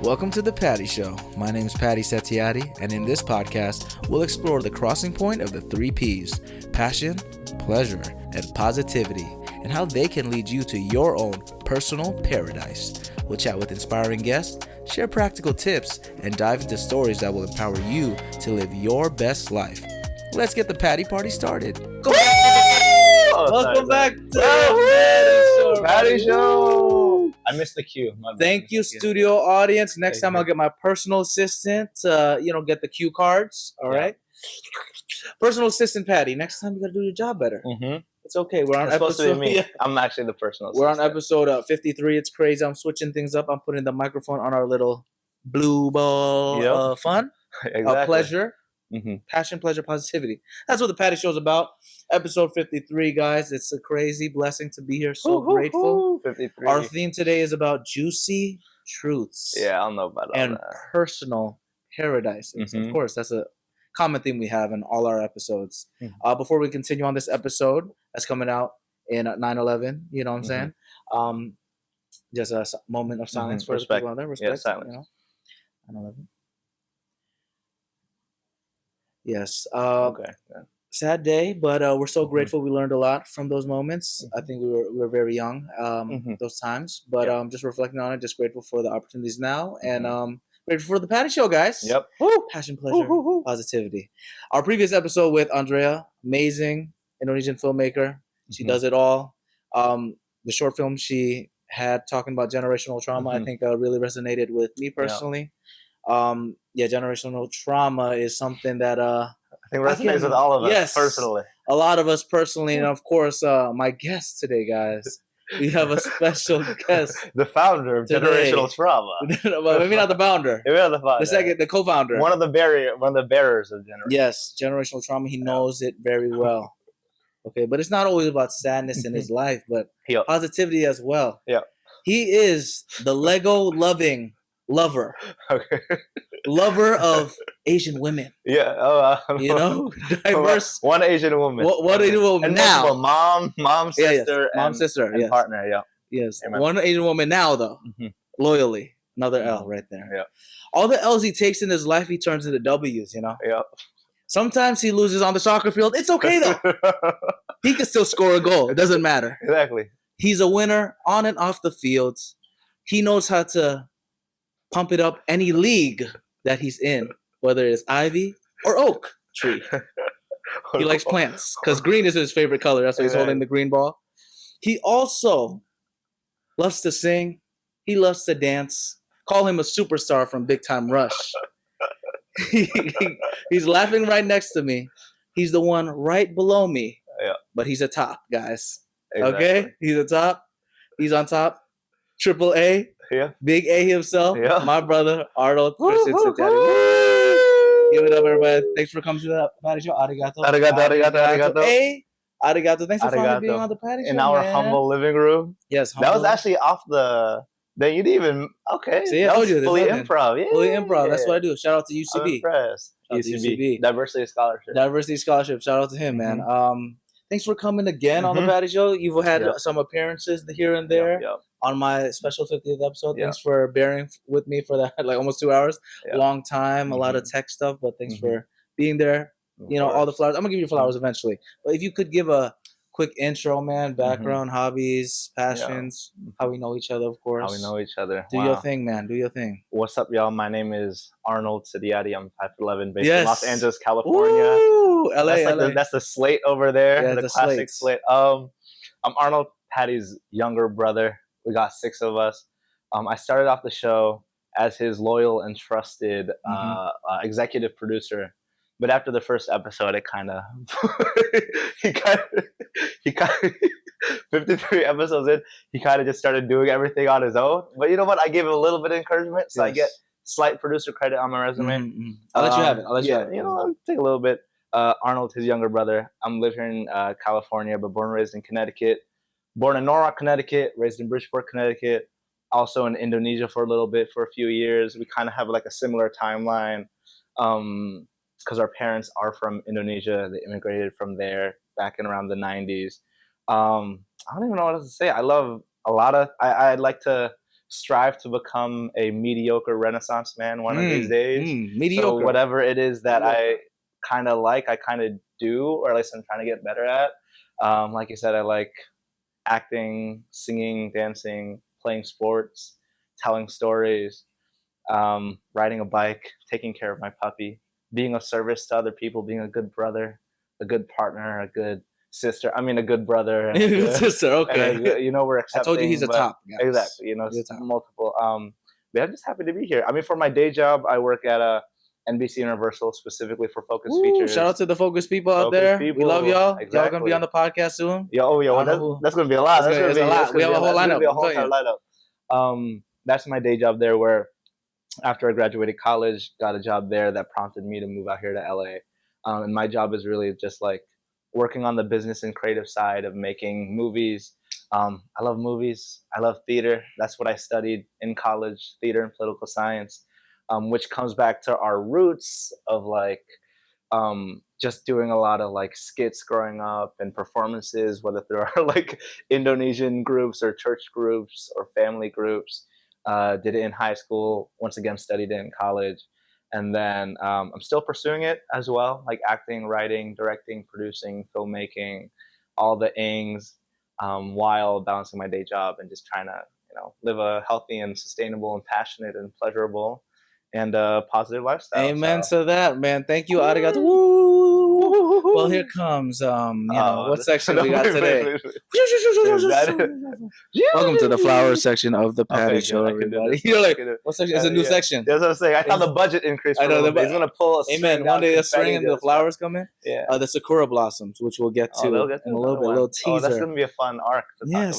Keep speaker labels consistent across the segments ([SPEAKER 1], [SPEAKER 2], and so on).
[SPEAKER 1] Welcome to The Patty Show. My name is Patty Setiadi, and in this podcast, we'll explore the crossing point of the three P's: passion, pleasure, and positivity, and how they can lead you to your own personal paradise. We'll chat with inspiring guests, share practical tips, and dive into stories that will empower you to live your best life. Let's get the Patty Party started.
[SPEAKER 2] Welcome back to the
[SPEAKER 3] Patty Show. I missed the cue.
[SPEAKER 2] Thank you, studio audience. Next time I'll get my personal assistant to, get the cue cards. All right. Personal assistant Patty. Next time you gotta do your job better.
[SPEAKER 3] Mm-hmm.
[SPEAKER 2] It's okay. We're on
[SPEAKER 3] it's
[SPEAKER 2] episode.
[SPEAKER 3] Supposed to be me. Yeah. I'm actually the personal assistant.
[SPEAKER 2] We're on episode 53. It's crazy. I'm switching things up. I'm putting the microphone on our little blue ball fun.
[SPEAKER 3] Exactly.
[SPEAKER 2] Pleasure.
[SPEAKER 3] Mm-hmm.
[SPEAKER 2] Passion, pleasure, positivity. That's what the Patty Show is about. Episode 53, guys. It's a crazy blessing to be here. So grateful.
[SPEAKER 3] 53.
[SPEAKER 2] Our theme today is about juicy truths.
[SPEAKER 3] Yeah, I don't know about
[SPEAKER 2] and
[SPEAKER 3] that.
[SPEAKER 2] Personal paradise.
[SPEAKER 3] Mm-hmm.
[SPEAKER 2] Of course, that's a common theme we have in all our episodes.
[SPEAKER 3] Mm-hmm.
[SPEAKER 2] Before we continue on this episode, that's coming out in 9/11. You know what I'm saying? Just a moment of silence for
[SPEAKER 3] respect.
[SPEAKER 2] the people out there. Respect.
[SPEAKER 3] Yeah, silence.
[SPEAKER 2] 9/11. Yes.
[SPEAKER 3] Okay. Yeah.
[SPEAKER 2] Sad day, but we're so grateful. We learned a lot from those moments. I think we were very young those times, but just reflecting on it, just grateful for the opportunities now, and grateful for the Patty Show, guys.
[SPEAKER 3] Yep.
[SPEAKER 2] Passion, pleasure, positivity. Our previous episode with Andrea, amazing Indonesian filmmaker. She does it all. The short film she had talking about generational trauma, I think really resonated with me personally. Generational trauma is something that
[SPEAKER 3] I think resonates with all of us personally.
[SPEAKER 2] A lot of us personally, and of course, my guest today, guys. We have a special guest.
[SPEAKER 3] The founder of
[SPEAKER 2] today.
[SPEAKER 3] Generational Trauma.
[SPEAKER 2] Well, maybe not the founder.
[SPEAKER 3] Maybe not the founder.
[SPEAKER 2] The co-founder.
[SPEAKER 3] One of the bearers of Generational.
[SPEAKER 2] Yes, generational trauma. He knows it very well. Okay, but it's not always about sadness in his life, but positivity as well.
[SPEAKER 3] Yeah. He
[SPEAKER 2] is the Lego loving lover.
[SPEAKER 3] Okay.
[SPEAKER 2] Lover of Asian women.
[SPEAKER 3] Yeah.
[SPEAKER 2] Diverse.
[SPEAKER 3] One Asian woman.
[SPEAKER 2] One Asian woman
[SPEAKER 3] and
[SPEAKER 2] now.
[SPEAKER 3] Mom, sister,
[SPEAKER 2] and
[SPEAKER 3] partner. Yeah.
[SPEAKER 2] Yes. One Asian woman now, though. Loyally. Another L right there.
[SPEAKER 3] Yeah.
[SPEAKER 2] All the L's he takes in his life, he turns into W's.
[SPEAKER 3] Yeah.
[SPEAKER 2] Sometimes he loses on the soccer field. It's okay though. He can still score a goal. It doesn't matter.
[SPEAKER 3] Exactly.
[SPEAKER 2] He's a winner on and off the fields. He knows how to pump it up any league that he's in, whether it's ivy or oak tree. He likes plants because green is his favorite color. That's why he's holding the green ball. He also loves to sing. He loves to dance. Call him a superstar from Big Time Rush. He's laughing right next to me. He's the one right below me.
[SPEAKER 3] Yeah.
[SPEAKER 2] But he's a top, guys.
[SPEAKER 3] Exactly.
[SPEAKER 2] Okay? He's a top. He's on top. Triple A.
[SPEAKER 3] Yeah.
[SPEAKER 2] Big A himself.
[SPEAKER 3] Yeah.
[SPEAKER 2] My brother, Arnold Setiadi. Give it up, everybody. Thanks for coming to the Patty Show. Arigato.
[SPEAKER 3] Arigato.
[SPEAKER 2] Hey. Arigato. Thanks for finally being on the Patty Show,
[SPEAKER 3] in our humble living room.
[SPEAKER 2] Yes.
[SPEAKER 3] That was actually off the... Then you didn't even... Okay.
[SPEAKER 2] See, I told you.
[SPEAKER 3] Fully improv. Yeah.
[SPEAKER 2] Fully improv. That's what I do. Shout out to UCB.
[SPEAKER 3] I'm impressed. UCB. Diversity Scholarship. Shout out to him, man. Thanks for coming again on the Patty Show. You've had some appearances here and there on my special 50th episode. Thanks for bearing with me for that, like almost 2 hours. Long time, a lot of tech stuff, but thanks for being there. All the flowers. I'm going to give you flowers eventually. But if you could give a quick intro, man, background, hobbies, passions, how we know each other, of course. How we know each other.
[SPEAKER 2] Do your thing, man. Do your thing.
[SPEAKER 3] What's up, y'all? My name is Arnold Setiadi. I'm 5'11", based in Los Angeles, California.
[SPEAKER 2] Ooh, LA,
[SPEAKER 3] that's the slate over there.
[SPEAKER 2] Yeah,
[SPEAKER 3] the classic slate. I'm Arnold, Patty's younger brother. We got 6 of us. I started off the show as his loyal and trusted executive producer. But after the first episode, it kind of, he kind of, 53 episodes in, he kind of just started doing everything on his own. But you know what? I gave him a little bit of encouragement, so I get slight producer credit on my resume.
[SPEAKER 2] I'll let you have it.
[SPEAKER 3] I'll take a little bit. Arnold, his younger brother. I'm living here in California, but born and raised in Connecticut. Born in Norwalk, Connecticut, raised in Bridgeport, Connecticut. Also in Indonesia for a little bit, for a few years. We kind of have like a similar timeline. Because our parents are from Indonesia. They immigrated from there back in around the 90s. I don't even know what else to say. I love a lot of, I like to
[SPEAKER 4] strive to become a mediocre Renaissance man one of these days.
[SPEAKER 3] Mediocre.
[SPEAKER 4] So whatever it is that I kind of like, I kind of do, or at least I'm trying to get better at. Like you said, I like acting, singing, dancing, playing sports, telling stories, riding a bike, taking care of my puppy, being of service to other people, being a good brother, a good partner, a good sister. I mean, a good brother. And a good
[SPEAKER 3] sister, okay.
[SPEAKER 4] We're accepting.
[SPEAKER 3] I told you he's a top. Guys.
[SPEAKER 4] Exactly. It's multiple. But I'm just happy to be here. I mean, for my day job, I work at NBC Universal, specifically for Focus Features.
[SPEAKER 3] Shout out to the Focus people out there. We love y'all. Exactly. Y'all gonna be on the podcast soon.
[SPEAKER 4] That's gonna be a lot. That's gonna be a lot.
[SPEAKER 3] We have a whole lineup.
[SPEAKER 4] A whole entire lineup. That's my day job there, where after I graduated college, got a job there that prompted me to move out here to LA. And my job is really just like working on the business and creative side of making movies. I love movies. I love theater. That's what I studied in college, theater and political science, which comes back to our roots of like just doing a lot of like skits growing up and performances, whether there are like Indonesian groups or church groups or family groups. Did it in high school, once again studied it in college. And then I'm still pursuing it as well, like acting, writing, directing, producing, filmmaking, all the ings, while balancing my day job and just trying to, live a healthy and sustainable and passionate and pleasurable and positive lifestyle.
[SPEAKER 3] Amen to that, man. Thank you, arigato. Woo! Well, here comes, what section we got today? Welcome to the flowers section of the Patty Show, everybody. You're like, what section? It's a new section.
[SPEAKER 4] That's what I'm saying. I thought the budget increased. I know the budget. He's gonna pull a
[SPEAKER 3] Amen. One day the spring and the flowers come in. Yeah. The sakura blossoms, which we'll get to in a little bit. A little teaser.
[SPEAKER 4] That's gonna be a fun arc.
[SPEAKER 3] Man.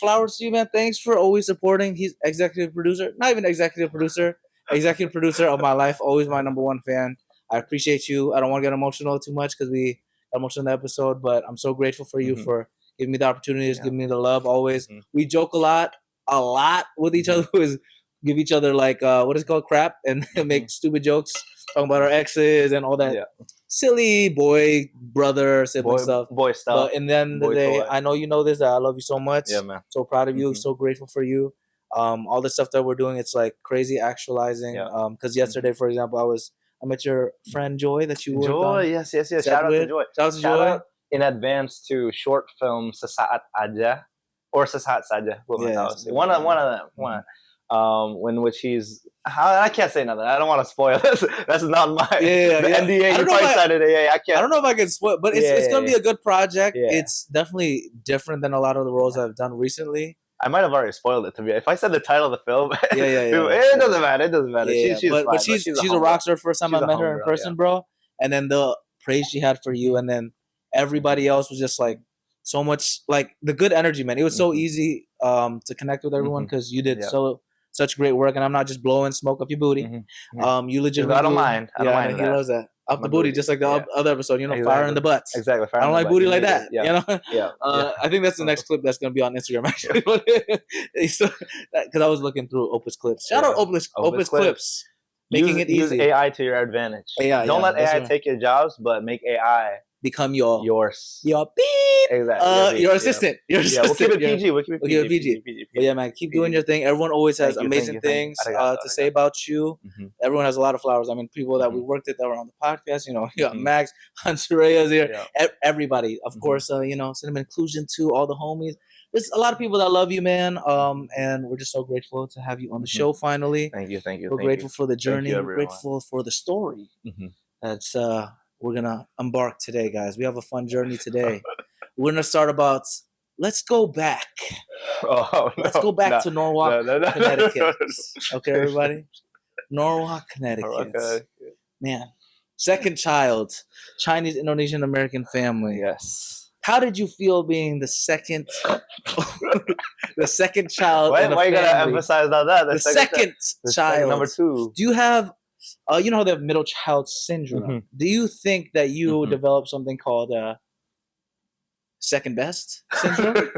[SPEAKER 3] Flowers to you, man. Thanks for always supporting. He's executive producer, not even executive producer of my life. Always my number one fan. I appreciate you. I don't want to get emotional too much because we got emotional in the episode, but I'm so grateful for you for giving me the opportunities, giving me the love always. We joke a lot with each other. Give each other like what is it called, crap, and make stupid jokes talking about our exes and all that silly boy brother sibling stuff.
[SPEAKER 4] Boy stuff.
[SPEAKER 3] But in the end of the day, I know you know this. That I love you so much.
[SPEAKER 4] Yeah, man.
[SPEAKER 3] So proud of you. So grateful for you. All the stuff that we're doing, it's like crazy actualizing. Because yesterday, for example, I met your friend Joy that you worked on.
[SPEAKER 4] Joy, yes. Shout out to Joy.
[SPEAKER 3] Shout out
[SPEAKER 4] in advance to short film Sesaat Aja or Sesaat Saja. One of them. In which he's, I can't say nothing. I don't want to spoil this. That's not my NDA. You probably signed it. I can't.
[SPEAKER 3] I don't know if I can spoil, but it's gonna be a good project. Yeah. It's definitely different than a lot of the roles I've done recently.
[SPEAKER 4] I might have already spoiled it to me. If I said the title of the film, it doesn't matter. It doesn't matter.
[SPEAKER 3] But she's a rock star. First time I met her in person, bro. And then the praise she had for you, and then everybody else was just like so much, like the good energy, man. It was so easy to connect with everyone because you did such great work, and I'm not just blowing smoke up your booty. You legitimately.
[SPEAKER 4] I don't mind. I don't mind.
[SPEAKER 3] He loves that. Up the booty, just like the other episode, exactly. Fire in the butts.
[SPEAKER 4] Exactly.
[SPEAKER 3] I don't like booty like that.
[SPEAKER 4] Yeah.
[SPEAKER 3] I think that's the next clip that's going to be on Instagram, actually. Because I was looking through Opus Clips. Shout out Opus Clips. Making it easy.
[SPEAKER 4] Use AI to your advantage. Don't let AI take your jobs, but make AI
[SPEAKER 3] become
[SPEAKER 4] yours.
[SPEAKER 3] Your beep.
[SPEAKER 4] Exactly.
[SPEAKER 3] Your assistant. Your assistant.
[SPEAKER 4] We'll keep it PG. We'll keep it
[SPEAKER 3] PG. But yeah, man, keep doing your thing. Everyone always has amazing things to say about you. Everyone has a lot of flowers. I mean, people that we worked with that were on the podcast, you got Max, Hansureya's here. Everybody, of course, Cinema Inclusion too, all the homies. There's a lot of people that love you, man. And we're just so grateful to have you on the show finally.
[SPEAKER 4] Thank you.
[SPEAKER 3] We're grateful for the journey. We're grateful for the story. That's we're gonna embark today, guys. We have a fun journey today. We're gonna start about. Let's go back. Let's go back to Norwalk, Connecticut. Okay, everybody. Norwalk, Connecticut. Man, second child, Chinese Indonesian American family.
[SPEAKER 4] Yes.
[SPEAKER 3] How did you feel being the second, the second child?
[SPEAKER 4] Why you gotta emphasize on that?
[SPEAKER 3] The second child,
[SPEAKER 4] number 2.
[SPEAKER 3] Do you have? You know how they have middle child syndrome. Do you think that you developed something called second best syndrome?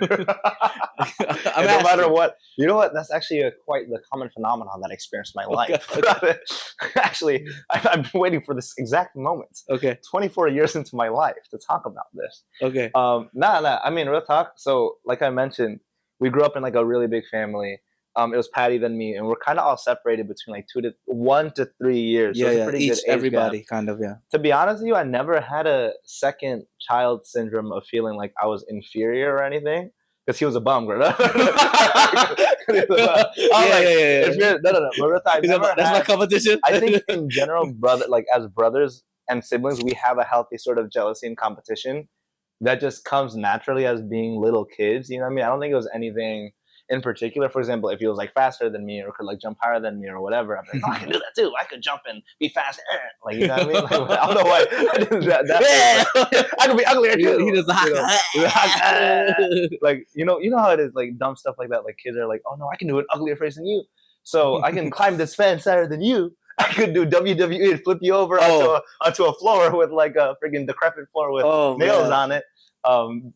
[SPEAKER 4] No matter what, you know what? That's actually quite the common phenomenon that I experienced in my life. Actually, I've been waiting for this exact moment. 24 years into my life to talk about this. I mean, real talk. So, like I mentioned, we grew up in like a really big family. It was Patty, then me, and we're kind of all separated between like 1 to 3 years. So
[SPEAKER 3] Yeah,
[SPEAKER 4] pretty
[SPEAKER 3] each
[SPEAKER 4] good age
[SPEAKER 3] everybody
[SPEAKER 4] gap.
[SPEAKER 3] kind of, yeah.
[SPEAKER 4] To be honest with you, I never had a second child syndrome of feeling like I was inferior or anything. Because he was a bum, bro. No.
[SPEAKER 3] Yeah. That's my competition.
[SPEAKER 4] I think in general, as brothers and siblings, we have a healthy sort of jealousy and competition that just comes naturally as being little kids. You know what I mean? I don't think it was anything in particular. For example, if he was like faster than me or could like jump higher than me or whatever, I'm like, oh, I can do that too. I could jump and be fast. Like, you know what I mean? Like, I don't know why I did that. I could be uglier too. He does like, you know how it is, like dumb stuff like that. Like kids are like, oh no, I can do an uglier face than you. So I can climb this fence higher than you. I could do WWE and flip you over onto a floor with like a freaking decrepit floor with nails on it.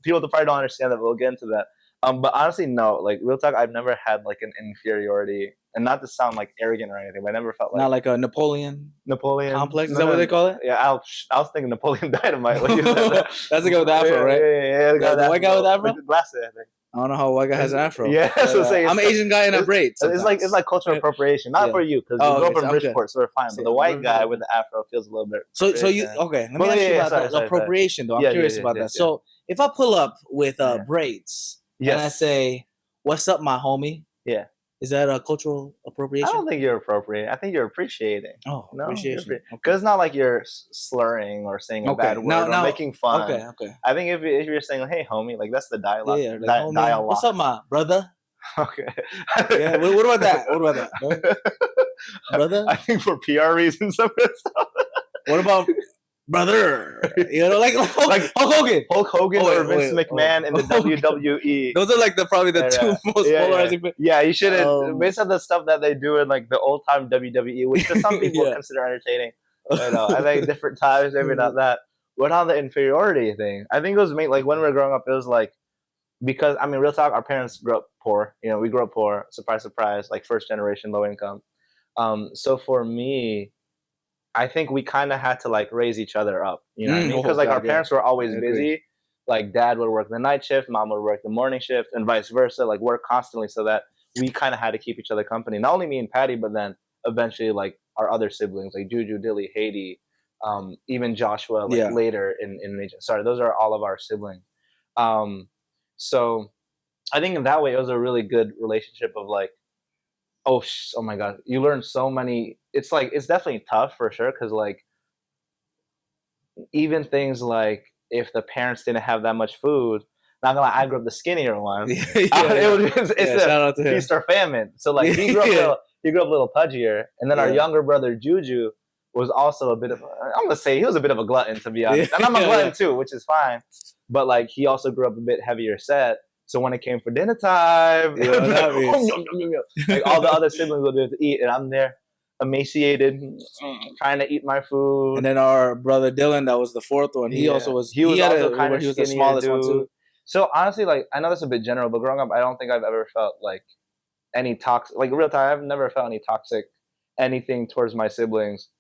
[SPEAKER 4] People probably don't understand that, but we'll get into that. But honestly, no. Like real talk, I've never had like an inferiority, and not to sound like arrogant or anything, but I never felt like
[SPEAKER 3] not like a Napoleon complex. Is that what they call it?
[SPEAKER 4] Yeah, I was thinking Napoleon Dynamite when you said that.
[SPEAKER 3] That's the guy with the afro, right?
[SPEAKER 4] Yeah.
[SPEAKER 3] The white guy with the afro.
[SPEAKER 4] With the glasses, I think.
[SPEAKER 3] I don't know how a white guy has an afro.
[SPEAKER 4] Yeah, that's what I'm saying.
[SPEAKER 3] I'm an Asian guy in a braid.
[SPEAKER 4] It's like cultural appropriation, not for you because you grew up in Bridgeport, so we're fine. But the white guy with the afro feels a little bit.
[SPEAKER 3] So you okay? Let me ask you about the appropriation though. I'm curious about that. So if I pull up with braids and I say, "What's up, my homie?"
[SPEAKER 4] Yeah.
[SPEAKER 3] Is that a cultural appropriation?
[SPEAKER 4] I don't think you're appropriating. I think you're appreciating.
[SPEAKER 3] Oh, no, appreciation.
[SPEAKER 4] Because it's not like you're slurring or saying a bad word or making fun.
[SPEAKER 3] Okay.
[SPEAKER 4] I think if you're saying, hey, homie, like that's the dialogue.
[SPEAKER 3] Yeah, like, dialogue. What's up, my brother?
[SPEAKER 4] Okay.
[SPEAKER 3] Yeah, what about that? Brother?
[SPEAKER 4] I think for PR reasons, some of that stuff.
[SPEAKER 3] What about brother? You know, like Hulk Hogan.
[SPEAKER 4] Hulk Hogan or Vince McMahon in the WWE.
[SPEAKER 3] Those are like probably the two most polarizing.
[SPEAKER 4] Yeah, you shouldn't. Based on the stuff that they do in like the old time WWE, which to some people consider entertaining. You know, I think different times, maybe not that. But on the inferiority thing, I think it was like when we were growing up, it was like because I mean, real talk, our parents grew up poor. You know, we grew up poor. Surprise, surprise. Like first generation, low income. So for me, I think we kind of had to like raise each other up, you know what I mean? Because like our parents were always busy. Like dad would work the night shift, mom would work the morning shift, and vice versa. Like work constantly, so that we kind of had to keep each other company. Not only me and Patty, but then eventually like our other siblings, like Juju, Dilly, Haiti, even Joshua. Like later in sorry, those are all of our siblings. So I think in that way it was a really good relationship of like. Oh my God! You learn so many. It's definitely tough for sure because like even things like if the parents didn't have that much food, not gonna lie, I grew up the skinnier one. It's a feast or famine. So like he grew up a little pudgier, and then our younger brother Juju was also a bit of. I'm gonna say he was a bit of a glutton to be honest, and I'm a glutton too, which is fine. But like he also grew up a bit heavier set. So when it came for dinner time, like all the other siblings would be able to eat, and I'm there, emaciated, trying to eat my food.
[SPEAKER 3] And then our brother Dylan, that was the fourth one. He also was. He was the smallest one too.
[SPEAKER 4] So honestly, like I know that's a bit general, but growing up, I don't think I've ever felt like any toxic. Like real time, I've never felt any toxic anything towards my siblings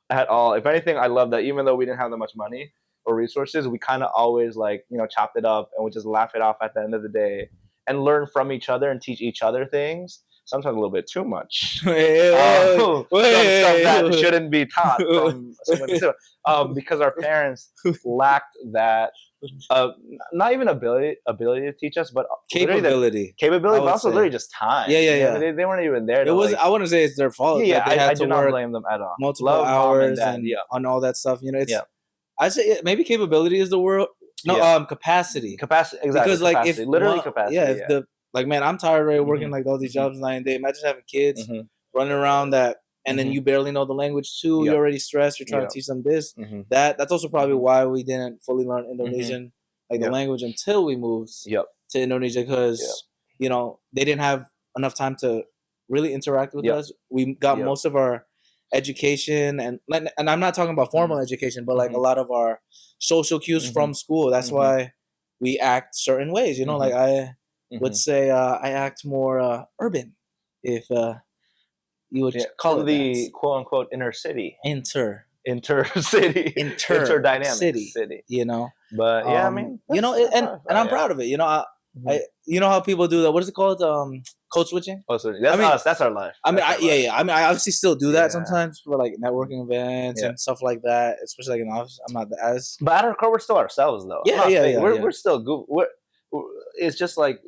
[SPEAKER 4] at all. If anything, I love that even though we didn't have that much money or resources, we kind of always like, you know, chopped it up and we just laugh it off at the end of the day and learn from each other and teach each other things. Sometimes a little bit too much. Some stuff that shouldn't be taught from someone because our parents lacked that not even ability to teach us, but
[SPEAKER 3] capability,
[SPEAKER 4] but also literally just time.
[SPEAKER 3] Yeah.
[SPEAKER 4] They weren't even there.
[SPEAKER 3] It was. I wouldn't say it's their fault.
[SPEAKER 4] Yeah, I do not blame them at all.
[SPEAKER 3] Multiple hours and on all that stuff. You know, it's. I say maybe capability is the word. No, capacity.
[SPEAKER 4] Capacity, exactly.
[SPEAKER 3] Because like if
[SPEAKER 4] literally capacity.
[SPEAKER 3] Yeah, if the like man, I'm tired already working like all these jobs night and day. Imagine having kids running around that, and then you barely know the language too. You're already stressed. You're trying to teach them this, that. That's also probably why we didn't fully learn Indonesian, like the language, until we moved to Indonesia, because you know they didn't have enough time to really interact with us. We got most of our education and I'm not talking about formal education, but like a lot of our social cues from school. That's why we act certain ways. You know, like I would say I act more urban, if you would call it
[SPEAKER 4] the quote unquote inner city,
[SPEAKER 3] interdynamic
[SPEAKER 4] city.
[SPEAKER 3] You know,
[SPEAKER 4] but yeah, I mean,
[SPEAKER 3] you know, and I'm proud of it. You know, I you know how people do that. What is it called? Code switching.
[SPEAKER 4] That's us. That's our life.
[SPEAKER 3] I mean, I obviously still do that sometimes for like networking events and stuff like that. Especially like in office, I'm not as.
[SPEAKER 4] But at our core, we're still ourselves, though. We're still good. It's just like,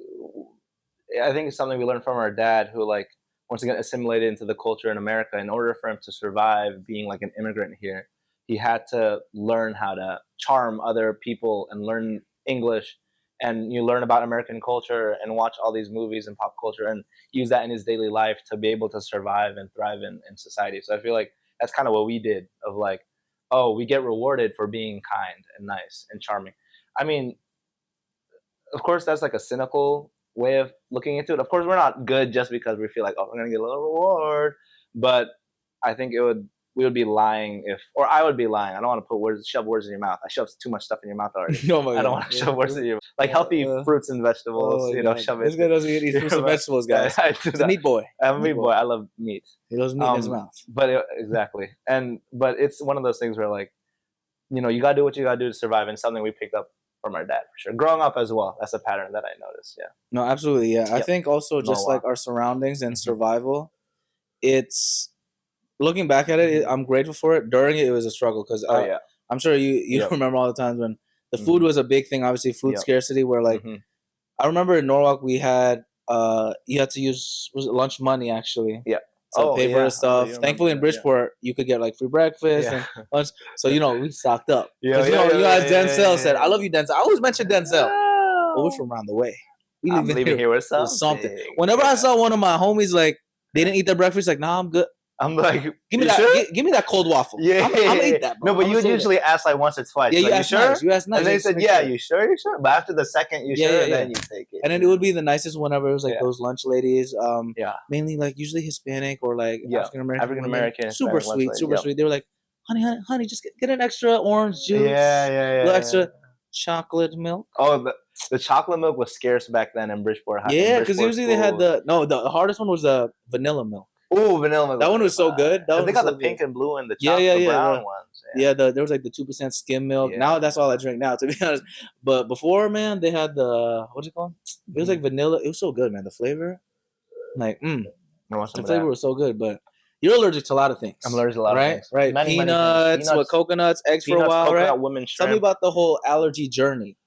[SPEAKER 4] I think it's something we learned from our dad, who like once again assimilated into the culture in America. In order for him to survive being like an immigrant here, he had to learn how to charm other people and learn English. And you learn about American culture and watch all these movies and pop culture and use that in his daily life to be able to survive and thrive in society. So I feel like that's kind of what we did, of like, oh, we get rewarded for being kind and nice and charming. I mean, of course, that's like a cynical way of looking into it. Of course, we're not good just because we feel like, oh, we're going to get a little reward. But I think we would be lying or I would be lying. I don't want to shove words in your mouth. I shoved too much stuff in your mouth already. I don't want to shove words in your mouth. Like healthy fruits and vegetables, shove it.
[SPEAKER 3] This guy doesn't eat fruits and vegetables, guys. He's a meat boy.
[SPEAKER 4] I'm a meat boy. I love meat.
[SPEAKER 3] He loves meat in his mouth.
[SPEAKER 4] But exactly. But it's one of those things where like, you got to do what you got to do to survive, and something we picked up from our dad for sure. Growing up as well, that's a pattern that I noticed. Yeah.
[SPEAKER 3] No, absolutely. Yeah. I think also just like our surroundings and survival, it's, looking back at it, I'm grateful for it. During it was a struggle because I'm sure you remember all the times when the food was a big thing. Obviously, food scarcity. Where like I remember in Norwalk we had you had to use lunch money actually.
[SPEAKER 4] Yeah.
[SPEAKER 3] To pay for the stuff. Thankfully in Bridgeport you could get like free breakfast and lunch. So we stocked up. As Denzel said, I love you, Denzel. I always mention Denzel. But we're from around the way.
[SPEAKER 4] I'm leaving here with something.
[SPEAKER 3] Whenever I saw one of my homies like they didn't eat their breakfast, like nah, I'm good.
[SPEAKER 4] I'm like,
[SPEAKER 3] give me that. Sure? Give me that cold waffle.
[SPEAKER 4] Yeah,
[SPEAKER 3] I'll eat that. Bro.
[SPEAKER 4] No, but you would usually ask like once or twice.
[SPEAKER 3] Yeah,
[SPEAKER 4] like,
[SPEAKER 3] you sure? Nice. You asked nice.
[SPEAKER 4] And they said, "Yeah, you sure? You sure?" But after the second, you sure? Then you take it.
[SPEAKER 3] And then it would be the nicest whenever it was like those lunch ladies. Mainly like usually Hispanic or like African American. Super sweet, super sweet. They were like, "Honey, just get an extra orange juice.
[SPEAKER 4] Yeah.
[SPEAKER 3] A little extra chocolate milk."
[SPEAKER 4] Oh, the chocolate milk was scarce back then in Bridgeport.
[SPEAKER 3] Yeah, because usually they had the hardest one was the vanilla milk.
[SPEAKER 4] Oh, vanilla milk.
[SPEAKER 3] That one was so good.
[SPEAKER 4] They got the pink and blue and the chocolate brown ones.
[SPEAKER 3] Yeah, there was like the 2% skim milk. Yeah. Now that's all I drink now, to be honest. But before, man, they had the what's it called? It was like vanilla. It was so good, man. The flavor, like, the flavor was so good. But you're allergic to a lot of things.
[SPEAKER 4] I'm allergic to a lot of things.
[SPEAKER 3] Right, peanuts, with coconuts, eggs for a while,
[SPEAKER 4] coconut,
[SPEAKER 3] right?
[SPEAKER 4] Women, shrimp.
[SPEAKER 3] Tell me about the whole allergy journey.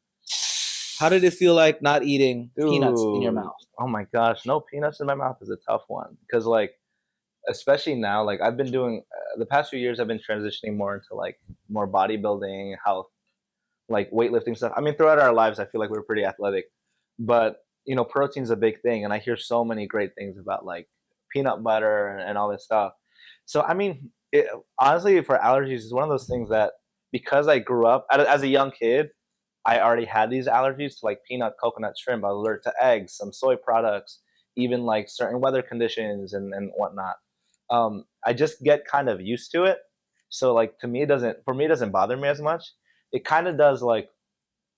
[SPEAKER 3] How did it feel like not eating peanuts in your mouth?
[SPEAKER 4] Oh my gosh, no peanuts in my mouth is a tough one because like. Especially now, like I've been doing the past few years, I've been transitioning more into like more bodybuilding, health, like weightlifting stuff. I mean, throughout our lives, I feel like we're pretty athletic, but protein's a big thing, and I hear so many great things about like peanut butter and all this stuff. So I mean, honestly, for allergies, it's one of those things that because I grew up as a young kid, I already had these allergies to like peanut, coconut, shrimp. I was allergic to eggs, some soy products, even like certain weather conditions and whatnot. I just get kind of used to it. So like to me, it doesn't bother me as much. It kind of does like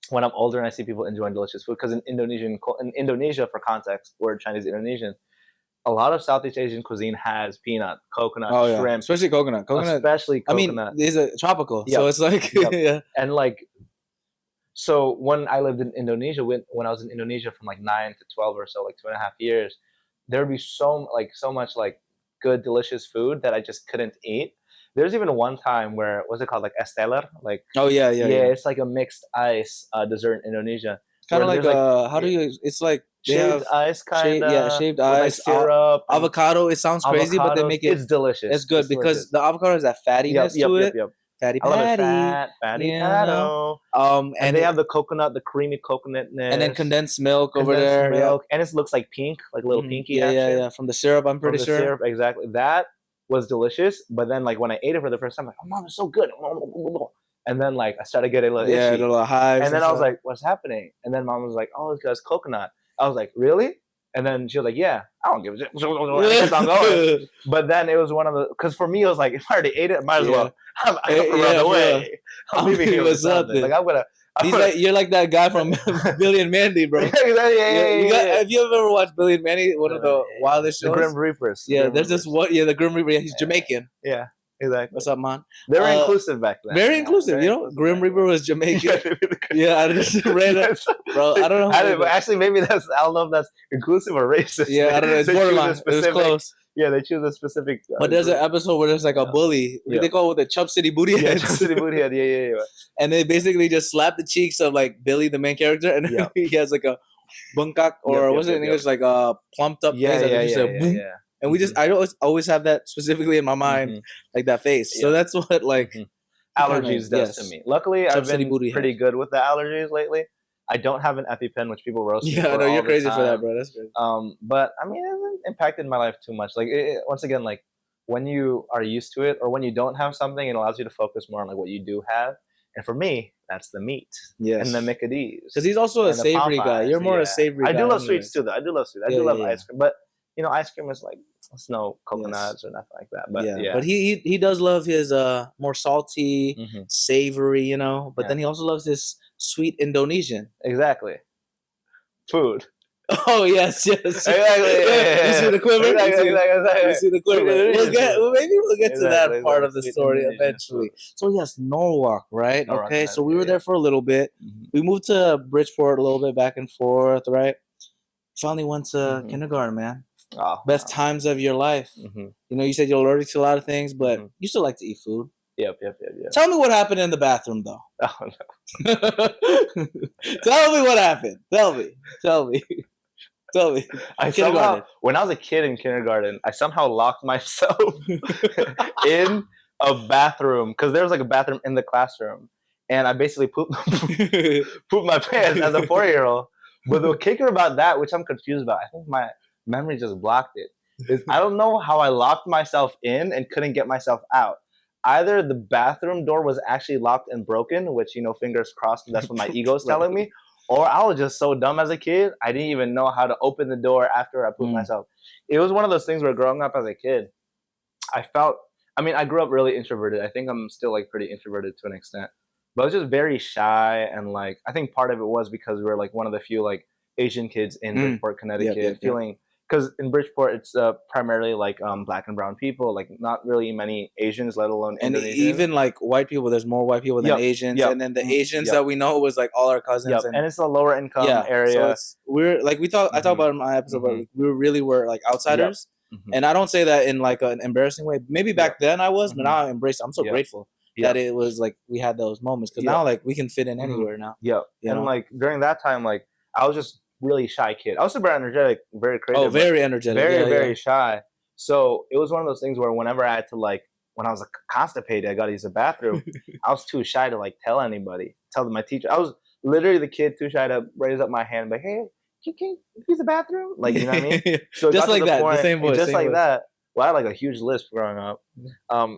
[SPEAKER 4] when I'm older and I see people enjoying delicious food. Because in Indonesia, for context, we're Chinese Indonesian. A lot of Southeast Asian cuisine has peanut, coconut, shrimp,
[SPEAKER 3] especially coconut.
[SPEAKER 4] Especially coconut.
[SPEAKER 3] I mean, these are tropical, so it's like
[SPEAKER 4] And like, so when I lived in Indonesia, when I was in Indonesia from like 9 to 12 or so, like 2.5 years, there would be so much like good, delicious food that I just couldn't eat. There's even one time where, what's it called? Like es teler? Like,
[SPEAKER 3] yeah.
[SPEAKER 4] It's like a mixed ice dessert in Indonesia.
[SPEAKER 3] Kind of like, how do you, it's like,
[SPEAKER 4] shaved ice kind of.
[SPEAKER 3] Shaved ice.
[SPEAKER 4] Like syrup.
[SPEAKER 3] Avocado. It sounds crazy, but they make it.
[SPEAKER 4] It's delicious.
[SPEAKER 3] It's good because the avocado has that fattiness to it.
[SPEAKER 4] Yep.
[SPEAKER 3] Fatty
[SPEAKER 4] patty. Fatty patty. And they have the coconut, the creamy coconutness.
[SPEAKER 3] And then condensed milk over there.
[SPEAKER 4] Milk. And it looks like pink, like a little pinky.
[SPEAKER 3] Yeah. From the syrup, I'm pretty sure.
[SPEAKER 4] Syrup, exactly. That was delicious. But then, like, when I ate it for the first time, I'm like, oh, Mom, it's so good. And then, like, I started getting a little itchy.
[SPEAKER 3] A little hives.
[SPEAKER 4] And then I was like, what's happening? And then Mom was like, oh, it's because coconut. I was like, really? And then she was like, yeah, I don't give a shit. I'm going. But then it was one of the, because for me, it was like, if I already ate it, I might as well. I'm run away. I'm leaving here with something. Like, I'm going to.
[SPEAKER 3] You're like that guy from Billy and Mandy, bro.
[SPEAKER 4] Yeah.
[SPEAKER 3] Have you ever watched Billy and Mandy? One of the wildest shows?
[SPEAKER 4] The Grim Reapers.
[SPEAKER 3] Yeah, there's this one. Yeah, the Grim Reaper. Yeah, he's Jamaican.
[SPEAKER 4] Yeah. Exactly.
[SPEAKER 3] What's up, man?
[SPEAKER 4] They were inclusive back then.
[SPEAKER 3] Very inclusive. Very inclusive. Grim Reaper was Jamaican. Yeah, I just random. Bro, I don't know.
[SPEAKER 4] But actually, maybe I don't know if that's inclusive or racist.
[SPEAKER 3] Yeah, I don't know. It's borderline. It was close.
[SPEAKER 4] Yeah, they choose a specific.
[SPEAKER 3] But there's an episode where there's like a bully. What they call it, the Chub City Booty Head.
[SPEAKER 4] Yeah, Chub City Booty Head. Yeah.
[SPEAKER 3] And they basically just slap the cheeks of like Billy, the main character, and he has like a bungkak or what's it in English, like a plumped up face. Yeah. And we I always have that specifically in my mind, like that face. So that's what like
[SPEAKER 4] allergies does to me. Luckily, I've been pretty good with the allergies lately. I don't have an EpiPen, which people roast me for.
[SPEAKER 3] Yeah, I know you're crazy for that, bro. That's crazy.
[SPEAKER 4] But I mean, it hasn't impacted my life too much. Like once again, like when you are used to it, or when you don't have something, it allows you to focus more on like what you do have. And for me, that's the meat and the Mickey D's.
[SPEAKER 3] Because he's also a savory guy. You're more a savory guy.
[SPEAKER 4] I do love sweets too, though. I do love sweets. I do love ice cream, but you know, ice cream is like it's no coconuts or nothing like that. But
[SPEAKER 3] but he does love his more salty, savory, you know. But then he also loves his sweet Indonesian.
[SPEAKER 4] Exactly. Food.
[SPEAKER 3] Oh yes.
[SPEAKER 4] Exactly.
[SPEAKER 3] You see the quiver.
[SPEAKER 4] Exactly.
[SPEAKER 3] You see the quiver. Maybe we'll get to that part of the story eventually. So yes, Norwalk, right? Okay, so we were there for a little bit. We moved to Bridgeport a little bit, back and forth, right? Finally went to kindergarten, man. Best times of your life. You know, you said you're allergic to a lot of things, but you still like to eat food.
[SPEAKER 4] Yep.
[SPEAKER 3] Tell me what happened in the bathroom, though.
[SPEAKER 4] Oh no.
[SPEAKER 3] Tell me what happened. Tell me.
[SPEAKER 4] When I was a kid in kindergarten, I somehow locked myself in a bathroom because there was like a bathroom in the classroom, and I basically pooped my pants as a 4-year-old. But the kicker about that, which I'm confused about, I think my memory just blocked it, is I don't know how I locked myself in and couldn't get myself out. Either the bathroom door was actually locked and broken, which, you know, fingers crossed, that's what my ego's telling me, or I was just so dumb as a kid, I didn't even know how to open the door after I pooped myself. It was one of those things where growing up as a kid, I grew up really introverted. I think I'm still like pretty introverted to an extent. But I was just very shy, and like I think part of it was because we were like one of the few like Asian kids in Bridgeport, Connecticut, because in Bridgeport it's primarily like black and brown people, like not really many Asians, let alone Indonesians.
[SPEAKER 3] And even like white people, there's more white people than Asians, and then the Asians that we know was like all our cousins.
[SPEAKER 4] And it's a lower income area. So
[SPEAKER 3] we're like I talked about in my episode, but we were like outsiders, and I don't say that in like an embarrassing way. Maybe back then I was, but now I embrace it. I'm so grateful that it was like we had those moments, because now like we can fit in anywhere now.
[SPEAKER 4] And like during that time, like I was just really shy kid. I was super energetic, very creative.
[SPEAKER 3] Oh, very energetic.
[SPEAKER 4] Very shy. So it was one of those things where whenever I had to like, when I was like, constipated, I got to use the bathroom. I was too shy to like tell anybody, tell my teacher. I was literally the kid too shy to raise up my hand, like, hey, can you use the bathroom? Like, you know what I mean? So
[SPEAKER 3] just like that, the same voice.
[SPEAKER 4] Just like that. Well, I had like a huge lisp growing up.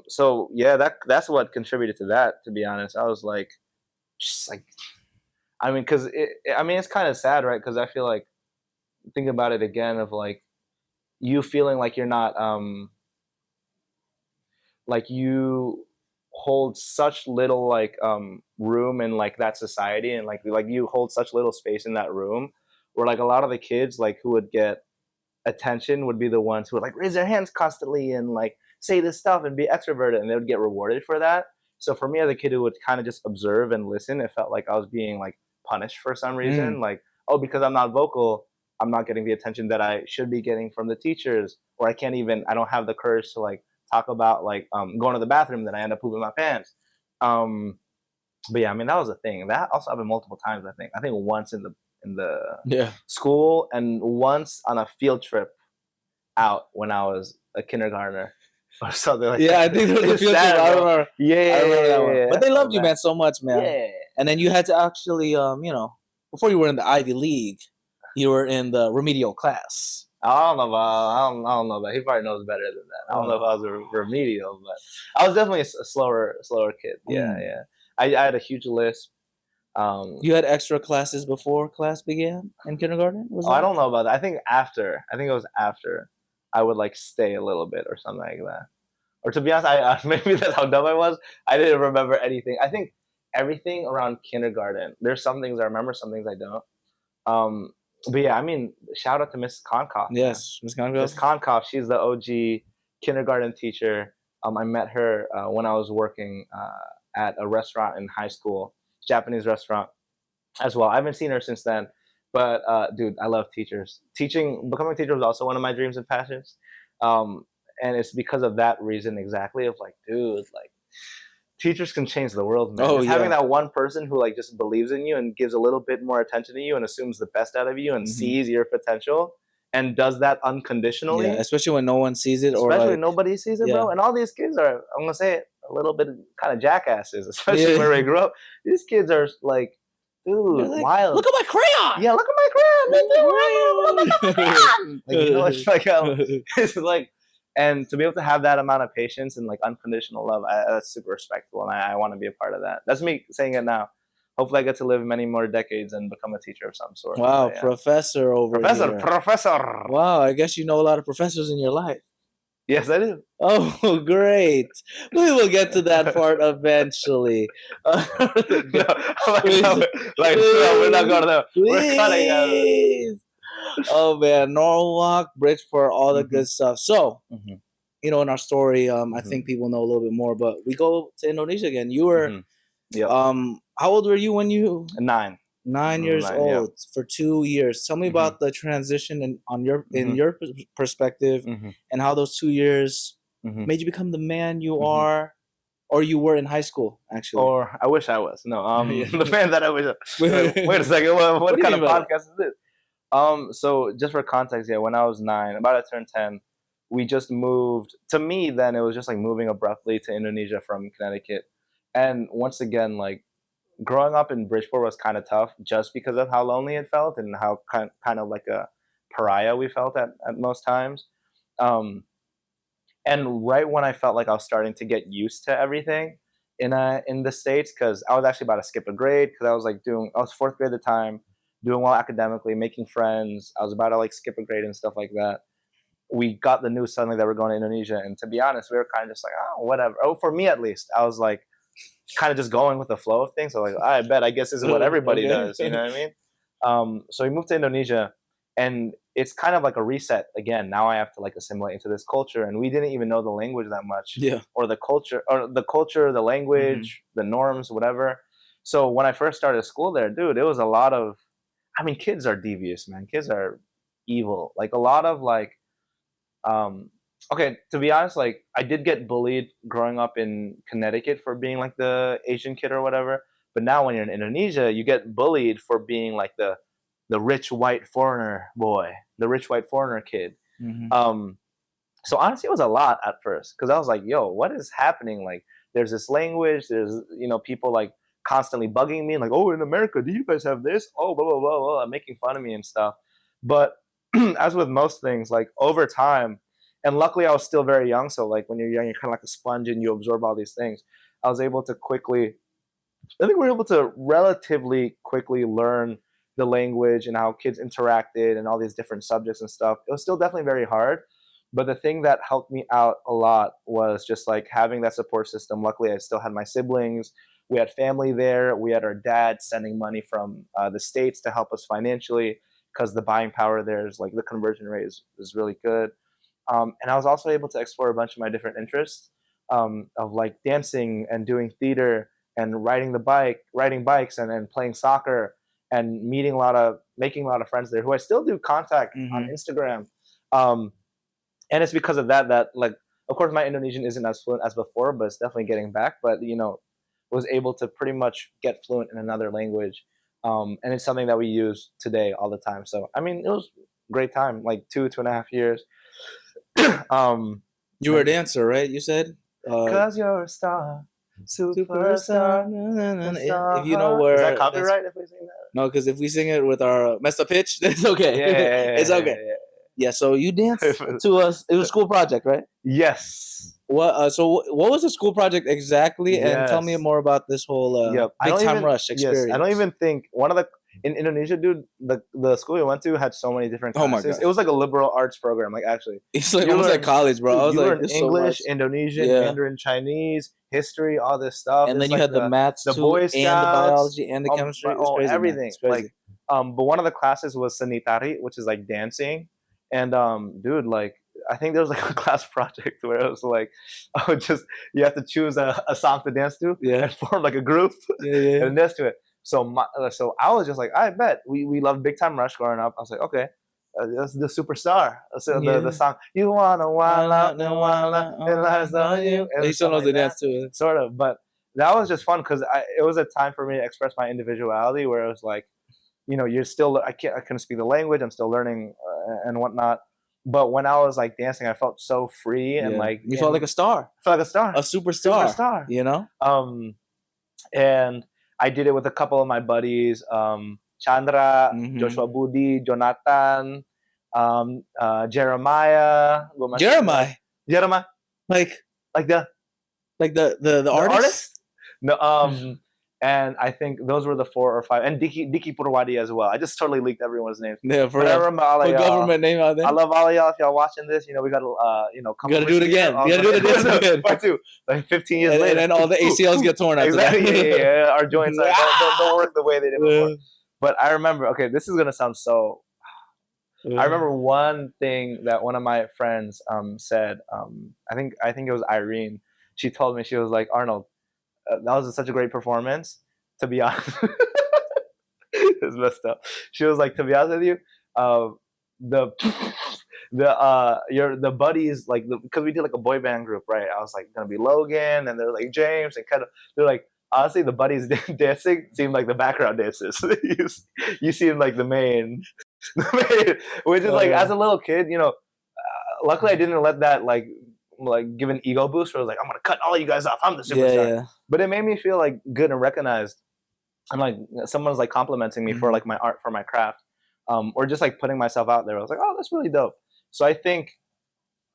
[SPEAKER 4] So yeah, that's what contributed to that, to be honest. I was like, just like, I mean, because it's kind of sad, right? Because I feel like, think about it again, of like you feeling like you're not, like you hold such little like room in like that society, and like you hold such little space in that room, where like a lot of the kids like who would get attention would be the ones who would like raise their hands constantly and like say this stuff and be extroverted, and they would get rewarded for that. So for me as a kid who would kind of just observe and listen, it felt like I was being like punished for some reason, like, oh, because I'm not vocal, I'm not getting the attention that I should be getting from the teachers, or I don't have the courage to like talk about like going to the bathroom, then I end up pooping my pants. But yeah, I mean, that was a thing. That also happened multiple times. I think once in the school, and once on a field trip out when I was a kindergartner or something like that.
[SPEAKER 3] I think there was a field trip. I remember. I remember that one. But they loved you, man, so much, man.
[SPEAKER 4] Yeah.
[SPEAKER 3] And then you had to actually, before you were in the Ivy League, you were in the remedial class.
[SPEAKER 4] I don't know about. He probably knows better than that. I don't know if I was a remedial, but I was definitely a slower kid. Yeah. I had a huge lisp.
[SPEAKER 3] You had extra classes before class began in kindergarten?
[SPEAKER 4] I don't know about that. I think it was after I would like stay a little bit or something like that. Or to be honest, I maybe that's how dumb I was. I didn't remember anything. I think everything around kindergarten, there's some things I remember, some things I don't. But yeah, I mean, shout out to Miss Konkoff.
[SPEAKER 3] Yes, Miss Konkoff.
[SPEAKER 4] Miss Konkoff, she's the OG kindergarten teacher. I met her when I was working at a restaurant in high school, Japanese restaurant as well. I haven't seen her since then. But dude, I love teachers. Becoming a teacher was also one of my dreams and passions. And it's because of that reason exactly of like, dude, like teachers can change the world, man. Just having that one person who like just believes in you and gives a little bit more attention to you and assumes the best out of you and sees your potential and does that unconditionally.
[SPEAKER 3] Yeah, especially when no one sees it,
[SPEAKER 4] especially
[SPEAKER 3] or
[SPEAKER 4] when nobody sees it, bro. And all these kids are, I'm gonna say it, a little bit kind of jackasses, especially where we grew up. These kids are like, dude, like, wild.
[SPEAKER 3] Look at my crayon.
[SPEAKER 4] Yeah, look at my crayon. Like, you know, it's like it's like, and to be able to have that amount of patience and like unconditional love, that's super respectful, and I want to be a part of that. That's me saying it now. Hopefully, I get to live many more decades and become a teacher of some sort.
[SPEAKER 3] Wow,
[SPEAKER 4] but,
[SPEAKER 3] professor over here. Professor. Wow, I guess you know a lot of professors in your life.
[SPEAKER 4] Yes, I do.
[SPEAKER 3] Oh, great. We will get to that part eventually.
[SPEAKER 4] We're not going to. We're cutting out.
[SPEAKER 3] Oh, man. Norwalk, Bridgeport, all the good stuff. So, you know, in our story, I think people know a little bit more, but we go to Indonesia again. You were, how old were you when you?
[SPEAKER 4] 9.
[SPEAKER 3] 9 years old for 2 years. Tell me about the transition in your perspective and how those 2 years made you become the man you are, or you were in high school, actually.
[SPEAKER 4] Or I wish I was. No, the man that I wish. Wait a second. What kind of podcast is this? So just for context, when I was 9, about to turn 10, we just moved. To me, then it was just like moving abruptly to Indonesia from Connecticut, and once again, like, growing up in Bridgeport was kind of tough just because of how lonely it felt and how kind of like a pariah we felt at most times. And right when I felt like I was starting to get used to everything in the States, because I was actually about to skip a grade because I was 4th grade at the time, doing well academically, making friends. I was about to like skip a grade and stuff like that. We got the news suddenly that we're going to Indonesia. And to be honest, we were kind of just like, oh, whatever. Oh, for me at least, I was like, kind of just going with the flow of things. So like, I guess this is what everybody does. You know what I mean? So we moved to Indonesia, and it's kind of like a reset again. Now I have to like assimilate into this culture, and we didn't even know the language that much, or the culture, the language, the norms, whatever. So when I first started school there, dude, it was a lot of, I mean, kids are devious, man. Kids are evil. Like a lot of like, okay, to be honest, like I did get bullied growing up in Connecticut for being like the Asian kid or whatever. But now when you're in Indonesia, you get bullied for being like the rich white foreigner boy, the rich white foreigner kid. So honestly, it was a lot at first because I was like, yo, what is happening? Like there's this language, there's, you know, people like constantly bugging me like, oh, in America, do you guys have this? Oh, blah, blah, blah, blah, making fun of me and stuff. But as with most things, like over time, and luckily I was still very young. So like when you're young, you're kind of like a sponge and you absorb all these things. I was able to we were able to relatively quickly learn the language and how kids interacted and all these different subjects and stuff. It was still definitely very hard. But the thing that helped me out a lot was just like having that support system. Luckily, I still had my siblings. We had family there. We had our dad sending money from the States to help us financially because the buying power there is like the conversion rate is really good. And I was also able to explore a bunch of my different interests of like dancing and doing theater and riding bikes and playing soccer and making a lot of friends there who I still do contact on Instagram. And it's because of that like, of course, my Indonesian isn't as fluent as before, but it's definitely getting back. But, you know, was able to pretty much get fluent in another language. And it's something that we use today all the time. So, I mean, it was a great time, like 2.5 years.
[SPEAKER 3] You were a dancer, right? You said?
[SPEAKER 4] Because you're a star. Superstar.
[SPEAKER 3] If you know where...
[SPEAKER 4] Is that copyright if we sing that?
[SPEAKER 3] No, because if we sing it with our messed up pitch, it's okay.
[SPEAKER 4] Yeah,
[SPEAKER 3] it's okay. Yeah, so you danced to us. It was a school project, right?
[SPEAKER 4] Yes.
[SPEAKER 3] So what was the school project exactly? Yes. And tell me more about this whole big time rush experience.
[SPEAKER 4] Yes, I don't even think in Indonesia, dude, the school we went to had so many different classes. Oh my God. It was like a liberal arts program, like actually.
[SPEAKER 3] It's like almost like college, bro. I was
[SPEAKER 4] like, English, Indonesian, Mandarin, Chinese, history, all this stuff.
[SPEAKER 3] And then you had the maths,
[SPEAKER 4] the Boy Scouts,
[SPEAKER 3] and the biology, and the chemistry. Crazy,
[SPEAKER 4] everything. Like, but one of the classes was sanitari, which is like dancing. And dude, like I think there was like a class project where it was like, you have to choose a song to dance to and form like a group and dance to it. So I was just like, I bet we loved Big Time Rush growing up. I was like, okay, that's the Superstar. The song, you wanna wild out and wild out, it lies on you.
[SPEAKER 3] He still knows the dance to it.
[SPEAKER 4] Sort of, but that was just fun because it was a time for me to express my individuality where it was like, you're still, I couldn't speak the language, I'm still learning and whatnot. But when I was like dancing, I felt so free and like
[SPEAKER 3] you felt like a star.
[SPEAKER 4] I felt like a star.
[SPEAKER 3] A superstar.
[SPEAKER 4] And I did it with a couple of my buddies, Chandra, Joshua Budi, Jonathan, Jeremiah.
[SPEAKER 3] Jeremiah. Like the artist?
[SPEAKER 4] No, and I think those were the 4 or 5, and Diki Purwadi as well. I just totally leaked everyone's names.
[SPEAKER 3] Yeah, for government name out there.
[SPEAKER 4] I love all of y'all. If y'all watching this, we got to,
[SPEAKER 3] you gotta do it again. You gotta do the dance again.
[SPEAKER 4] Part 2, like 15 years later.
[SPEAKER 3] And then all the ACLs get torn out.
[SPEAKER 4] Exactly. Yeah. Our joints don't work the way they did before. But I remember. Okay, this is gonna sound so. I remember one thing that one of my friends said. I think it was Irene. She told me, she was like, Arnold, that was such a great performance. To be honest, it's messed up. She was like, to be honest with you, the buddies, like, because we did like a boy band group, right? I was like gonna be Logan, and they're like James, and kind of they're like, honestly, the buddies dancing seemed like the background dancers. You seem like the main, which is like, as a little kid, luckily I didn't let that like give an ego boost where I was like, I'm gonna cut all you guys off, I'm the superstar.
[SPEAKER 3] Yeah.
[SPEAKER 4] But it made me feel like good and recognized, and like someone's like complimenting me for like my art, for my craft, or just like putting myself out there. I was like, oh, that's really dope. So I think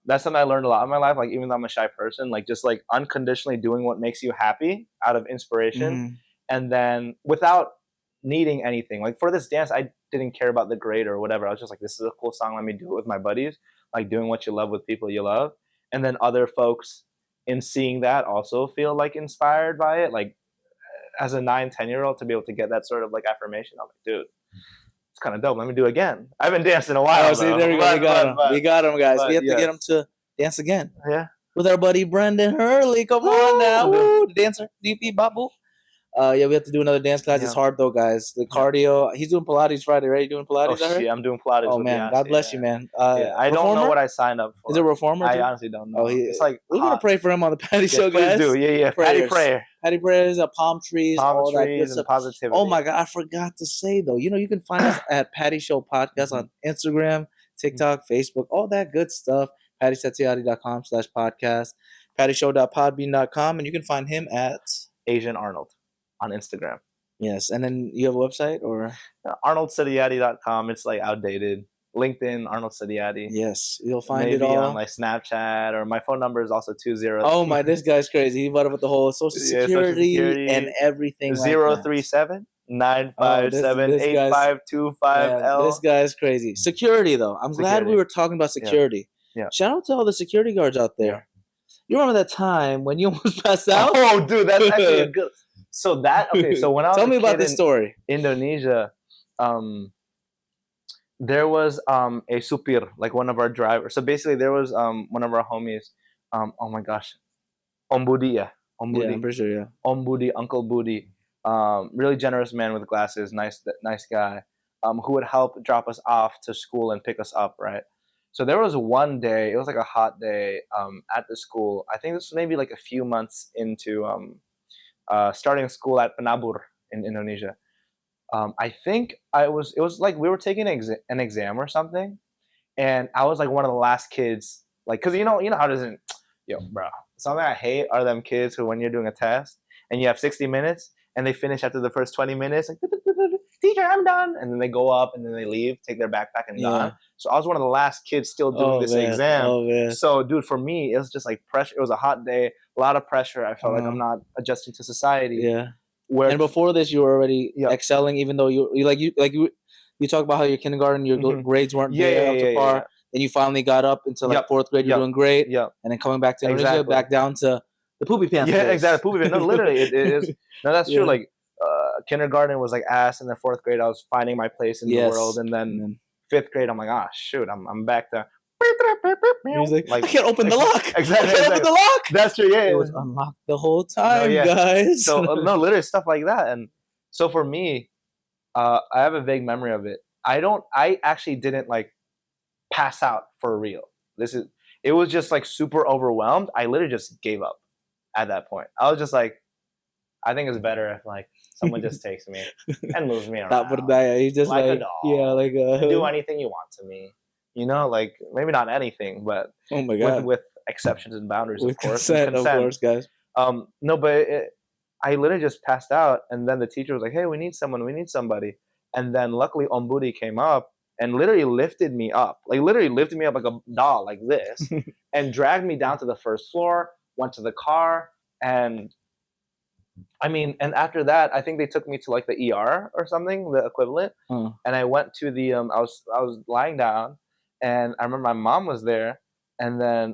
[SPEAKER 4] that's something I learned a lot in my life. Like, even though I'm a shy person, like just like unconditionally doing what makes you happy out of inspiration, and then without needing anything. Like for this dance, I didn't care about the grade or whatever. I was just like, this is a cool song, let me do it with my buddies. Like doing what you love with people you love. And then other folks in seeing that also feel like inspired by it. Like as a 9-10-year-old to be able to get that sort of like affirmation, I'm like, dude, it's kind of dope. Let me do it again. I haven't danced in a while.
[SPEAKER 3] See, there we go. We got him, guys. We have to get him to dance again.
[SPEAKER 4] Yeah.
[SPEAKER 3] With our buddy Brendan Hurley. Come on now. Woo, the dancer. DP Babu. We have to do another dance class. It's hard though, guys. The cardio. He's doing Pilates Friday, right? You doing Pilates?
[SPEAKER 4] Oh shit, I'm doing Pilates.
[SPEAKER 3] Oh man, God bless you, man.
[SPEAKER 4] I don't know what I signed up for.
[SPEAKER 3] Is it a reformer?
[SPEAKER 4] I honestly don't know.
[SPEAKER 3] It's like we're gonna pray for him on the Patty Show, guys.
[SPEAKER 4] Please do. Yeah. Patty prayer.
[SPEAKER 3] Patty prayers, palm trees, all that good stuff.
[SPEAKER 4] And positivity.
[SPEAKER 3] Oh my God, I forgot to say though. You can find us at Patty Show Podcast on Instagram, TikTok, Facebook, all that good stuff. PattySetiadi.com/podcast, PattyShow.podbean.com, and you can find him at
[SPEAKER 4] Asian Arnold on Instagram.
[SPEAKER 3] Yes, and then you have a website or
[SPEAKER 4] ArnoldSetiadi.com. It's like outdated. LinkedIn, Arnold Setiadi.
[SPEAKER 3] Yes, you'll find
[SPEAKER 4] Maybe
[SPEAKER 3] it all
[SPEAKER 4] on like Snapchat, or my phone number is also 20.
[SPEAKER 3] Oh my, this guy's crazy. He brought up with the whole Social Security and everything.
[SPEAKER 4] 037 957 8525L.
[SPEAKER 3] This guy's crazy. Security though. I'm glad we were talking about security.
[SPEAKER 4] Yeah.
[SPEAKER 3] Shout out to all the security guards out there. You remember that time when you almost passed out?
[SPEAKER 4] Oh, dude, that's actually a good. So when I was
[SPEAKER 3] tell me about this story.
[SPEAKER 4] Indonesia, there was a supir, like one of our drivers. So basically, there was one of our homies. Oh my gosh, Om Budi, yeah. Om Budi.
[SPEAKER 3] Yeah, I'm pretty sure, yeah.
[SPEAKER 4] Om Budi, Uncle Budi, really generous man with glasses, nice guy, who would help drop us off to school and pick us up, right? So there was one day, it was like a hot day at the school. I think this was maybe like a few months into starting school at Penabur in Indonesia. I think it was like we were taking an exam or something, and I was like one of the last kids, like, cause you know how doesn't, bro, something I hate are them kids who, when you're doing a test and you have 60 minutes and they finish after the first 20 minutes, like, teacher, I'm done, and then they go up and then they leave, take their backpack and gone. So I was one of the last kids still doing this exam.
[SPEAKER 3] Oh, man.
[SPEAKER 4] So dude, for me, it was just like pressure. It was a hot day, a lot of pressure. I felt like I'm not adjusting to society.
[SPEAKER 3] Yeah. And before this, you were already excelling, even though you talk about how your kindergarten, your grades weren't there up to par. Then you finally got up into like fourth grade, you're doing great. Yeah. And then coming back to Indonesia, back down to the poopy pants.
[SPEAKER 4] Yeah, exactly. Poopy pants. No, literally, it is. No, that's true. Like kindergarten was like ass, and then fourth grade, I was finding my place in the world, and then fifth grade, I'm like, shoot, I'm back to
[SPEAKER 3] He's like, I can't open the lock.
[SPEAKER 4] Exactly.
[SPEAKER 3] I can't open the lock.
[SPEAKER 4] That's true. Yeah,
[SPEAKER 3] it was unlocked the whole time, guys.
[SPEAKER 4] So no, literally stuff like that. And so for me, I have a vague memory of it. I actually didn't like pass out for real. It was just like super overwhelmed. I literally just gave up at that point. I was just like, I think it's better if like someone just takes me and moves me around.
[SPEAKER 3] He's just like a doll. Yeah, like
[SPEAKER 4] do anything you want to me. You know, like maybe not anything, but
[SPEAKER 3] oh my god,
[SPEAKER 4] with exceptions and boundaries,
[SPEAKER 3] with
[SPEAKER 4] of course.
[SPEAKER 3] Consent, of course, guys.
[SPEAKER 4] No, but I literally just passed out, and then the teacher was like, "Hey, we need somebody." And then luckily, Ombudi came up and literally lifted me up like a doll, like this, and dragged me down to the first floor. Went to the car, and and after that, I think they took me to like the ER or something, the equivalent. And I went to the I was lying down. And I remember my mom was there, and then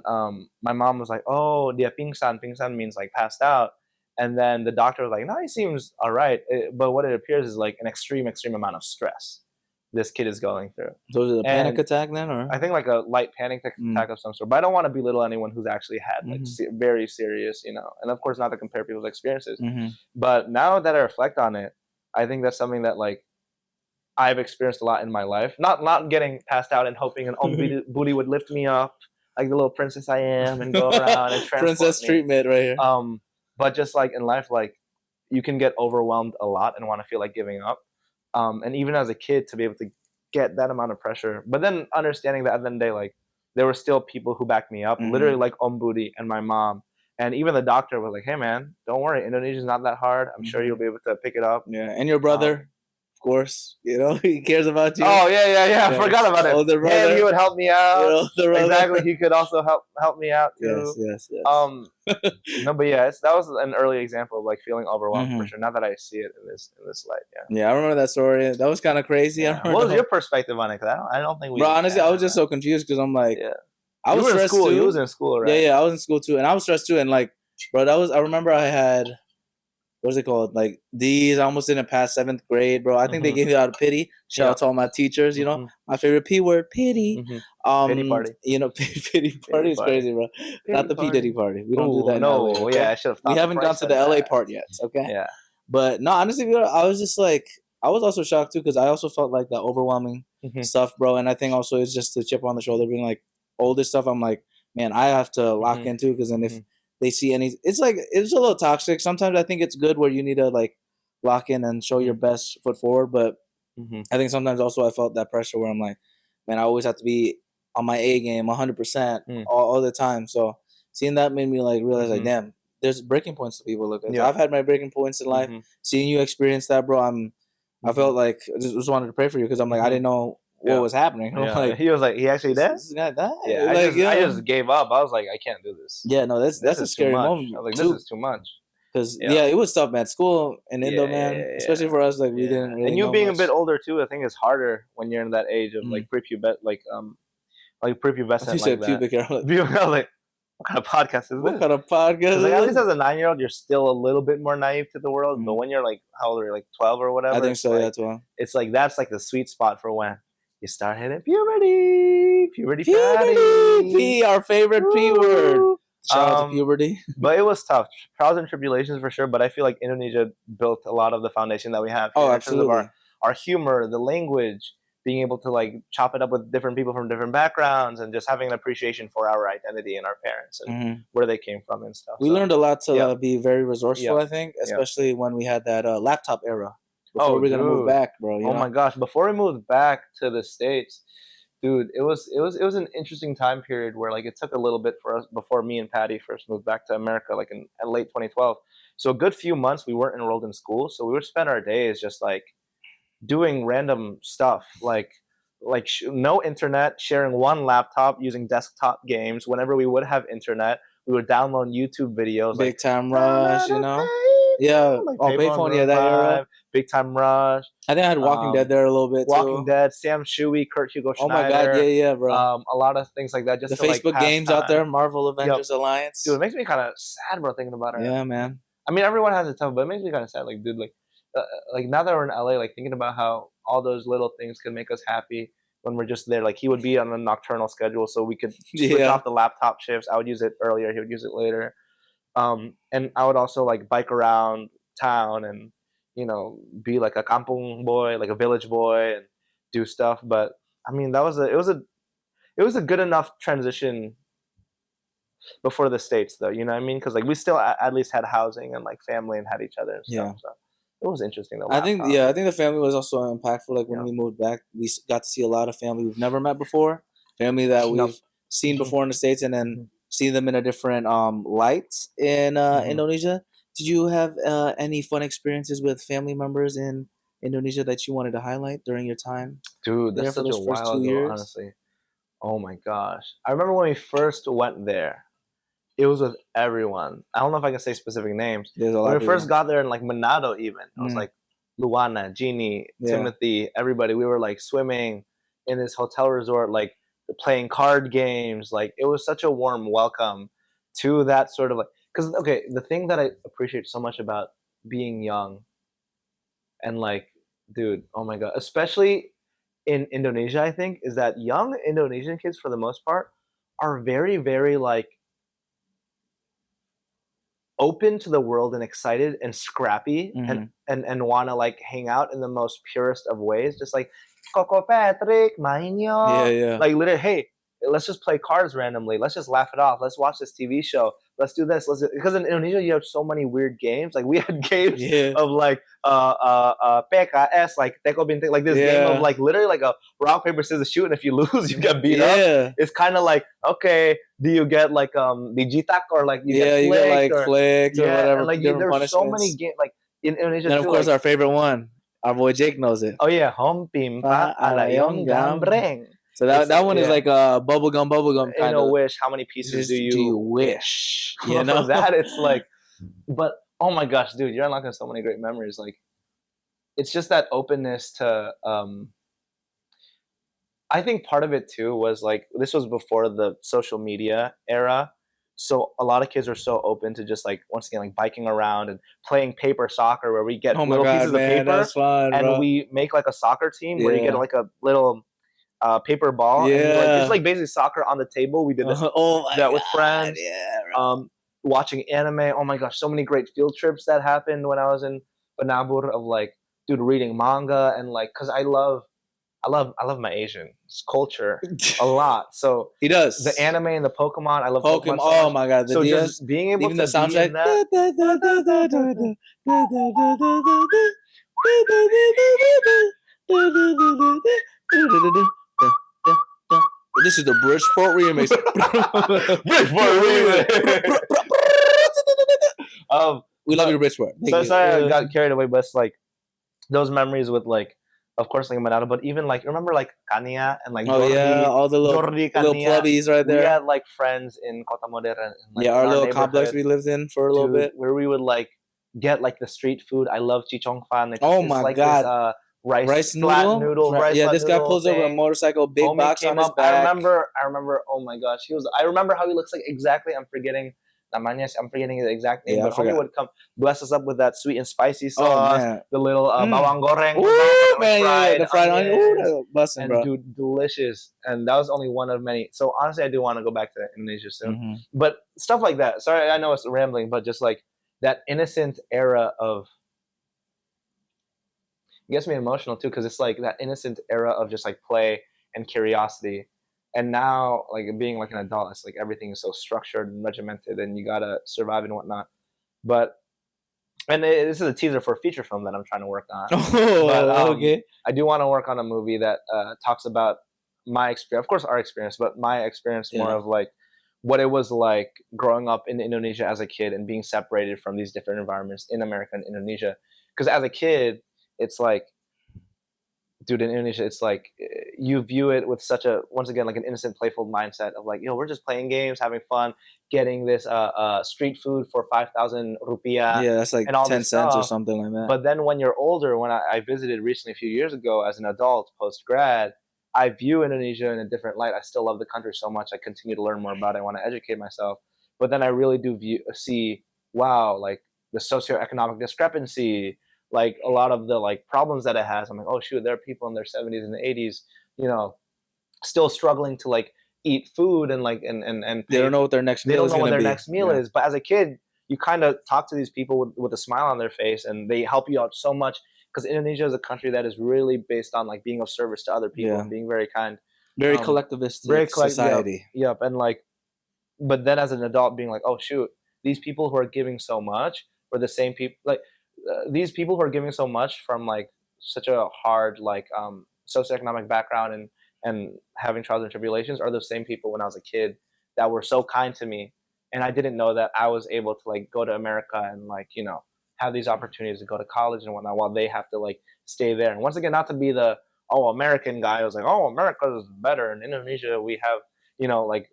[SPEAKER 4] my mom was like, "Oh, dia pingsan." Pingsan means like passed out. And then the doctor was like, "No, he seems all right." But what it appears is like an extreme amount of stress this kid is going through.
[SPEAKER 3] So is it a panic attack then, or
[SPEAKER 4] I think like a light panic attack of some sort. But I don't want to belittle anyone who's actually had like very serious, and of course not to compare people's experiences. But now that I reflect on it, I think that's something that like I've experienced a lot in my life. Not getting passed out and hoping an booty would lift me up like the little princess I am and go around and transport
[SPEAKER 3] princess
[SPEAKER 4] me.
[SPEAKER 3] Treatment right here.
[SPEAKER 4] But just like in life, like you can get overwhelmed a lot and want to feel like giving up. And even as a kid to be able to get that amount of pressure, but then understanding that at the end of the day, like there were still people who backed me up, literally like Booty and my mom. And even the doctor was like, "Hey man, don't worry. Indonesia's not that hard. I'm sure you'll be able to pick it up."
[SPEAKER 3] Yeah. And your brother, of course, he cares about you.
[SPEAKER 4] Oh yeah. I forgot about it.
[SPEAKER 3] Older brother.
[SPEAKER 4] And he would help me out. Exactly. He could also help me out too.
[SPEAKER 3] Yes.
[SPEAKER 4] No, but yeah, that was an early example of like feeling overwhelmed for sure. Now that I see it in this light,
[SPEAKER 3] yeah. I remember that story. That was kind of crazy.
[SPEAKER 4] Yeah. What was your perspective on it? Because I don't think we.
[SPEAKER 3] Bro, honestly, I was just so confused because I'm like, I was stressed too.
[SPEAKER 4] You was in school, right?
[SPEAKER 3] Yeah, I was in school too, and I was stressed too. And like, bro, I remember I had, what's it called? Like D's. I almost didn't pass 7th grade, bro. I think they gave me out of pity. Shout out to all my teachers. My favorite P word, pity.
[SPEAKER 4] Pity party.
[SPEAKER 3] Pity party is crazy, bro. Not the P Diddy party. We don't do that.
[SPEAKER 4] No,
[SPEAKER 3] in LA, okay?
[SPEAKER 4] Yeah, I should have.
[SPEAKER 3] We haven't gone to the LA part yet. Okay.
[SPEAKER 4] Yeah.
[SPEAKER 3] But no, honestly, I was just like, I was also shocked too because I also felt like that overwhelming stuff, bro. And I think also it's just the chip on the shoulder, being like older stuff. I'm like, man, I have to lock in too, because then if they see it's like it's a little toxic. Sometimes I think it's good where you need to like lock in and show your best foot forward. But I think sometimes also I felt that pressure where I'm like, man, I always have to be on my A game 100% all the time. So seeing that made me like realize like, damn, there's breaking points to people look at. Yeah. I've had my breaking points in life. Seeing you experience that, bro, I felt like I just wanted to pray for you because I'm like I didn't know what was happening.
[SPEAKER 4] Yeah.
[SPEAKER 3] Like,
[SPEAKER 4] he was like, he actually did?
[SPEAKER 3] This guy died?
[SPEAKER 4] Yeah,
[SPEAKER 3] like,
[SPEAKER 4] I just gave up. I was like, I can't do this.
[SPEAKER 3] Yeah, no, that's a scary moment.
[SPEAKER 4] I was like, this is too much.
[SPEAKER 3] Because it was tough, man. School in Indo, man, especially for us, like we didn't really.
[SPEAKER 4] And you
[SPEAKER 3] know
[SPEAKER 4] being
[SPEAKER 3] much.
[SPEAKER 4] a bit older too, I think it's harder when you're in that age of like prepubescent, like prepubescent.
[SPEAKER 3] You said pubic hair.
[SPEAKER 4] Like, what kind of podcast is this?
[SPEAKER 3] What kind of podcast?
[SPEAKER 4] Like, at least as a 9-year-old, you're still a little bit more naive to the world. But when you're like, how old are you? Like 12 or whatever.
[SPEAKER 3] I think so.
[SPEAKER 4] Like,
[SPEAKER 3] Yeah, 12.
[SPEAKER 4] It's like that's like the sweet spot for when you start hitting puberty,
[SPEAKER 3] P, our favorite P word. Shout out to puberty.
[SPEAKER 4] But it was tough, trials and tribulations for sure. But I feel like Indonesia built a lot of the foundation that we have.
[SPEAKER 3] Oh, absolutely.
[SPEAKER 4] In terms of our humor, the language, being able to like chop it up with different people from different backgrounds, and just having an appreciation for our identity and our parents and where they came from and stuff.
[SPEAKER 3] We learned a lot to be very resourceful. I think, especially when we had that laptop era. Before we were gonna move back, bro. You know?
[SPEAKER 4] My gosh! Before we moved back to the States, dude, it was an interesting time period where like it took a little bit for us before me and Patty first moved back to America, like in late 2012. So a good few months we weren't enrolled in school, so we would spend our days just like doing random stuff, like no internet, sharing one laptop, using desktop games. Whenever we would have internet, we would download YouTube videos,
[SPEAKER 3] Big Time Rush, you know. Yeah,
[SPEAKER 4] like
[SPEAKER 3] Payphone, that era.
[SPEAKER 4] Big Time Rush.
[SPEAKER 3] I think I had Walking Dead there a little bit.
[SPEAKER 4] Walking Dead, Sam Shui, Kurt Hugo Schneider.
[SPEAKER 3] Oh my god, yeah, bro.
[SPEAKER 4] A lot of things like that. Just
[SPEAKER 3] the Facebook games out there, Marvel Avengers Alliance.
[SPEAKER 4] Dude, it makes me kind of sad, bro, thinking about it.
[SPEAKER 3] Yeah, man.
[SPEAKER 4] I mean, everyone has it tough, but it makes me kind of sad. Like, dude, like now that we're in LA, like thinking about how all those little things can make us happy. when we're just there. Like he would be on a nocturnal schedule, so we could switch off the laptop shifts. I would use it earlier, he would use it later. And I would also like bike around town and, you know, be like a kampung boy, like a village boy, and do stuff. But I mean, it was a good enough transition before the States, though, you know what I mean? Because like we still at least had housing and like family and had each other and stuff. So it was interesting though.
[SPEAKER 3] I think the family was also impactful. Like when we moved back, we got to see a lot of family we've never met before, family that we've seen before in the States, and then seeing them in a different light in Indonesia. Did you have any fun experiences with family members in Indonesia that you wanted to highlight during your time?
[SPEAKER 4] Dude, that's such a while ago, honestly. Oh my gosh. I remember when we first went there, it was with everyone. I don't know if I can say specific names. When we first got there in like Manado even, it was like Luana, Jeannie, Timothy, everybody. We were like swimming in this hotel resort, like playing card games. Like it was such a warm welcome to that sort of like, because okay, the thing that I appreciate so much about being young and like, dude, oh my God, especially in Indonesia, I think, is that young Indonesian kids for the most part are very, very like open to the world and excited and scrappy and want to like hang out in the most purest of ways. Just like, Coco Patrick, mainyo. Like literally, hey, let's just play cards randomly. Let's just laugh it off. Let's watch this TV show. Let's do this. Because in Indonesia you have so many weird games. Like we had games of like PKS, like Teko Bintik, like this game of like literally like a rock paper scissors shoot, and if you lose you get beat up. It's kind of like, okay, do you get like digitak or like you get flicked or whatever. And like there's so many games like in Indonesia.
[SPEAKER 3] And of course our favorite one, our boy Jake knows it.
[SPEAKER 4] Oh yeah, home pimpa alayong gambreng.
[SPEAKER 3] So that one is like a bubblegum kind of.
[SPEAKER 4] Wish. How many pieces do you
[SPEAKER 3] wish? You know
[SPEAKER 4] that it's like, but oh my gosh, dude, you're unlocking so many great memories. Like, it's just that openness to. I think part of it too was like this was before the social media era, so a lot of kids were so open to just like once again like biking around and playing paper soccer, where we get little pieces of paper and we make like a soccer team where you get like a little. Paper ball. And it's like basically soccer on the table. We did this with friends. Watching anime. Oh my gosh, so many great field trips that happened when I was in Banabur of like, dude, reading manga and like, cause I love my Asian culture a lot. So
[SPEAKER 3] he does
[SPEAKER 4] the anime and the Pokemon. I love Pokemon.
[SPEAKER 3] Oh my God,
[SPEAKER 4] so just being able
[SPEAKER 3] even
[SPEAKER 4] to
[SPEAKER 3] the soundtrack. This is the Bridgeport remix. We love you, Bridgeport.
[SPEAKER 4] Sorry, I got carried away, but it's like those memories with like, of course, like Manado, but even like remember like Kania and like Jordi,
[SPEAKER 3] all the little plubbies right there.
[SPEAKER 4] We had like friends in Kota Modern. And, like,
[SPEAKER 3] our little complex we lived in for a little bit,
[SPEAKER 4] where we would like get like the street food. I love chichong fan.
[SPEAKER 3] Oh my God.
[SPEAKER 4] This, rice
[SPEAKER 3] noodle. This guy pulls over a motorcycle, big box on his back.
[SPEAKER 4] I remember. Oh my gosh, I remember how he looks like exactly. I'm forgetting his exact name. But homie would come bless us up with that sweet and spicy sauce, the little bawang goreng,
[SPEAKER 3] the fried onion, busting, bro.
[SPEAKER 4] Dude, delicious. And that was only one of many. So honestly, I do want to go back to Indonesia soon. But stuff like that. Sorry, I know it's rambling, but just like that innocent era of. It gets me emotional too, because it's like that innocent era of just like play and curiosity, and now like being like an adult, it's like everything is so structured and regimented, and you gotta survive and whatnot. But this is a teaser for a feature film that I'm trying to work on. Okay. I do want to work on a movie that talks about my experience, of course, our experience, but my experience more of like what it was like growing up in Indonesia as a kid and being separated from these different environments in America and Indonesia. Because as a kid, it's like, dude, in Indonesia, it's like you view it with such a, once again, like an innocent, playful mindset of like, we're just playing games, having fun, getting this street food for 5,000 rupiah.
[SPEAKER 3] Yeah, that's like 10 cents or something like that.
[SPEAKER 4] But then when you're older, when I visited recently a few years ago as an adult, post-grad, I view Indonesia in a different light. I still love the country so much. I continue to learn more about it. I want to educate myself. But then I really do see, wow, like the socioeconomic discrepancy, like a lot of the like problems that it has. I'm like, oh shoot, there are people in their 70s and 80s, still struggling to like eat food and like and
[SPEAKER 3] they don't know what their next meal
[SPEAKER 4] they don't
[SPEAKER 3] is
[SPEAKER 4] know what
[SPEAKER 3] gonna
[SPEAKER 4] their
[SPEAKER 3] be.
[SPEAKER 4] next meal is. But as a kid, you kind of talk to these people with a smile on their face, and they help you out so much, because Indonesia is a country that is really based on like being of service to other people and being very kind,
[SPEAKER 3] very collectivistic society.
[SPEAKER 4] Yep. And like, but then as an adult, being like, oh shoot, these people who are giving so much were the same people. Like these people who are giving so much from like such a hard like socioeconomic background and having trials and tribulations are the same people when I was a kid that were so kind to me. And I didn't know that I was able to like go to America and like, you know, have these opportunities to go to college and whatnot while they have to like stay there. And once again, not to be the, American guy. I was like, America is better. In Indonesia, we have, you know, like,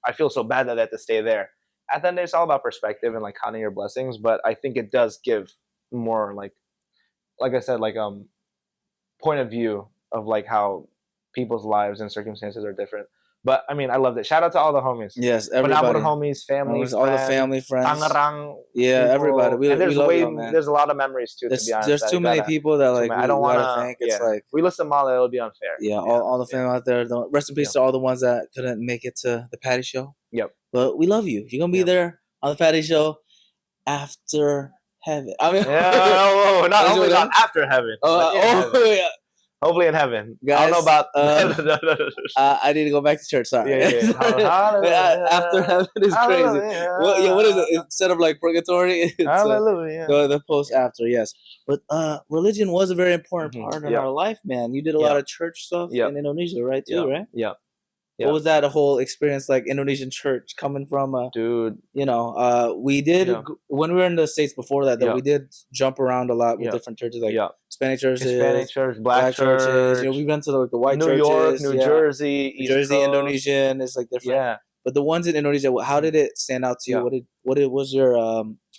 [SPEAKER 4] I feel so bad that they have to stay there. At the end, it's all about perspective and like counting your blessings. But I think it does give more like I said, like point of view of like how people's lives and circumstances are different. But I mean, I loved it. Shout out to all the homies.
[SPEAKER 3] Yes, everybody.
[SPEAKER 4] Homies, family,
[SPEAKER 3] all the family, friends.
[SPEAKER 4] Tangerang.
[SPEAKER 3] Yeah, people. Everybody.
[SPEAKER 4] And
[SPEAKER 3] we love you, man.
[SPEAKER 4] There's a lot of memories too. To be honest,
[SPEAKER 3] there's too many people that like I don't want to thank. It's like
[SPEAKER 4] we list them all. It would be unfair.
[SPEAKER 3] Yeah, all the family out there. Rest in peace to all the ones that couldn't make it to the Patty Show.
[SPEAKER 4] Yep.
[SPEAKER 3] But we love you. You're gonna be there on the Patty Show after heaven. I mean,
[SPEAKER 4] not only not after heaven.
[SPEAKER 3] Yeah.
[SPEAKER 4] Hopefully in heaven.
[SPEAKER 3] Guys,
[SPEAKER 4] I don't know about.
[SPEAKER 3] I need to go back to church. Sorry.
[SPEAKER 4] Yeah.
[SPEAKER 3] After heaven is crazy. Well, what is it? Instead of like purgatory, it's the post after. Yes, but religion was a very important part of our life, man. You did a lot of church stuff in Indonesia, right? Too, right?
[SPEAKER 4] Yeah.
[SPEAKER 3] What was that whole experience like? Indonesian church coming from
[SPEAKER 4] dude.
[SPEAKER 3] You know, we did when we were in the States before that. We did jump around a lot with different churches, like Hispanic churches,
[SPEAKER 4] Black
[SPEAKER 3] churches. You know, we went to the white churches,
[SPEAKER 4] New York, New Jersey, East Coast.
[SPEAKER 3] Indonesian. It's like different. Yeah. But the ones in Indonesia, how did it stand out to you? What was your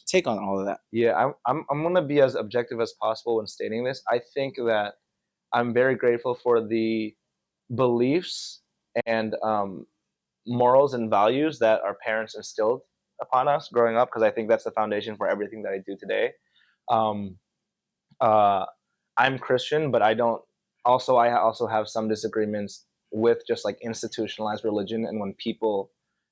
[SPEAKER 3] take on all of that?
[SPEAKER 4] Yeah, I'm gonna be as objective as possible when stating this. I think that I'm very grateful for the beliefs and morals and values that our parents instilled upon us growing up, because I think that's the foundation for everything that I do today. I'm Christian, but I also have some disagreements with just like institutionalized religion, and when people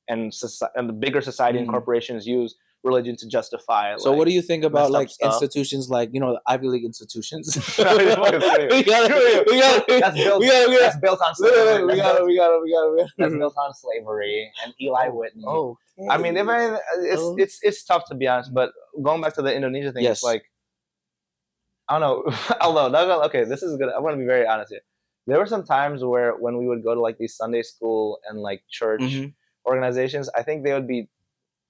[SPEAKER 4] and the bigger society and corporations use religion to justify.
[SPEAKER 3] So what do you think about like institutions like, you know, the Ivy League institutions?
[SPEAKER 4] That's built on slavery. That's built on slavery and Eli Whitney.
[SPEAKER 3] Okay.
[SPEAKER 4] I mean, it's tough to be honest, but going back to the Indonesia thing, it's like, I don't know. Although, okay, this is good. I want to be very honest here. There were some times where when we would go to like these Sunday school and like church organizations, I think they would be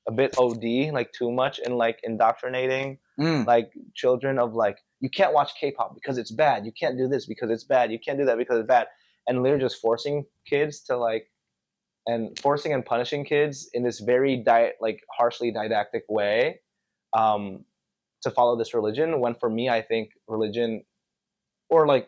[SPEAKER 4] a bit OD, like too much in like indoctrinating like children of like, you can't watch K-pop because it's bad. You can't do this because it's bad. You can't do that because it's bad. And literally just forcing kids to like, and forcing and punishing kids in this very like harshly didactic way to follow this religion. When for me, I think religion, or like,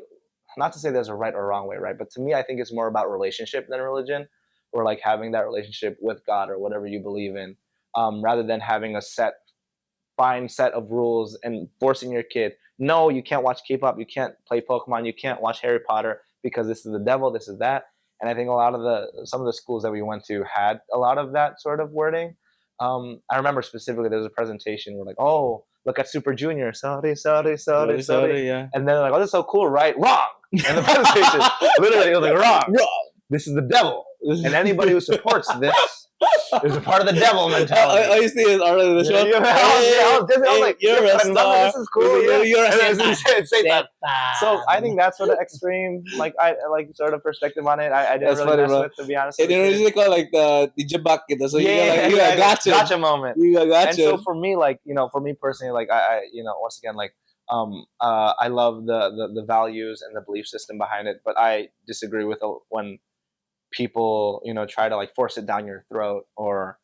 [SPEAKER 4] not to say there's a right or wrong way, right? But to me, I think it's more about relationship than religion, or like having that relationship with God or whatever you believe in. Rather than having a fine set of rules and forcing your kid, no, you can't watch K-pop, you can't play Pokemon, you can't watch Harry Potter because this is the devil, this is that. And I think some of the schools that we went to had a lot of that sort of wording. I remember specifically there was a presentation where like, oh, look at Super Junior, sorry.
[SPEAKER 3] Yeah.
[SPEAKER 4] And then like, oh, that's so cool, right? Wrong. And the presentation literally was like, wrong. This is the devil. And anybody who supports this is a part of the devil mentality.
[SPEAKER 3] All you see is Arnold in the show.
[SPEAKER 4] I was like,
[SPEAKER 3] you're a star.
[SPEAKER 4] This is cool.
[SPEAKER 3] You're a
[SPEAKER 4] star. So I think that's sort of extreme, like I like sort of perspective on it. I didn't really mess with, to be honest.
[SPEAKER 3] It originally called like the jabak, so you got
[SPEAKER 4] gotcha moment.
[SPEAKER 3] You got gotcha.
[SPEAKER 4] And so for me, like, you know, for me personally, like I you know, once again, like I love the values and the belief system behind it, but I disagree with when people, you know, try to like force it down your throat, or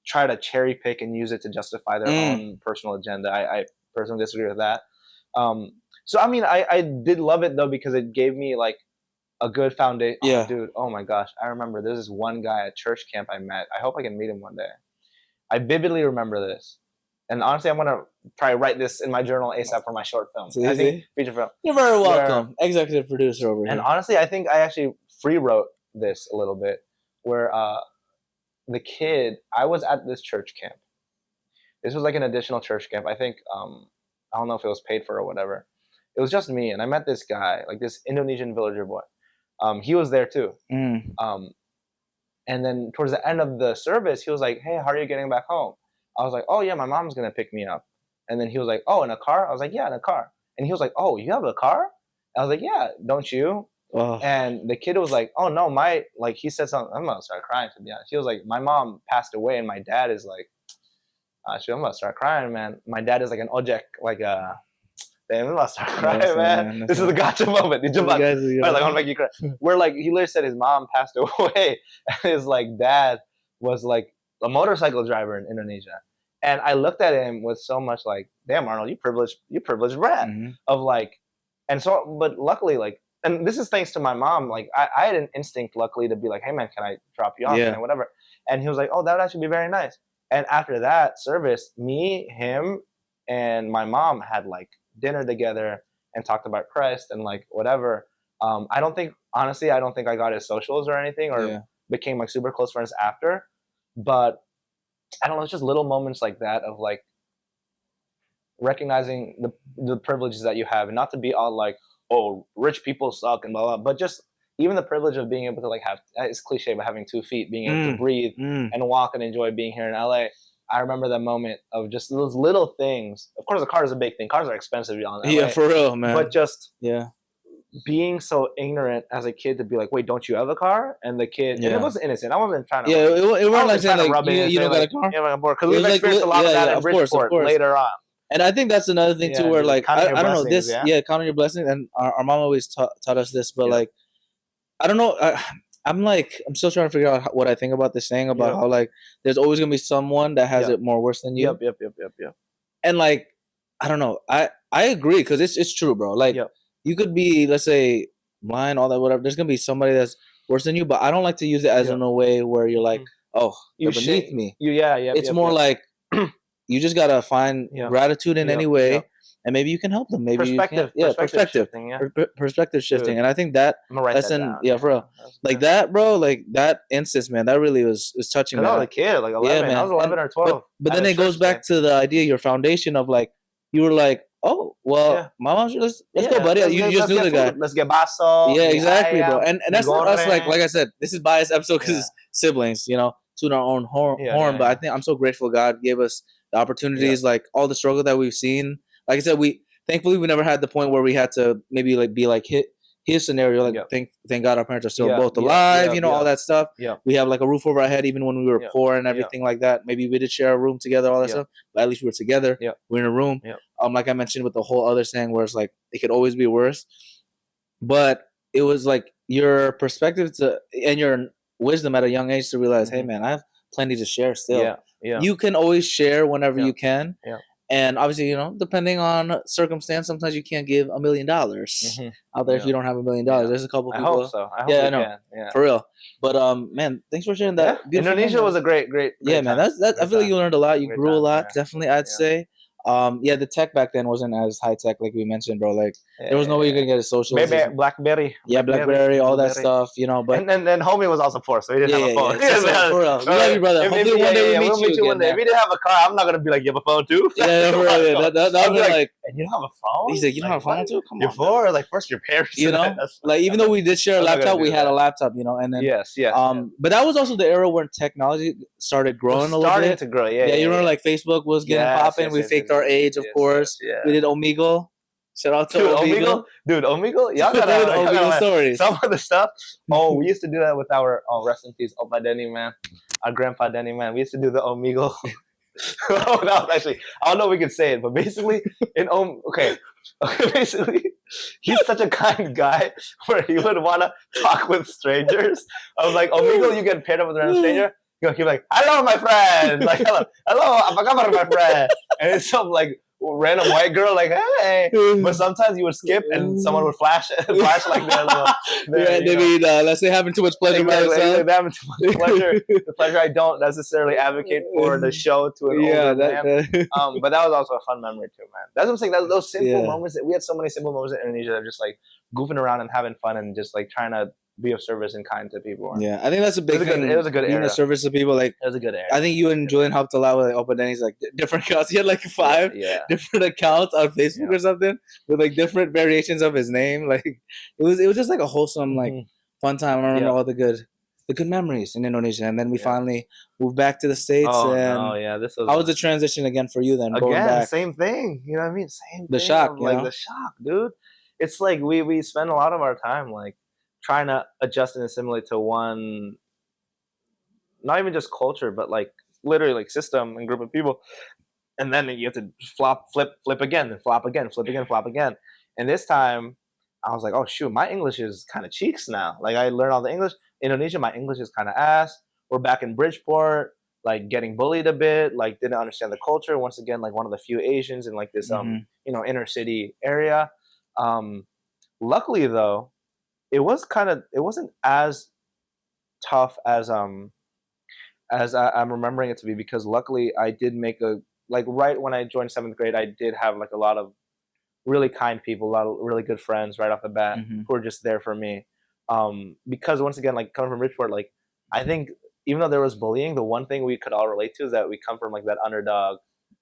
[SPEAKER 4] try to cherry pick and use it to justify their own personal agenda. I personally disagree with that. So I mean, I did love it though, because it gave me like a good foundation.
[SPEAKER 3] Yeah.
[SPEAKER 4] Dude, oh my gosh, I remember there's this one guy at church camp I met. I hope I can meet him one day. I vividly remember this. And honestly, I'm gonna probably write this in my journal ASAP for my short film. I think feature film.
[SPEAKER 3] You're very welcome, executive producer over here.
[SPEAKER 4] And honestly, I think I actually free wrote this a little bit, where the kid, I was at this church camp. This was like an additional church camp. I think, I don't know if it was paid for or whatever. It was just me, and I met this guy, like this Indonesian villager boy. He was there too. And then towards the end of the service, he was like, "Hey, how are you getting back home?" I was like, "Oh yeah, my mom's gonna pick me up." And then he was like, "Oh, in a car?" I was like, "Yeah, in a car." And he was like, "Oh, you have a car?" I was like, "Yeah, don't you?" Oh. And the kid was like, "Oh no, he said something." I'm gonna start crying, to be honest. He was like, "My mom passed away, and my dad is like," I'm gonna start crying, man. My dad is like an ojek, like a. Damn, I'm gonna start crying, man. This is a gotcha moment. Like, I want to make you cry. Where like he literally said his mom passed away, and his like dad was like a motorcycle driver in Indonesia. And I looked at him with so much like, damn, Arnold, you privileged brat of like, and so, but luckily, like, and this is thanks to my mom. Like, I had an instinct, luckily, to be like, hey man, can I drop you off and whatever? And he was like, oh, that would actually be very nice. And after that service, me, him, and my mom had like dinner together and talked about Christ and like whatever. I don't think I got his socials or anything or became like super close friends after, but I don't know, it's just little moments like that of like recognizing the privileges that you have, and not to be all like, oh, rich people suck and blah blah, but just even the privilege of being able to like have, it's cliche, but having 2 feet, being able to breathe and walk and enjoy being here in LA. I remember that moment of just those little things. Of course, a car is a big thing. Cars are expensive, y'all.
[SPEAKER 3] Yeah, for real, man.
[SPEAKER 4] But just being so ignorant as a kid to be like, wait, don't you have a car? And the kid, and it wasn't innocent. I wasn't trying to.
[SPEAKER 3] Yeah, it wasn't like saying like you don't got a car.
[SPEAKER 4] Yeah, because we've experienced a lot of that in Bridgeport later on.
[SPEAKER 3] And I think that's another thing too, where like I don't know this. Yeah, counting your blessings. And our mom always taught us this, but like I don't know. I'm still trying to figure out what I think about this saying about how like there's always gonna be someone that has it more worse than you. Yep. And like I don't know. I agree, because it's true, bro. Like you could be, let's say, blind, all that, whatever. There's gonna be somebody that's worse than you, but I don't like to use it as in a way where you're like, oh, you're beneath me. It's more like you just gotta find gratitude in any way. And maybe you can help them. Maybe perspective shifting. Perspective shifting. And I think that lesson, for real, like that, bro, like that instance, man, that really was touching.
[SPEAKER 4] I was a kid, like 11. I was 11 or 12.
[SPEAKER 3] But then it goes back to the idea, your foundation of like, you were like, oh, well, my mom, let's go, buddy. You just knew the guy.
[SPEAKER 4] Let's get baso.
[SPEAKER 3] Yeah, exactly, bro. And that's not us, like I said, this is biased episode because it's siblings, to our own horn. But I think I'm so grateful God gave us the opportunities, like all the struggle that we've seen. Like I said, thankfully we never had the point where we had to maybe like be like his scenario. Like thank God our parents are still both alive. All that stuff. Yeah. We have like a roof over our head even when we were poor and everything like that. Maybe we did share a room together, all that stuff. But at least we were together. Yeah. We're in a room. Yeah. Like I mentioned with the whole other saying where it's like it could always be worse. But it was like your perspective and your wisdom at a young age to realize, hey man, I have plenty to share still. Yeah. Yeah. You can always share whenever you can. Yeah. And obviously, depending on circumstance, sometimes you can't give $1 million out there if you don't have $1 million. There's a couple people.
[SPEAKER 4] I hope so. I hope you can. Yeah,
[SPEAKER 3] for real. But man, thanks for sharing that.
[SPEAKER 4] Indonesia was a great.
[SPEAKER 3] Yeah, man. I feel like you learned a lot. You grew a lot. Definitely, I'd say. The tech back then wasn't as high tech like we mentioned, bro. Like there was no way you could get a social.
[SPEAKER 4] Maybe BlackBerry.
[SPEAKER 3] Yeah, BlackBerry, all that stuff, But
[SPEAKER 4] and then homie was also poor, so he didn't have a phone.
[SPEAKER 3] For real. We love you, brother. Hopefully one day we'll meet you
[SPEAKER 4] one day. If he didn't have a car, I'm not gonna be like, you have a phone too.
[SPEAKER 3] Yeah, for real. That like,
[SPEAKER 4] and you don't have a phone?
[SPEAKER 3] He's like, you don't have a phone too? Come on.
[SPEAKER 4] You're poor? Like first your parents.
[SPEAKER 3] Like even though we did share a laptop, we had a laptop, and then
[SPEAKER 4] yes.
[SPEAKER 3] But that was also the era when technology started growing a little bit.
[SPEAKER 4] Starting to grow, yeah.
[SPEAKER 3] You remember like Facebook was getting popping. We faked our age, of course. Yeah. We did Omegle. Shout out to Omegle.
[SPEAKER 4] Dude, Omegle. Y'all got
[SPEAKER 3] Omegle stories.
[SPEAKER 4] Some of the stuff. Oh, we used to do that with our rest in peace, Opa Denny, man. Our grandpa Denny, man. We used to do the Omegle. That was actually, I don't know if we could say it, but basically, basically, he's such a kind guy where he would want to talk with strangers. I was like, Omegle, you get paired up with a random stranger. He'd be like, hello, my friend. Like, hello, apa kabar, my friend. And it's some like random white girl, like, hey. But sometimes you would skip and someone would flash like
[SPEAKER 3] maybe let's say having too much pleasure by themselves.
[SPEAKER 4] Having too much pleasure. The pleasure I don't necessarily advocate for the show to an older man. But that was also a fun memory too, man. That's what I'm saying. Those simple moments. We had so many simple moments in Indonesia that are just like goofing around and having fun and just like trying to be of service and kind to people.
[SPEAKER 3] Yeah, I think that's a big thing.
[SPEAKER 4] It was a good
[SPEAKER 3] being
[SPEAKER 4] era.
[SPEAKER 3] of service to people. Like,
[SPEAKER 4] it was a good era.
[SPEAKER 3] I think you and Julian helped a lot with like Open Denny's, like different accounts. He had like 5 different accounts on Facebook or something with like different variations of his name. Like it was just like a wholesome, like fun time. I remember all the good memories in Indonesia, and then we finally moved back to the States.
[SPEAKER 4] This was.
[SPEAKER 3] How was the transition again for you then?
[SPEAKER 4] Again,
[SPEAKER 3] going back?
[SPEAKER 4] Same thing. You know what I mean?
[SPEAKER 3] The shock,
[SPEAKER 4] like the shock, dude. It's like we spend a lot of our time like trying to adjust and assimilate to one, not even just culture, but like literally like system and group of people, and then you have to flip again, then flop again, flip again, flop again. And this time, I was like, oh shoot, my English is kind of cheeks now. Like I learned all the English. Indonesia, my English is kind of ass. We're back in Bridgeport, like getting bullied a bit, like didn't understand the culture. Once again, like one of the few Asians in like this inner city area. Luckily though, it wasn't as tough as I'm remembering it to be, because luckily I did make right when I joined 7th grade, I did have like a lot of really kind people, a lot of really good friends right off the bat who were just there for me. Because once again, like coming from Bridgeport, like I think even though there was bullying, the one thing we could all relate to is that we come from like that underdog.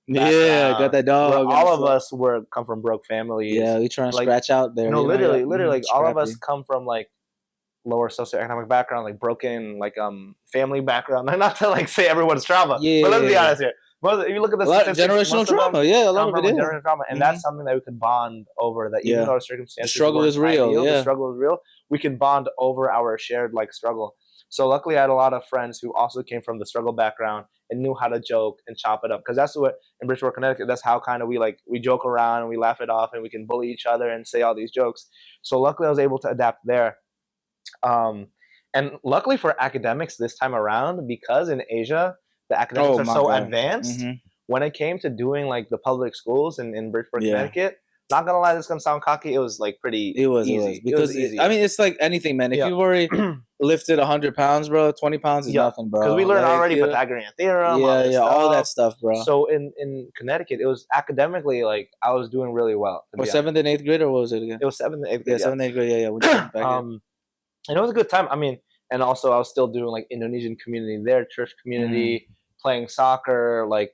[SPEAKER 3] Yeah, got that dog.
[SPEAKER 4] All of us come from broke families.
[SPEAKER 3] Yeah, we trying to scratch out there.
[SPEAKER 4] No, literally, like all of us come from like lower socioeconomic background, like broken, like family background. Not to like say everyone's trauma, but let's be honest here. If you look at the
[SPEAKER 3] generational trauma, a lot of it is
[SPEAKER 4] generational trauma, and that's something that we could bond over. That even though our circumstances,
[SPEAKER 3] the struggle is real.
[SPEAKER 4] The struggle is real. We can bond over our shared like struggle. So luckily, I had a lot of friends who also came from the struggle background and knew how to joke and chop it up. Because that's what in Bridgeport, Connecticut, that's how kind of we joke around and we laugh it off and we can bully each other and say all these jokes. So luckily, I was able to adapt there. And luckily for academics this time around, because in Asia the academics are so advanced. When it came to doing like the public schools in Bridgeport, Connecticut, not gonna lie, this is gonna sound cocky. It was like pretty. It was easy.
[SPEAKER 3] Because I mean, it's like anything, man. If you've already lifted 100 pounds, bro, 20 pounds is nothing, bro.
[SPEAKER 4] Because we learned already Pythagorean theorem.
[SPEAKER 3] All that stuff, bro.
[SPEAKER 4] So in Connecticut, it was academically like I was doing really well.
[SPEAKER 3] Or 7th and 8th grade, or what was it again?
[SPEAKER 4] It was 7th and 8th grade.
[SPEAKER 3] 7th and 8th grade. Yeah. We back
[SPEAKER 4] and it was a good time. I mean, and also I was still doing like Indonesian community there, church community, playing soccer, like.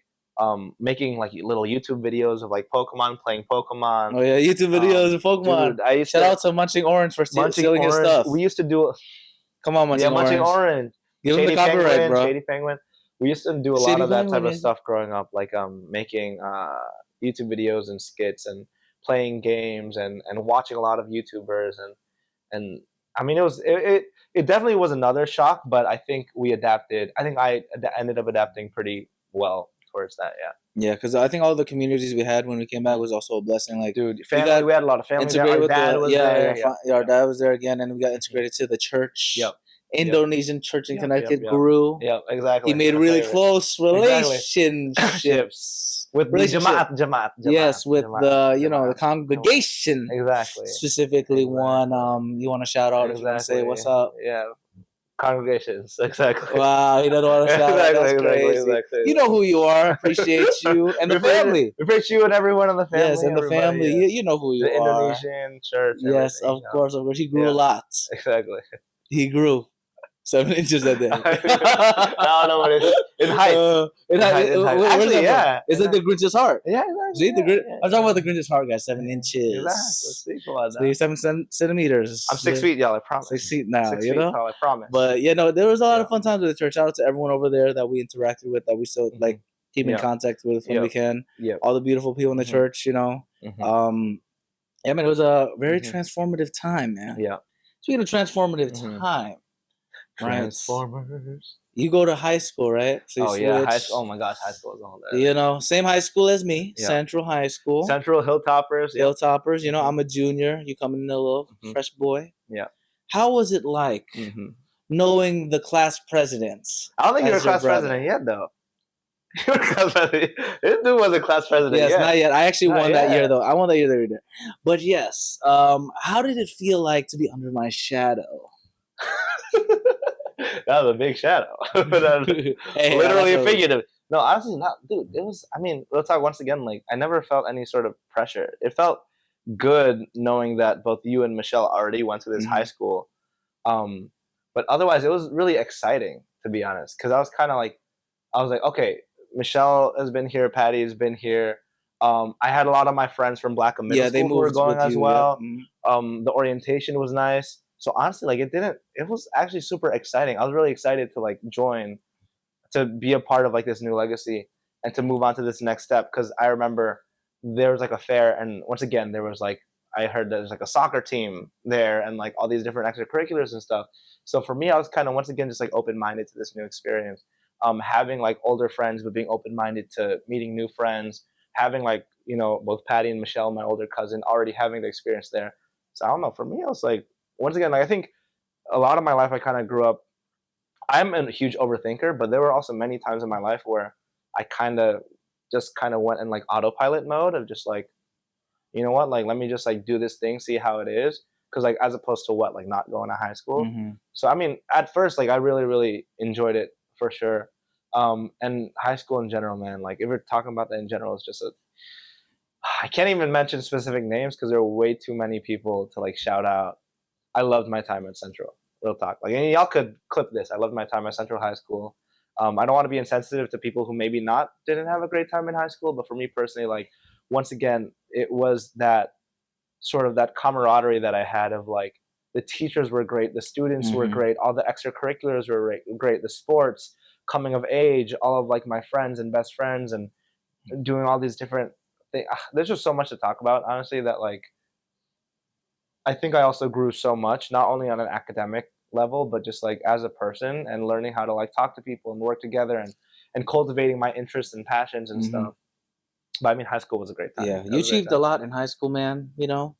[SPEAKER 4] Making like little YouTube videos of like Pokemon, playing Pokemon.
[SPEAKER 3] Oh yeah, YouTube videos of Pokemon. Dude, shout out to Munching Orange for stealing his stuff.
[SPEAKER 4] We used to do.
[SPEAKER 3] Come on, Munching Orange.
[SPEAKER 4] Munching Orange.
[SPEAKER 3] Give him the copyright, bro.
[SPEAKER 4] Shady Penguin. We used to do a lot of that type of stuff growing up, like making YouTube videos and skits and playing games and watching a lot of YouTubers and I mean it definitely was another shock, but I think we adapted. I think I ended up adapting pretty well towards that,
[SPEAKER 3] because I think all the communities we had when we came back was also a blessing. Like,
[SPEAKER 4] dude, family, we had a lot of family.
[SPEAKER 3] Integrated with our dad was there again, and we got integrated to the church. Indonesian church in Connecticut grew.
[SPEAKER 4] Exactly.
[SPEAKER 3] He made really close relationships
[SPEAKER 4] with the jamaat.
[SPEAKER 3] Yes, with the the congregation.
[SPEAKER 4] Exactly.
[SPEAKER 3] Specifically, one you want to shout out if you want to say what's up?
[SPEAKER 4] Yeah. Congregations, exactly.
[SPEAKER 3] Wow, he doesn't want to shout out. That's crazy. Exactly. You know who you are. Appreciate you and the family.
[SPEAKER 4] Appreciate you and everyone in the family.
[SPEAKER 3] Yes, and the family. Yeah. You know who you
[SPEAKER 4] are.
[SPEAKER 3] The
[SPEAKER 4] Indonesian church.
[SPEAKER 3] Yes, of course. He grew a lot.
[SPEAKER 4] Exactly.
[SPEAKER 3] He grew 7 inches that day.
[SPEAKER 4] I don't know what it is. In height.
[SPEAKER 3] In height.
[SPEAKER 4] Actually, yeah.
[SPEAKER 3] It's like the Grinch's heart.
[SPEAKER 4] Yeah, exactly.
[SPEAKER 3] I'm talking about the Grinch's heart, guys. 7 inches.
[SPEAKER 4] Exactly. Speak about that.
[SPEAKER 3] 7 centimeters.
[SPEAKER 4] I'm 6 feet, y'all. I promise.
[SPEAKER 3] 6 feet now.
[SPEAKER 4] 6 feet tall, I promise.
[SPEAKER 3] But there was a lot of fun times with the church. Shout out to everyone over there that we interacted with, that we still like keep in contact with when we can. All the beautiful people in the church. It was a very transformative time, man. Speaking of transformative time.
[SPEAKER 4] Transformers.
[SPEAKER 3] You go to high school, right? So
[SPEAKER 4] high school. Oh my gosh, high school is all that.
[SPEAKER 3] Same high school as me, Central High School.
[SPEAKER 4] Central Hilltoppers.
[SPEAKER 3] Hilltoppers. I'm a junior. You coming in a little fresh boy.
[SPEAKER 4] Yeah.
[SPEAKER 3] How was it like knowing the class presidents?
[SPEAKER 4] I don't think you were a class president yet, though. You were a class president. This dude wasn't class president yet.
[SPEAKER 3] Yes, not yet. I actually won that year, though. I won that year that we did. But yes, how did it feel like to be under my shadow?
[SPEAKER 4] That was a big shadow. Literally a figurative. No, honestly, not, dude. It was. I mean, let's talk once again. Like, I never felt any sort of pressure. It felt good knowing that both you and Michelle already went to this high school But otherwise, it was really exciting, to be honest, because I was like, okay, Michelle has been here, Patty has been here. I had a lot of my friends from Black and middle school who were going as well. The orientation was nice. So honestly, like it was actually super exciting. I was really excited to like join, to be a part of like this new legacy and to move on to this next step. Cause I remember there was like a fair, and once again, there was like, I heard there's like a soccer team there and like all these different extracurriculars and stuff. So for me, I was kind of once again just like open-minded to this new experience. Having like older friends, but being open-minded to meeting new friends, having like, you know, both Patty and Michelle, my older cousin, already having the experience there. So I don't know, for me, I was like, once again, like I think a lot of my life, I kind of grew up, I'm a huge overthinker, but there were also many times in my life where I just went in like autopilot mode of just like, you know what, like, let me just like do this thing, see how it is. Cause like, as opposed to what, like not going to high school. So, I mean, at first, like I really, really enjoyed it for sure. And high school in general, man, like if we're talking about that in general, it's just I can't even mention specific names cause there are way too many people to like shout out. I loved my time at Central, real talk. Like, and y'all could clip this. I loved my time at Central High School. I don't want to be insensitive to people who maybe didn't have a great time in high school, but for me personally, like, once again, it was that sort of that camaraderie that I had of like, the teachers were great, the students were great, all the extracurriculars were great, the sports, coming of age, all of like my friends and best friends, and doing all these different things. There's just so much to talk about, honestly, that like, I think I also grew so much, not only on an academic level, but just like as a person, and learning how to like talk to people and work together, and cultivating my interests and passions and stuff. But I mean, high school was a great time.
[SPEAKER 3] Yeah, you achieved a lot in high school, man. You know,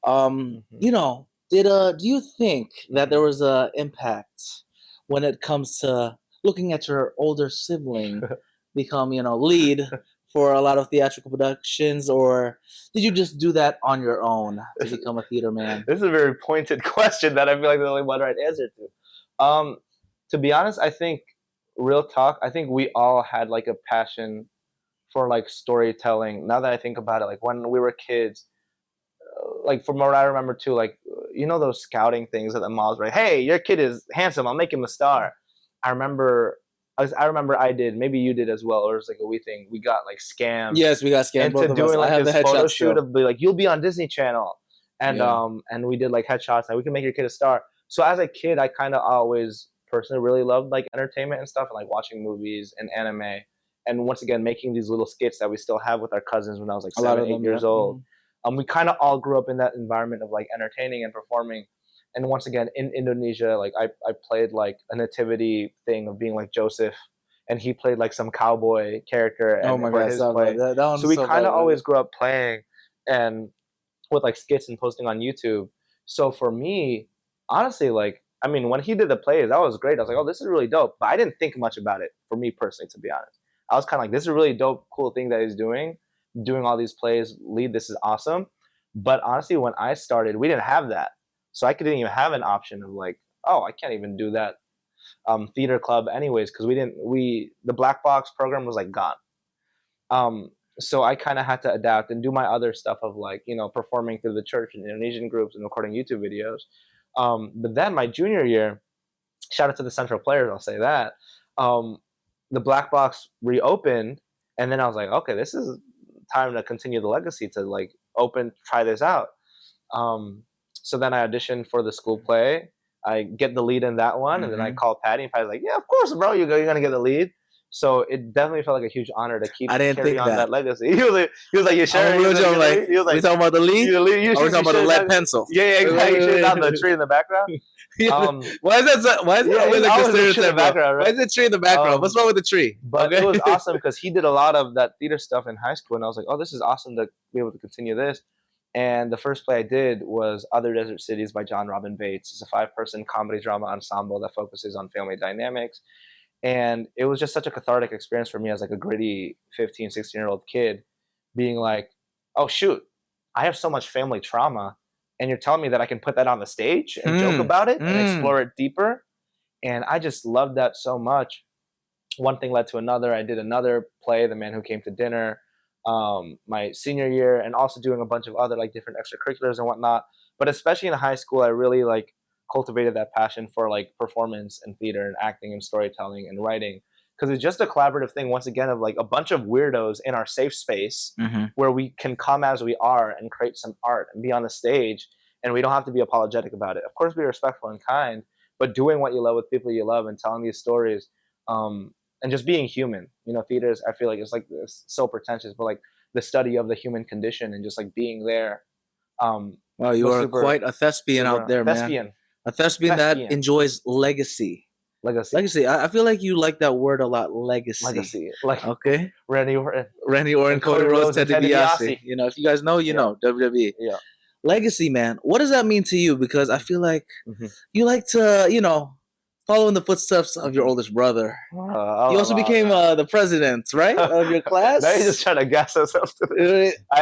[SPEAKER 3] you know, do you think that there was a impact when it comes to looking at your older sibling become, you know, lead for a lot of theatrical productions, or did you just do that on your own to become a theater man?
[SPEAKER 4] This is a very pointed question that I feel like the only one right answer to. To be honest, I think, real talk, I think we all had like a passion for like storytelling. Now that I think about it, like when we were kids, like from what I remember too, like, you know, those scouting things at the malls, right? Hey, your kid is handsome, I'll make him a star. I remember I did, maybe you did as well, or it was like a wee thing. We got like scammed.
[SPEAKER 3] Yes, we got scammed.
[SPEAKER 4] Into doing like this photo shoot of like, you'll be on Disney Channel, and and we did like headshots, and we can make your kid a star. So as a kid, I kind of always personally really loved like entertainment and stuff, and like watching movies and anime, and once again making these little skits that we still have with our cousins when I was like 7, 8 years old. We kind of all grew up in that environment of like entertaining and performing. And once again, in Indonesia, like I played like a nativity thing of being like Joseph, and he played like some cowboy character. And
[SPEAKER 3] oh my god,
[SPEAKER 4] so we kind of always grew up playing and with like skits and posting on YouTube. So for me, honestly, like, I mean, when he did the plays, that was great. I was like, oh, this is really dope. But I didn't think much about it, for me personally, to be honest. I was kind of like, this is a really dope, cool thing that he's doing all these plays, lead, this is awesome. But honestly, when I started, we didn't have that. So I couldn't even have an option of like, oh, I can't even do that theater club anyways, because the black box program was like gone. So I kind of had to adapt and do my other stuff of like, you know, performing through the church and Indonesian groups and recording YouTube videos. But then my junior year, shout out to the Central players, I'll say that, the black box reopened, and then I was like, okay, this is time to continue the legacy, to like try this out. So then I auditioned for the school play. I get the lead in that one, and then I call Patty, and Patty's like, yeah, of course, bro, you're going to get the lead. So it definitely felt like a huge honor to carry on that legacy. He was like, you sure?
[SPEAKER 3] He was like, we talking about the lead? Or we talking about the lead pencil?
[SPEAKER 4] Yeah, exactly. You should have the tree in the background.
[SPEAKER 3] Why is it always like a tree in the background? Why is the tree in the background? What's wrong with the tree?
[SPEAKER 4] But it was awesome because he did a lot of that theater stuff in high school, and I was like, oh, this is awesome to be able to continue this. And the first play I did was Other Desert Cities by John Robin Bates. It's a 5-person comedy drama ensemble that focuses on family dynamics. And it was just such a cathartic experience for me as like a gritty 15, 16-year-old kid, being like, oh, shoot, I have so much family trauma, and you're telling me that I can put that on the stage and joke about it and explore it deeper. And I just loved that so much. One thing led to another. I did another play, The Man Who Came to Dinner, my senior year, and also doing a bunch of other like different extracurriculars and whatnot. But especially in high school, I really like cultivated that passion for like performance and theater and acting and storytelling and writing, because it's just a collaborative thing, once again, of like a bunch of weirdos in our safe space where we can come as we are and create some art and be on the stage, and we don't have to be apologetic about it. Of course, be respectful and kind, but doing what you love with people you love and telling these stories, and just being human. You know, theater is, I feel like it's so pretentious, but like the study of the human condition and just like being there.
[SPEAKER 3] Wow, you are quite a thespian out there, man. A thespian that enjoys legacy. Legacy. I feel like you like that word a lot. Legacy.
[SPEAKER 4] Like,
[SPEAKER 3] okay.
[SPEAKER 4] Randy Orton,
[SPEAKER 3] Cody Rhodes, Ted DiBiase. You know, if you guys know, you know, WWE.
[SPEAKER 4] Yeah.
[SPEAKER 3] Legacy, man. What does that mean to you? Because I feel like you like to, you know, follow in the footsteps of your oldest brother. You also became the president, right, of your class?
[SPEAKER 4] Now you're just trying to gas us up.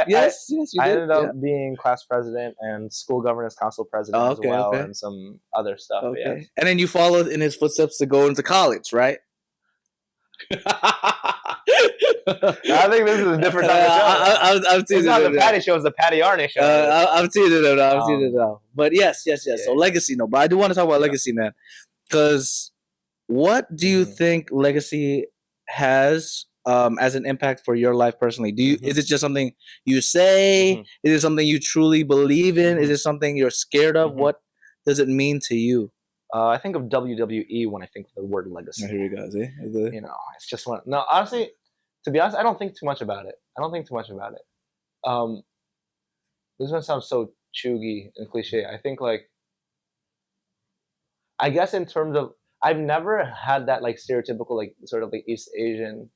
[SPEAKER 3] Yes, you did.
[SPEAKER 4] I ended up being class president and school governance council president as well, and some other stuff.
[SPEAKER 3] Okay.
[SPEAKER 4] Yeah.
[SPEAKER 3] And then you followed in his footsteps to go into college, right?
[SPEAKER 4] I think this is a different type of show. I'm teasing. It's not the Patty show; it's the Patty Arnie show.
[SPEAKER 3] I'm teasing it now. I'm teasing it now. But yes. Yeah. So legacy, no. But I do want to talk about legacy, man. Because what do you think legacy has as an impact for your life personally? Do you is it just something you say? Is it something you truly believe in? Is it something you're scared of? What does it mean to you?
[SPEAKER 4] I think of WWE when I think of the word legacy.
[SPEAKER 3] Here you go. See?
[SPEAKER 4] You know, it's just one. No, honestly, to be honest, I don't think too much about it. This is gonna sound so chuggy and cliche. I think like, I guess in terms of, I've never had that like stereotypical like sort of like East Asian,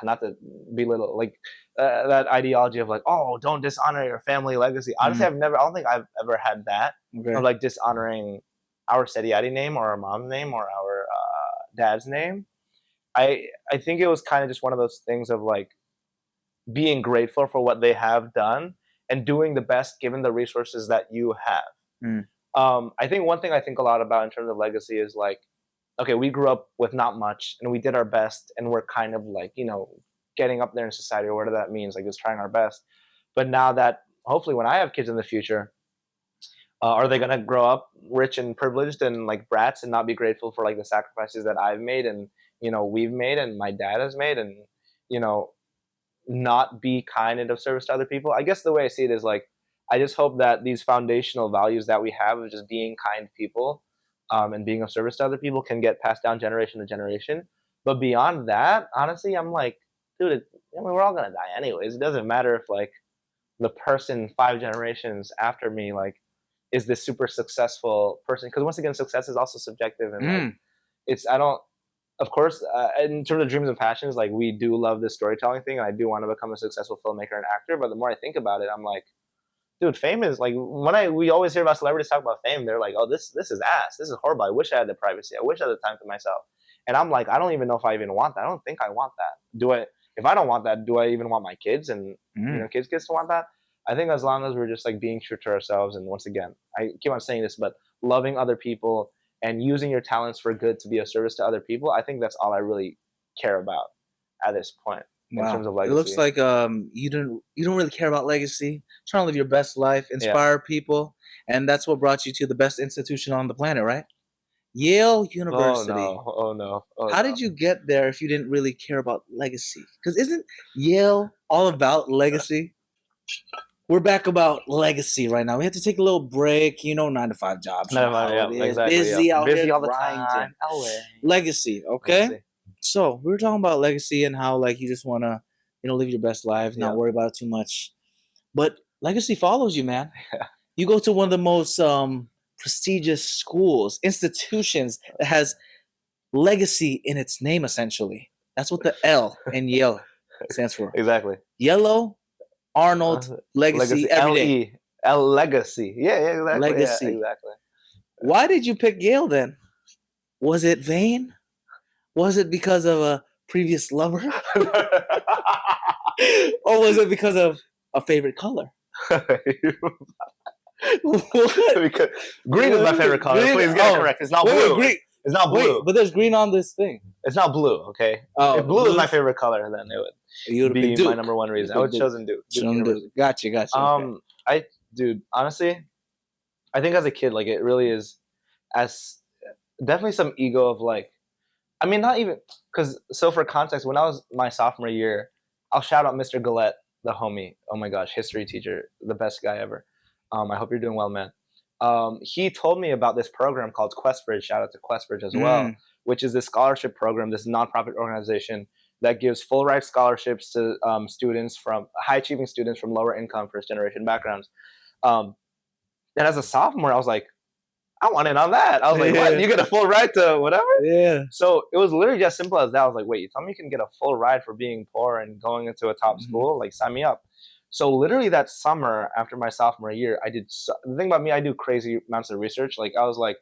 [SPEAKER 4] not to belittle, like that ideology of like, oh, don't dishonor your family legacy. Honestly, I don't think I've ever had that of like dishonoring our Setiadi name or our mom's name or our dad's name. I think it was kind of just one of those things of like being grateful for what they have done and doing the best given the resources that you have. I think one thing I think a lot about in terms of legacy is like, okay, we grew up with not much and we did our best and we're kind of like, you know, getting up there in society or whatever that means, like just trying our best. But now that hopefully when I have kids in the future, are they going to grow up rich and privileged and like brats and not be grateful for like the sacrifices that I've made and, you know, we've made and my dad has made and, you know, not be kind and of service to other people? I guess the way I see it is like, I just hope that these foundational values that we have of just being kind people and being of service to other people can get passed down generation to generation. But beyond that, honestly, I'm like, dude, I mean, we're all going to die anyways. It doesn't matter if like the person 5 generations after me, like, is this super successful person? Because once again, success is also subjective. And like, of course, in terms of dreams and passions, like we do love this storytelling thing. And I do want to become a successful filmmaker and actor. But the more I think about it, I'm like, dude, fame is like, we always hear about celebrities talk about fame. They're like, oh, this is ass. This is horrible. I wish I had the privacy. I wish I had the time to myself. And I'm like, I don't even know if I even want that. I don't think I want that. If I don't want that, do I even want my kids and you know, kids to want that? I think as long as we're just like being true to ourselves, and once again, I keep on saying this, but loving other people and using your talents for good to be of service to other people, I think that's all I really care about at this point in terms of legacy.
[SPEAKER 3] It looks like you don't really care about legacy. Trying to live your best life, inspire people, and that's what brought you to the best institution on the planet, right? Yale University.
[SPEAKER 4] Oh no.
[SPEAKER 3] How did you get there if you didn't really care about legacy? Because isn't Yale all about legacy? We're back about legacy right now. We have to take a little break. You know, 9-to-5 jobs.
[SPEAKER 4] Exactly,
[SPEAKER 3] busy out
[SPEAKER 4] busy
[SPEAKER 3] here,
[SPEAKER 4] all the
[SPEAKER 3] grinding.
[SPEAKER 4] time.
[SPEAKER 3] Legacy, okay? Legacy. So we were talking about legacy and how like you just want to, you know, live your best life, not worry about it too much. But legacy follows you, man. You go to one of the most prestigious schools, institutions that has legacy in its name, essentially. That's what the L in Yale stands for.
[SPEAKER 4] Exactly.
[SPEAKER 3] Yellow, Arnold, legacy, every day.
[SPEAKER 4] L legacy. Yeah, exactly.
[SPEAKER 3] Legacy.
[SPEAKER 4] Yeah, exactly.
[SPEAKER 3] Why did you pick Yale then? Was it vain? Was it because of a previous lover? Or was it because of a favorite color?
[SPEAKER 4] Because green is my favorite color. Please get it correct. It's not blue.
[SPEAKER 3] Green.
[SPEAKER 4] It's not blue.
[SPEAKER 3] But there's green on this thing.
[SPEAKER 4] It's not blue, okay? If blue is my favorite color, then it would be my number one reason. I would have chosen Duke.
[SPEAKER 3] Gotcha.
[SPEAKER 4] Dude, honestly, I think as a kid, like it really is. as definitely some ego of like, I mean, not even because. So for context, when I was my sophomore year, I'll shout out Mr. Gillette, the homie. Oh my gosh, history teacher, the best guy ever. I hope you're doing well, man. He told me about this program called QuestBridge. Shout out to QuestBridge as well, which is this scholarship program, this nonprofit organization that gives full ride scholarships to students from high achieving students from lower income, first generation backgrounds. And as a sophomore, I was like, I want in on that. I was like, what? You get a full ride to whatever?
[SPEAKER 3] Yeah.
[SPEAKER 4] So it was literally just simple as that. I was like, wait, you tell me you can get a full ride for being poor and going into a top school? Like, sign me up. So literally that summer after my sophomore year, the thing about me, I do crazy amounts of research. Like, I was like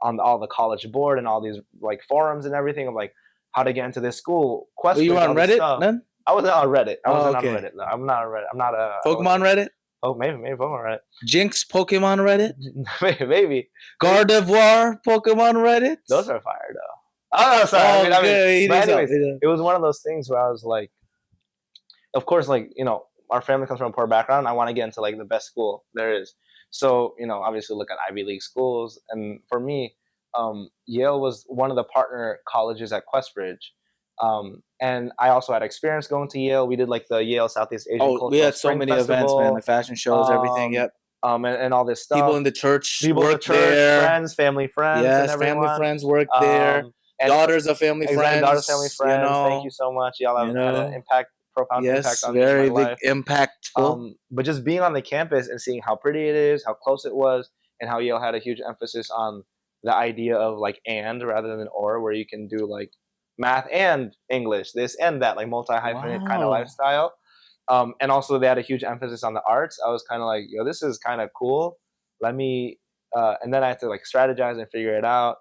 [SPEAKER 4] on all the college board and all these like forums and everything of like how to get into this school.
[SPEAKER 3] Were you on Reddit then?
[SPEAKER 4] I wasn't on Reddit. I wasn't on Reddit. No, I'm not on Reddit. I'm not a
[SPEAKER 3] Pokemon Reddit.
[SPEAKER 4] Oh, maybe Pokemon Reddit.
[SPEAKER 3] Jinx Pokemon Reddit.
[SPEAKER 4] maybe.
[SPEAKER 3] Gardevoir Pokemon Reddit.
[SPEAKER 4] Those are fire though. Oh, sorry. But anyways, it was one of those things where I was like, of course, like, you know, our family comes from a poor background. I want to get into like the best school there is. So, you know, obviously look at Ivy League schools. And for me, Yale was one of the partner colleges at QuestBridge. And I also had experience going to Yale. We did like the Yale Southeast Asian Cultural
[SPEAKER 3] we had so
[SPEAKER 4] Spring
[SPEAKER 3] many
[SPEAKER 4] Festival,
[SPEAKER 3] events, man. The fashion shows, everything. Yep.
[SPEAKER 4] And all this stuff.
[SPEAKER 3] People in the church
[SPEAKER 4] there. Friends, family friends.
[SPEAKER 3] Yes,
[SPEAKER 4] and
[SPEAKER 3] family friends work there. Daughters of family friends.
[SPEAKER 4] Daughters, family friends.
[SPEAKER 3] You know,
[SPEAKER 4] thank you so much. Y'all have had an profound impact on
[SPEAKER 3] very
[SPEAKER 4] my life.
[SPEAKER 3] Impactful.
[SPEAKER 4] But just being on the campus and seeing how pretty it is, how close it was, and how Yale had a huge emphasis on the idea of like and rather than or, where you can do like math and English, this and that, like multi-hyphenate kind of lifestyle. And also they had a huge emphasis on the arts. I was kind of like, yo, this is kind of cool. Let me, and then I had to like strategize and figure it out.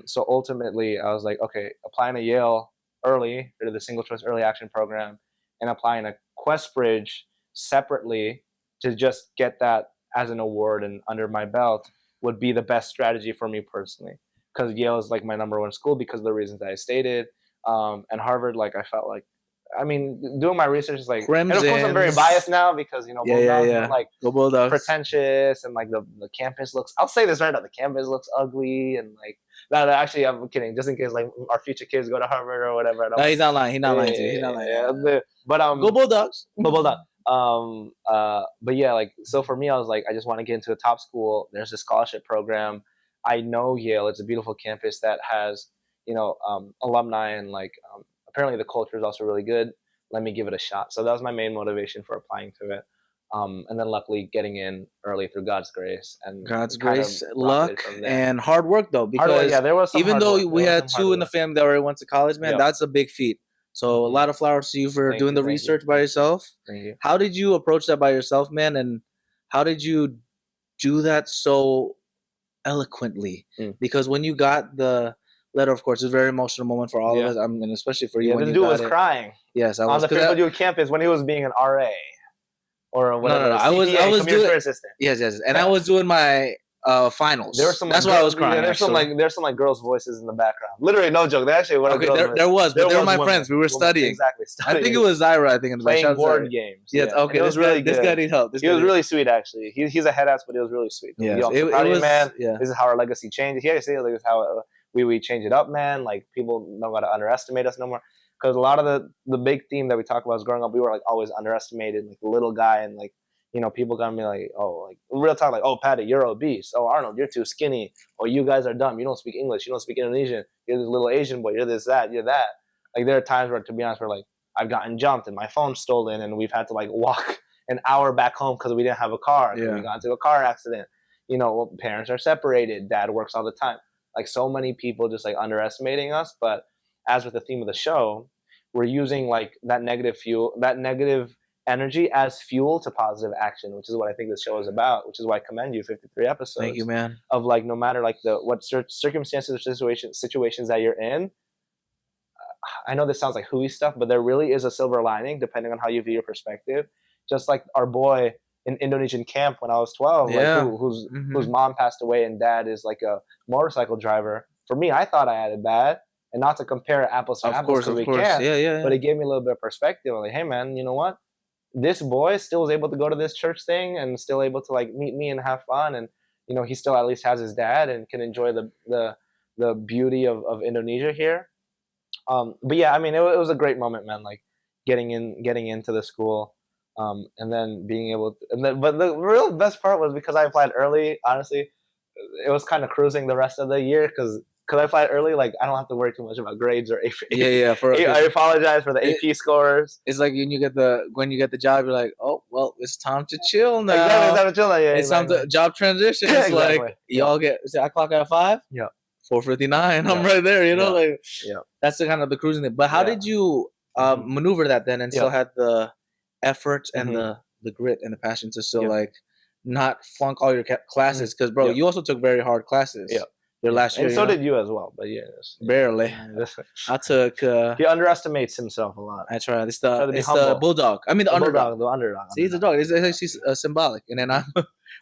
[SPEAKER 4] So ultimately I was like, okay, applying to Yale early, or the single choice early action program, and applying to QuestBridge separately to just get that as an award and under my belt would be the best strategy for me personally. Because Yale is like my number one school because of the reasons that I stated. And Harvard, like I felt like, I mean, doing my research is like, and of course I'm very biased now because, you know, Bulldogs like pretentious and like the campus looks, I'll say this right now, the campus looks ugly and like, no, actually I'm kidding, just in case like our future kids go to Harvard or whatever.
[SPEAKER 3] No, he's not lying. He's not lying to you. He's not lying.
[SPEAKER 4] Yeah. But
[SPEAKER 3] go Bulldogs.
[SPEAKER 4] Go Bulldogs. But yeah, like, so for me, I was like, I just want to get into a top school. There's a scholarship program. I know Yale. It's a beautiful campus that has, you know, alumni and like, apparently the culture is also really good. Let me give it a shot. So that was my main motivation for applying to it. And then luckily getting in early through God's grace and
[SPEAKER 3] luck, and hard work though, because
[SPEAKER 4] there was some
[SPEAKER 3] even though we had two in the family that already went to college, man, that's a big feat. So a lot of flowers to you for doing the research by yourself.
[SPEAKER 4] Thank you.
[SPEAKER 3] How did you approach that by yourself, man? And how did you do that so eloquently? Because when you got the letter, of course, it's a very emotional moment for all of us. I mean, especially for you.
[SPEAKER 4] Yeah, the dude was crying.
[SPEAKER 3] Yes, I was
[SPEAKER 4] on the Fairfield campus when he was being an RA or whatever.
[SPEAKER 3] No. I was doing assistant. Yes, and I was doing my finals.
[SPEAKER 4] There were some.
[SPEAKER 3] That's why I was crying.
[SPEAKER 4] There's some girls' voices in the background. Literally, no joke. They actually were.
[SPEAKER 3] Okay, there was, but they were my friends. We were studying.
[SPEAKER 4] Exactly.
[SPEAKER 3] I think it was Zyra. I think in the
[SPEAKER 4] playing board games.
[SPEAKER 3] Yes. Okay. This guy needs help.
[SPEAKER 4] He was really sweet, actually. He's a head ass, but he was really sweet.
[SPEAKER 3] Yeah.
[SPEAKER 4] It was, man. Yeah. This is how our legacy changed. He actually said, "This is how we change it up, man. Like people don't gotta underestimate us no more." Because a lot of the big theme that we talk about is growing up, we were like always underestimated, like the little guy, and like, you know, people gonna be like, oh, like real talk, like, oh, Patty, you're obese. Oh, Arnold, you're too skinny. Oh, you guys are dumb. You don't speak English. You don't speak Indonesian. You're this little Asian boy. You're this, that, you're that. Like there are times where, to be honest, where like I've gotten jumped and my phone's stolen, and we've had to like walk an hour back home because we didn't have a car. Yeah. We got into a car accident. You know, parents are separated. Dad works all the time. Like so many people just like underestimating us. But as with the theme of the show, we're using like that negative energy as fuel to positive action, which is what I think this show is about, which is why I commend you. 53 episodes.
[SPEAKER 3] Thank you, man.
[SPEAKER 4] Of like, no matter like what circumstances or situations that you're in, I know this sounds like hooey stuff, but there really is a silver lining depending on how you view your perspective. Just like our boy in Indonesian camp when I was 12, whose mom passed away and dad is like a motorcycle driver. For me, I thought I had it bad, and not to compare apples to apples because we can't. Yeah. But it gave me a little bit of perspective. I'm like, hey man, you know what? This boy still was able to go to this church thing and still able to like meet me and have fun. And he still at least has his dad and can enjoy the beauty of Indonesia here. But yeah, I mean, it was a great moment, man. Like getting into the school, and then being able to, but the real best part was because I applied early. Honestly, it was kind of cruising the rest of the year because I applied early. Like I don't have to worry too much about grades or AP.
[SPEAKER 3] Yeah.
[SPEAKER 4] I apologize for the AP scores.
[SPEAKER 3] It's like when you get the job, you're like, oh well, it's time to chill now.
[SPEAKER 4] Exactly, it's time to chill now. Yeah,
[SPEAKER 3] it's time to job transition. It's like y'all get. I clock out at 5.
[SPEAKER 4] Yeah.
[SPEAKER 3] 4:59. I'm right there. That's the kind of the cruising thing. But how did you maneuver that then and still had the effort and the grit and the passion to still like not flunk all your classes? Because bro, you also took very hard classes. Yeah. Your last year,
[SPEAKER 4] and so did you as well. But
[SPEAKER 3] barely. I took.
[SPEAKER 4] He underestimates himself a lot.
[SPEAKER 3] I tried. It's the bulldog. I mean the underdog.
[SPEAKER 4] The underdog.
[SPEAKER 3] See, he's a dog. It's actually symbolic. And then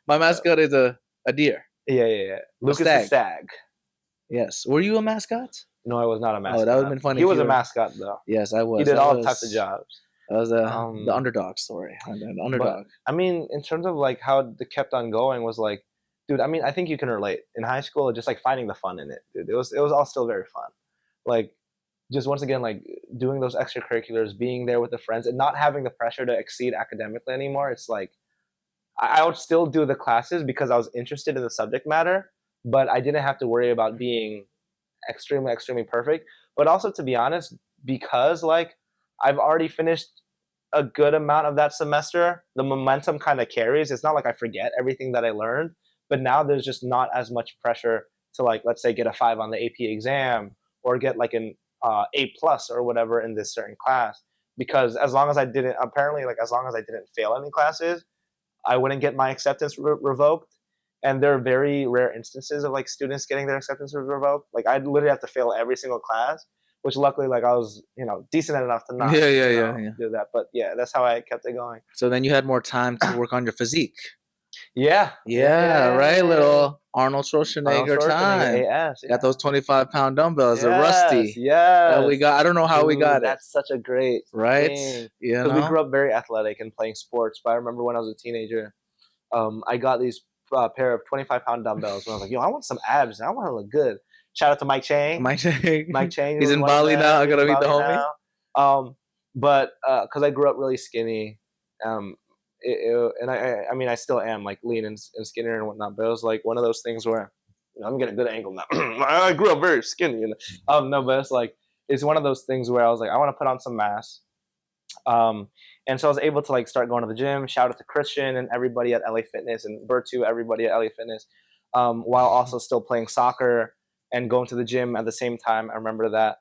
[SPEAKER 3] my mascot is a deer.
[SPEAKER 4] Yeah. Lucas the stag.
[SPEAKER 3] Yes. Were you a mascot?
[SPEAKER 4] No, I was not a mascot.
[SPEAKER 3] Oh, that would have been funny.
[SPEAKER 4] He was a mascot, though.
[SPEAKER 3] Yes, I was.
[SPEAKER 4] He did all types of jobs.
[SPEAKER 3] That was the underdog story. The underdog.
[SPEAKER 4] But, I mean, in terms of like how it kept on going was like, dude, I mean, I think you can relate. In high school, just like finding the fun in it, dude. It was all still very fun. Like, just once again, like doing those extracurriculars, being there with the friends, and not having the pressure to exceed academically anymore. It's like, I would still do the classes because I was interested in the subject matter, but I didn't have to worry about being extremely, extremely perfect. But also, to be honest, because like I've already finished a good amount of that semester, the momentum kind of carries. It's not like I forget everything that I learned, but now there's just not as much pressure to like, let's say, get a 5 on the AP exam or get like an A+ or whatever in this certain class. Because as long as I didn't fail any classes, I wouldn't get my acceptance revoked. And there are very rare instances of like students getting their acceptance revoked. Like I'd literally have to fail every single class, which luckily like I was, decent enough to not do that. But yeah, that's how I kept it going.
[SPEAKER 3] So then you had more time to work on your physique.
[SPEAKER 4] Yeah,
[SPEAKER 3] right. Little Arnold Schwarzenegger time.
[SPEAKER 4] AS,
[SPEAKER 3] Got those 25-pound dumbbells. They're rusty.
[SPEAKER 4] Yeah,
[SPEAKER 3] we got. I don't know how we got it.
[SPEAKER 4] That's such a great
[SPEAKER 3] thing.
[SPEAKER 4] Because we grew up very athletic and playing sports. But I remember when I was a teenager, I got these pair of 25-pound dumbbells. And I was like, yo, I want some abs. I want to look good. Shout out to Mike Chang. Mike Chang.
[SPEAKER 3] He's in Bali now. I'm gonna meet the homie.
[SPEAKER 4] But because I grew up really skinny, and I mean I still am like lean and skinnier and whatnot, but it was like one of those things where I'm getting a good angle now. I grew up very skinny, no, but it's one of those things where I was like, I want to put on some mass, and so I was able to like start going to the gym. Shout out to Christian and everybody at LA Fitness and Bertu, everybody at LA Fitness, while also still playing soccer and going to the gym at the same time. I remember that.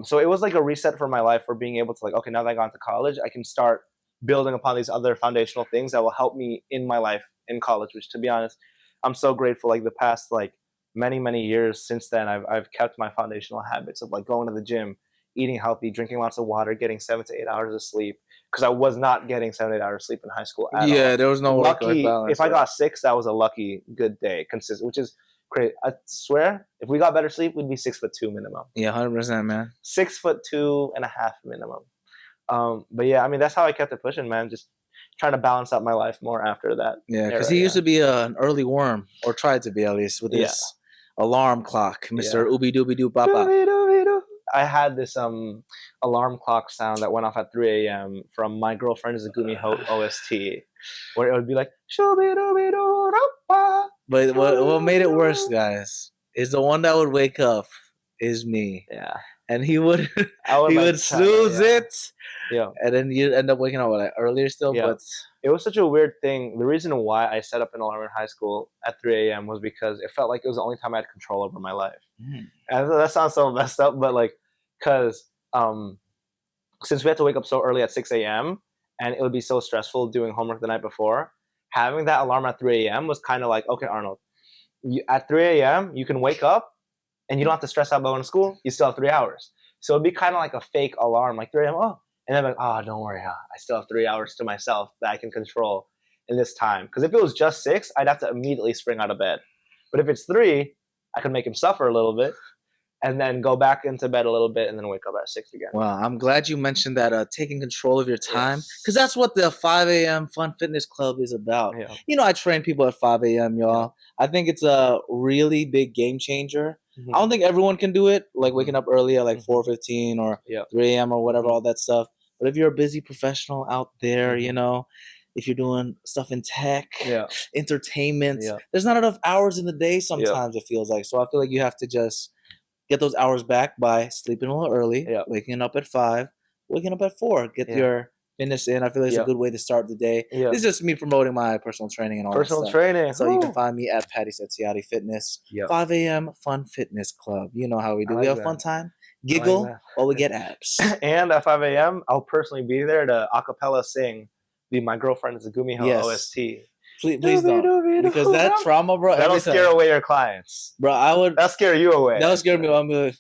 [SPEAKER 4] So it was like a reset for my life for being able to like, okay, now that I got into college, I can start building upon these other foundational things that will help me in my life in college, which to be honest, I'm so grateful. Like the past like many years since then, I've kept my foundational habits of like going to the gym, eating healthy, drinking lots of water, getting 7 to 8 hours of sleep, because I was not getting 7 to 8 hours of sleep in high school at all.
[SPEAKER 3] There was no
[SPEAKER 4] lucky
[SPEAKER 3] balance.
[SPEAKER 4] If I got 6, that was a lucky good day, consistent, which is great. I swear, if we got better sleep, we'd be 6'2" minimum.
[SPEAKER 3] Yeah, 100%, man.
[SPEAKER 4] 6'2.5" minimum. But yeah, I mean, that's how I kept it pushing, man. Just trying to balance out my life more after that.
[SPEAKER 3] Yeah, because he used to be an early worm, or tried to be at least, with his alarm clock, Mr. Ooby Dooby Doo Papa.
[SPEAKER 4] I had this alarm clock sound that went off at 3 a.m. from My Girlfriend Is a Gumi OST, where it would be like, shooby dooby doo da.
[SPEAKER 3] But what made it worse, guys, is the one that would wake up is me.
[SPEAKER 4] Yeah.
[SPEAKER 3] And he would snooze it. Yeah. And then you end up waking up earlier still. Yeah. But
[SPEAKER 4] it was such a weird thing. The reason why I set up an alarm in high school at 3 a.m. was because it felt like it was the only time I had control over my life. And that sounds so messed up, but like, because since we had to wake up so early at 6 a.m. and it would be so stressful doing homework the night before, having that alarm at 3 a.m. was kind of like, okay, Arnold, at 3 a.m. you can wake up and you don't have to stress out about going to school. You still have 3 hours. So it'd be kind of like a fake alarm, like 3 a.m. Oh, and then I'm like, oh, don't worry. I still have 3 hours to myself that I can control in this time. Because if it was just 6, I'd have to immediately spring out of bed. But if it's 3, I could make him suffer a little bit. and then go back into bed a little bit, and then wake up at 6 again.
[SPEAKER 3] Well, I'm glad you mentioned that taking control of your time, because that's what the 5 a.m. Fun Fitness Club is about.
[SPEAKER 4] Yeah.
[SPEAKER 3] You know, I train people at 5 a.m., y'all. I think it's a really big game changer. I don't think everyone can do it, like waking up early at like 4:15 or 3 a.m. or whatever, all that stuff. But if you're a busy professional out there, you know, if you're doing stuff in tech, entertainment, there's not enough hours in the day sometimes, it feels like. So I feel like you have to just get those hours back by sleeping a little early, waking up at 5, waking up at 4, get your fitness in. I feel like it's a good way to start the day. This is just me promoting my personal training and all that stuff.
[SPEAKER 4] Personal training.
[SPEAKER 3] So you can find me at Patty Setiadi Fitness, 5 a.m. Fun Fitness Club. You know how we do. We have a fun time, giggle, while we get abs.
[SPEAKER 4] And at 5 a.m., I'll personally be there to a cappella sing My Girlfriend's a Gumiho OST.
[SPEAKER 3] Please don't. Because that trauma, bro.
[SPEAKER 4] That'll scare away your clients.
[SPEAKER 3] Bro,
[SPEAKER 4] that'll scare you away.
[SPEAKER 3] That'll scare me. I remember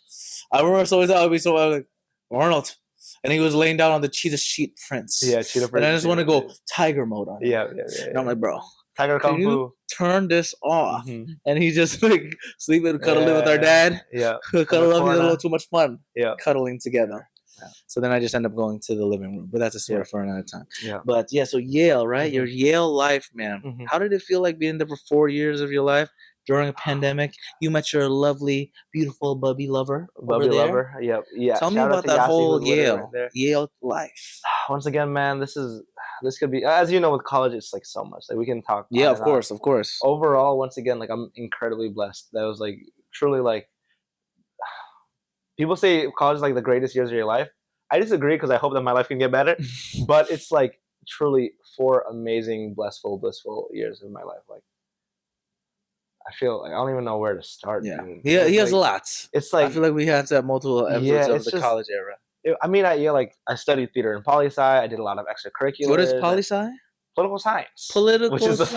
[SPEAKER 3] so I was like, Arnold. And he was laying down on the cheetah sheet prints.
[SPEAKER 4] Yeah, cheetah prints.
[SPEAKER 3] And I just want to go tiger mode on him.
[SPEAKER 4] Yeah.
[SPEAKER 3] And I'm like, bro,
[SPEAKER 4] Tiger Kung
[SPEAKER 3] Fu.
[SPEAKER 4] You
[SPEAKER 3] turn this off? And he just like sleeping, cuddling with our dad.
[SPEAKER 4] Yeah.
[SPEAKER 3] Cuddling up, a little too much fun.
[SPEAKER 4] Yeah.
[SPEAKER 3] Cuddling together. Yeah. So then I just end up going to the living room. But that's a story for another time.
[SPEAKER 4] Yeah.
[SPEAKER 3] But yeah, so Yale, right? Your Yale life, man. How did it feel like being there for 4 years of your life? During a pandemic, you met your lovely, beautiful Bubby lover.
[SPEAKER 4] Yep. Yeah.
[SPEAKER 3] Tell me about that whole Yale life.
[SPEAKER 4] Once again, man, this could be, as you know, with college, it's like so much. Like we can talk.
[SPEAKER 3] Yeah, of course.
[SPEAKER 4] Overall, once again, like I'm incredibly blessed. That was like truly like. People say college is like the greatest years of your life. I disagree because I hope that my life can get better. But it's like truly 4 amazing, blissful years of my life. Like. I feel like I don't even know where to start.
[SPEAKER 3] Yeah, he has a lot.
[SPEAKER 4] It's like
[SPEAKER 3] I feel like we have to have multiple episodes of the college era.
[SPEAKER 4] I mean, I studied theater and poli-sci. I did a lot of extracurriculars.
[SPEAKER 3] What is poli-sci?
[SPEAKER 4] Political science.
[SPEAKER 3] Which is
[SPEAKER 4] the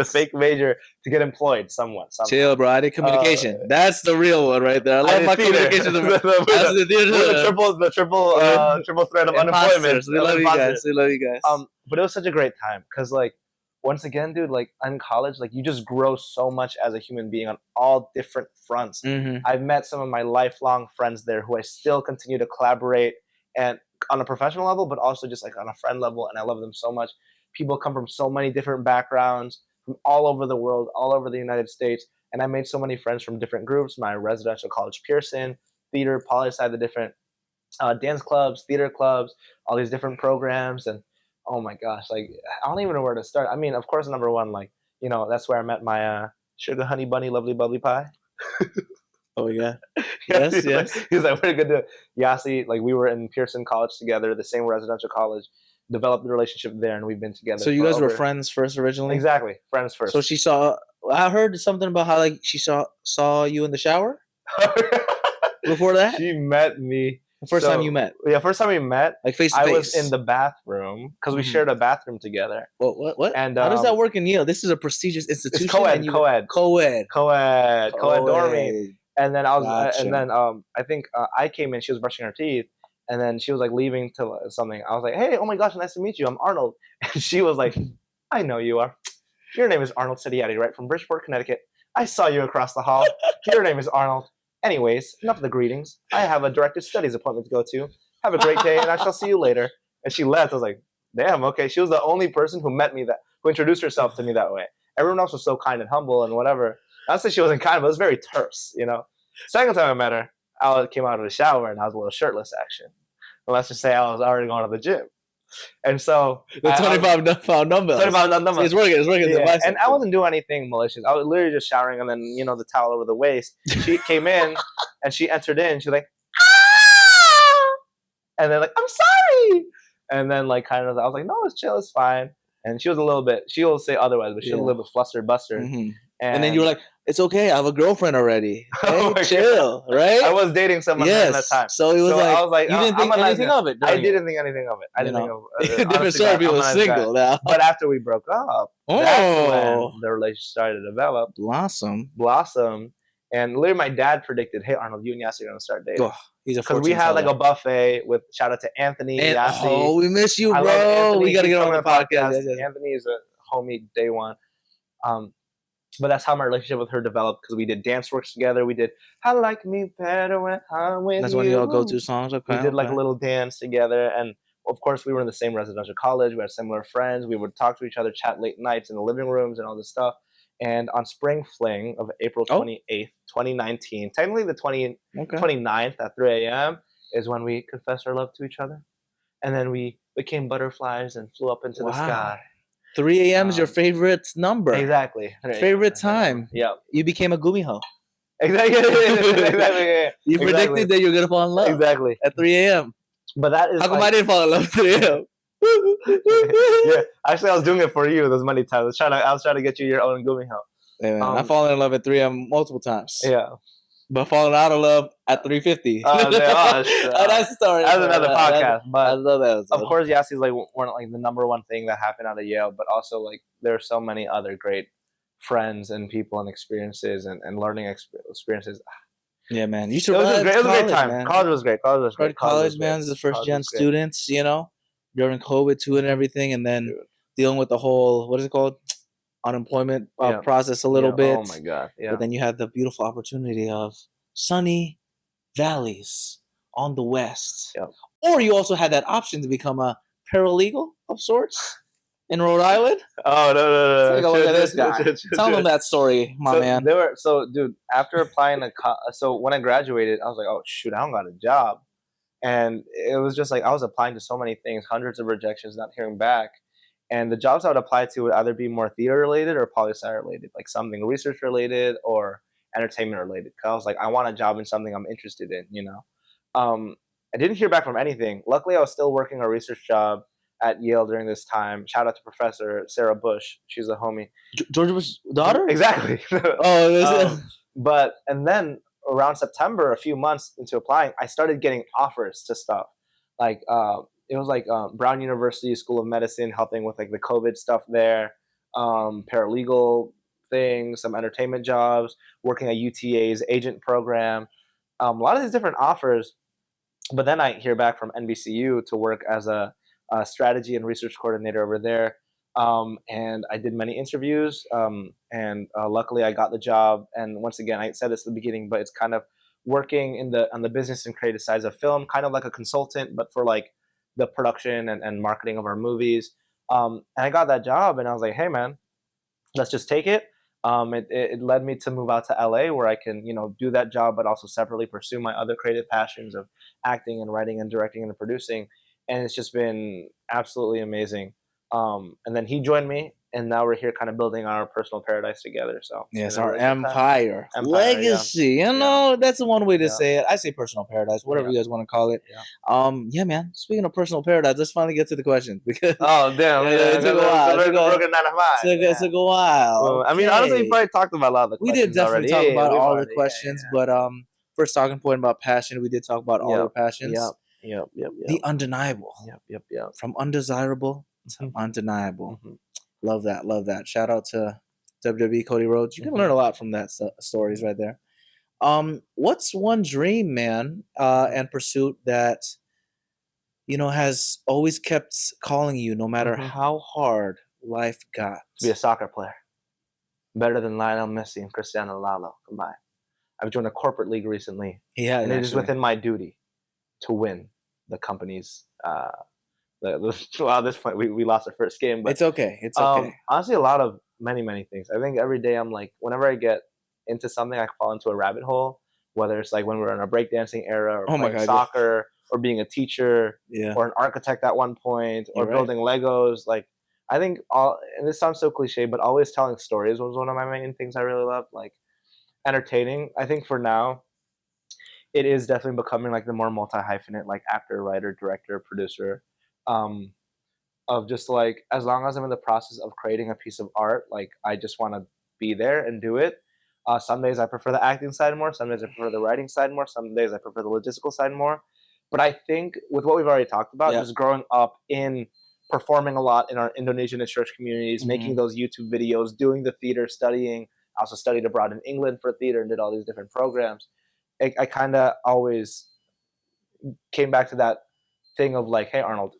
[SPEAKER 4] fake major to get employed somewhat.
[SPEAKER 3] Chill, bro. I did communication. That's the real one right there. I love my communication.
[SPEAKER 4] the triple threat of unemployment.
[SPEAKER 3] We love you guys.
[SPEAKER 4] But it was such a great time because like. Once again, dude, like in college, like you just grow so much as a human being on all different fronts. I've met some of my lifelong friends there who I still continue to collaborate and on a professional level, but also just like on a friend level. And I love them so much. People come from so many different backgrounds from all over the world, all over the United States. And I made so many friends from different groups, my residential college Pearson, theater, poli-sci, the different dance clubs, theater clubs, all these different programs. And oh my gosh, like I don't even know where to start. I mean, of course, number one, like, you know, that's where I met my sugar honey bunny, lovely bubbly pie.
[SPEAKER 3] Oh yeah. Yes.
[SPEAKER 4] He was like, we're good to Yasi. Like we were in Pearson College together, the same residential college, developed the relationship there, and we've been together.
[SPEAKER 3] So you guys were friends first originally?
[SPEAKER 4] Exactly. Friends first.
[SPEAKER 3] So I heard something about how like she saw you in the shower before that?
[SPEAKER 4] She met me.
[SPEAKER 3] First time you met?
[SPEAKER 4] Yeah, first time we met.
[SPEAKER 3] Like face to face.
[SPEAKER 4] I was in the bathroom because we shared a bathroom together.
[SPEAKER 3] What?
[SPEAKER 4] And
[SPEAKER 3] how does that work in Yale? This is a prestigious institution.
[SPEAKER 4] It's co-ed dorming. And then I think I came in. She was brushing her teeth, and then she was like leaving to something. I was like, "Hey, oh my gosh, nice to meet you. I'm Arnold." And she was like, "I know you are. Your name is Arnold Setiadi, right? From Bridgeport, Connecticut. I saw you across the hall. Your name is Arnold. Anyways, enough of the greetings. I have a directed studies appointment to go to. Have a great day, and I shall see you later." And she left. I was like, damn, okay. She was the only person who introduced herself to me that way. Everyone else was so kind and humble and whatever. Not to say she wasn't kind, but it was very terse, you know. Second time I met her, I came out of the shower, and I was a little shirtless, action. And let's just say I was already going to the gym. And so
[SPEAKER 3] the 25-pound dumbbells.
[SPEAKER 4] 25-pound dumbbells.
[SPEAKER 3] It's working.
[SPEAKER 4] Yeah. And I wasn't doing anything malicious. I was literally just showering, and then the towel over the waist. She came in, and she entered in. She was like, "Ah!" And then like, "I'm sorry." And then like kind of, I was like, "No, it's chill, it's fine." And she was a little bit. She will say otherwise, but she was a little bit flustered, buster.
[SPEAKER 3] Mm-hmm. And then you were like, "It's okay. I have a girlfirlriend already. Hey, chill, right?"
[SPEAKER 4] I was dating someone at that time.
[SPEAKER 3] So it was I was like, you didn't think anything of it.
[SPEAKER 4] I didn't think anything of it. I didn't think of it.
[SPEAKER 3] Different story if he was single now.
[SPEAKER 4] But after we broke up, that's when the relationship started to develop. Blossom. And literally my dad predicted, "Hey, Arnold, you and Yassi are going to start dating."
[SPEAKER 3] He's a
[SPEAKER 4] because we had like a buffet with shout out to Anthony, Yassi.
[SPEAKER 3] Oh, we miss you, bro. We got to get on the podcast.
[SPEAKER 4] Anthony is a homie day one. But that's how my relationship with her developed, because we did dance works together. We did "I Like Me Better When I'm With You."
[SPEAKER 3] That's one of your go-to songs. Okay,
[SPEAKER 4] we did like a little dance together, and of course we were in the same residential college. We had similar friends. We would talk to each other, chat late nights in the living rooms and all this stuff. And on Spring Fling of April 28th, 2019, technically the 29th at 3 a.m. is when we confessed our love to each other. And then we became butterflies and flew up into the sky.
[SPEAKER 3] 3 a.m. is your favorite number.
[SPEAKER 4] Exactly.
[SPEAKER 3] Favorite time.
[SPEAKER 4] Yeah.
[SPEAKER 3] You became a gumiho.
[SPEAKER 4] Exactly. Exactly.
[SPEAKER 3] You predicted that you were going to fall in love.
[SPEAKER 4] Exactly.
[SPEAKER 3] At 3 a.m.
[SPEAKER 4] But that is.
[SPEAKER 3] How come I didn't fall in love at 3 a.m.?
[SPEAKER 4] Yeah. Actually, I was doing it for you those many times. I was trying to get you your own gumiho.
[SPEAKER 3] Yeah, man. I've fallen in love at 3 a.m. multiple times.
[SPEAKER 4] Yeah.
[SPEAKER 3] But falling out of love at 3:50.
[SPEAKER 4] That's
[SPEAKER 3] the story.
[SPEAKER 4] That's another podcast. But
[SPEAKER 3] I love that.
[SPEAKER 4] Of course, Yassi's like weren't like the number one thing that happened out of Yale, but also like there are so many other great friends and people and experiences and learning experiences.
[SPEAKER 3] Yeah, man. You
[SPEAKER 4] should. It was a great time. Man. College was great.
[SPEAKER 3] College, man, is the first gen students, you know, during COVID too and everything, and then dealing with the whole, what is it called? Unemployment process a little bit.
[SPEAKER 4] Oh my God. Yeah.
[SPEAKER 3] But then you had the beautiful opportunity of sunny valleys on the west.
[SPEAKER 4] Yep.
[SPEAKER 3] Or you also had that option to become a paralegal of sorts in Rhode Island.
[SPEAKER 4] Oh, no.
[SPEAKER 3] Take a look at this guy. Tell them that story, my man.
[SPEAKER 4] Dude, after applying so when I graduated, I was like, oh shoot, I don't got a job. And it was just like I was applying to so many things, hundreds of rejections, not hearing back. And the jobs I would apply to would either be more theater related or poli-sci related, like something research related or entertainment related. Cause I was like, I want a job in something I'm interested in, you know? I didn't hear back from anything. Luckily, I was still working a research job at Yale during this time. Shout out to Professor Sarah Bush. She's a homie.
[SPEAKER 3] George Bush's daughter?
[SPEAKER 4] Exactly. And then around September, a few months into applying, I started getting offers to stuff. Like, it was like Brown University School of Medicine, helping with like the COVID stuff there, paralegal things, some entertainment jobs, working at UTA's agent program, a lot of these different offers. But then I hear back from NBCU to work as a strategy and research coordinator over there. And I did many interviews, and luckily I got the job. And once again, I said this at the beginning, but it's kind of working on the business and creative sides of film, kind of like a consultant, but for like the production and marketing of our movies. And I got that job, and I was like, hey man, let's just take it. It led me to move out to LA, where I can, you know, do that job, but also separately pursue my other creative passions of acting and writing and directing and producing. And it's just been absolutely amazing. And then he joined me, and now we're here kind of building our personal paradise together. So
[SPEAKER 3] yes, our empire. Legacy. You know, that's the one way to say it. I say personal paradise, whatever you guys want to call it. Yeah, man. Speaking of personal paradise, let's finally get to the question, because
[SPEAKER 4] it took a while.
[SPEAKER 3] It took a while.
[SPEAKER 4] Well, I mean, honestly, we probably talked about a lot of the questions.
[SPEAKER 3] We did definitely talk about all the questions, but first talking point about passion, we did talk about all your passions.
[SPEAKER 4] Yep.
[SPEAKER 3] The undeniable.
[SPEAKER 4] Yep.
[SPEAKER 3] From undesirable to undeniable. Love that. Shout out to WWE Cody Rhodes. You can learn a lot from that stories right there. What's one dream, man, and pursuit that, you know, has always kept calling you no matter how hard life got?
[SPEAKER 4] To be a soccer player. Better than Lionel Messi and Cristiano Ronaldo combined. I've joined a corporate league recently. And it is within my duty to win the company's at this point we lost our first game, but
[SPEAKER 3] it's okay.
[SPEAKER 4] Honestly, many things. I think every day I'm like, whenever I get into something, I fall into a rabbit hole, whether it's like when we're in our breakdancing era, or playing soccer, or being a teacher, or an architect at one point, or building Legos. Like, I think and this sounds so cliche, but always telling stories was one of my main things I really love. Like, entertaining. I think for now, it is definitely becoming like the more multi-hyphenate, like actor, writer, director, producer, of just like, as long as I'm in the process of creating a piece of art, like I just want to be there and do it. Some days I prefer the acting side more, some days I prefer the writing side more, some days I prefer the logistical side more. But I think with what we've already talked about, just growing up in performing a lot in our Indonesian and church communities, making those YouTube videos, doing the theater, studying. I also studied abroad in England for theater and did all these different programs. I kind of always came back to that thing of like, hey, Arnold,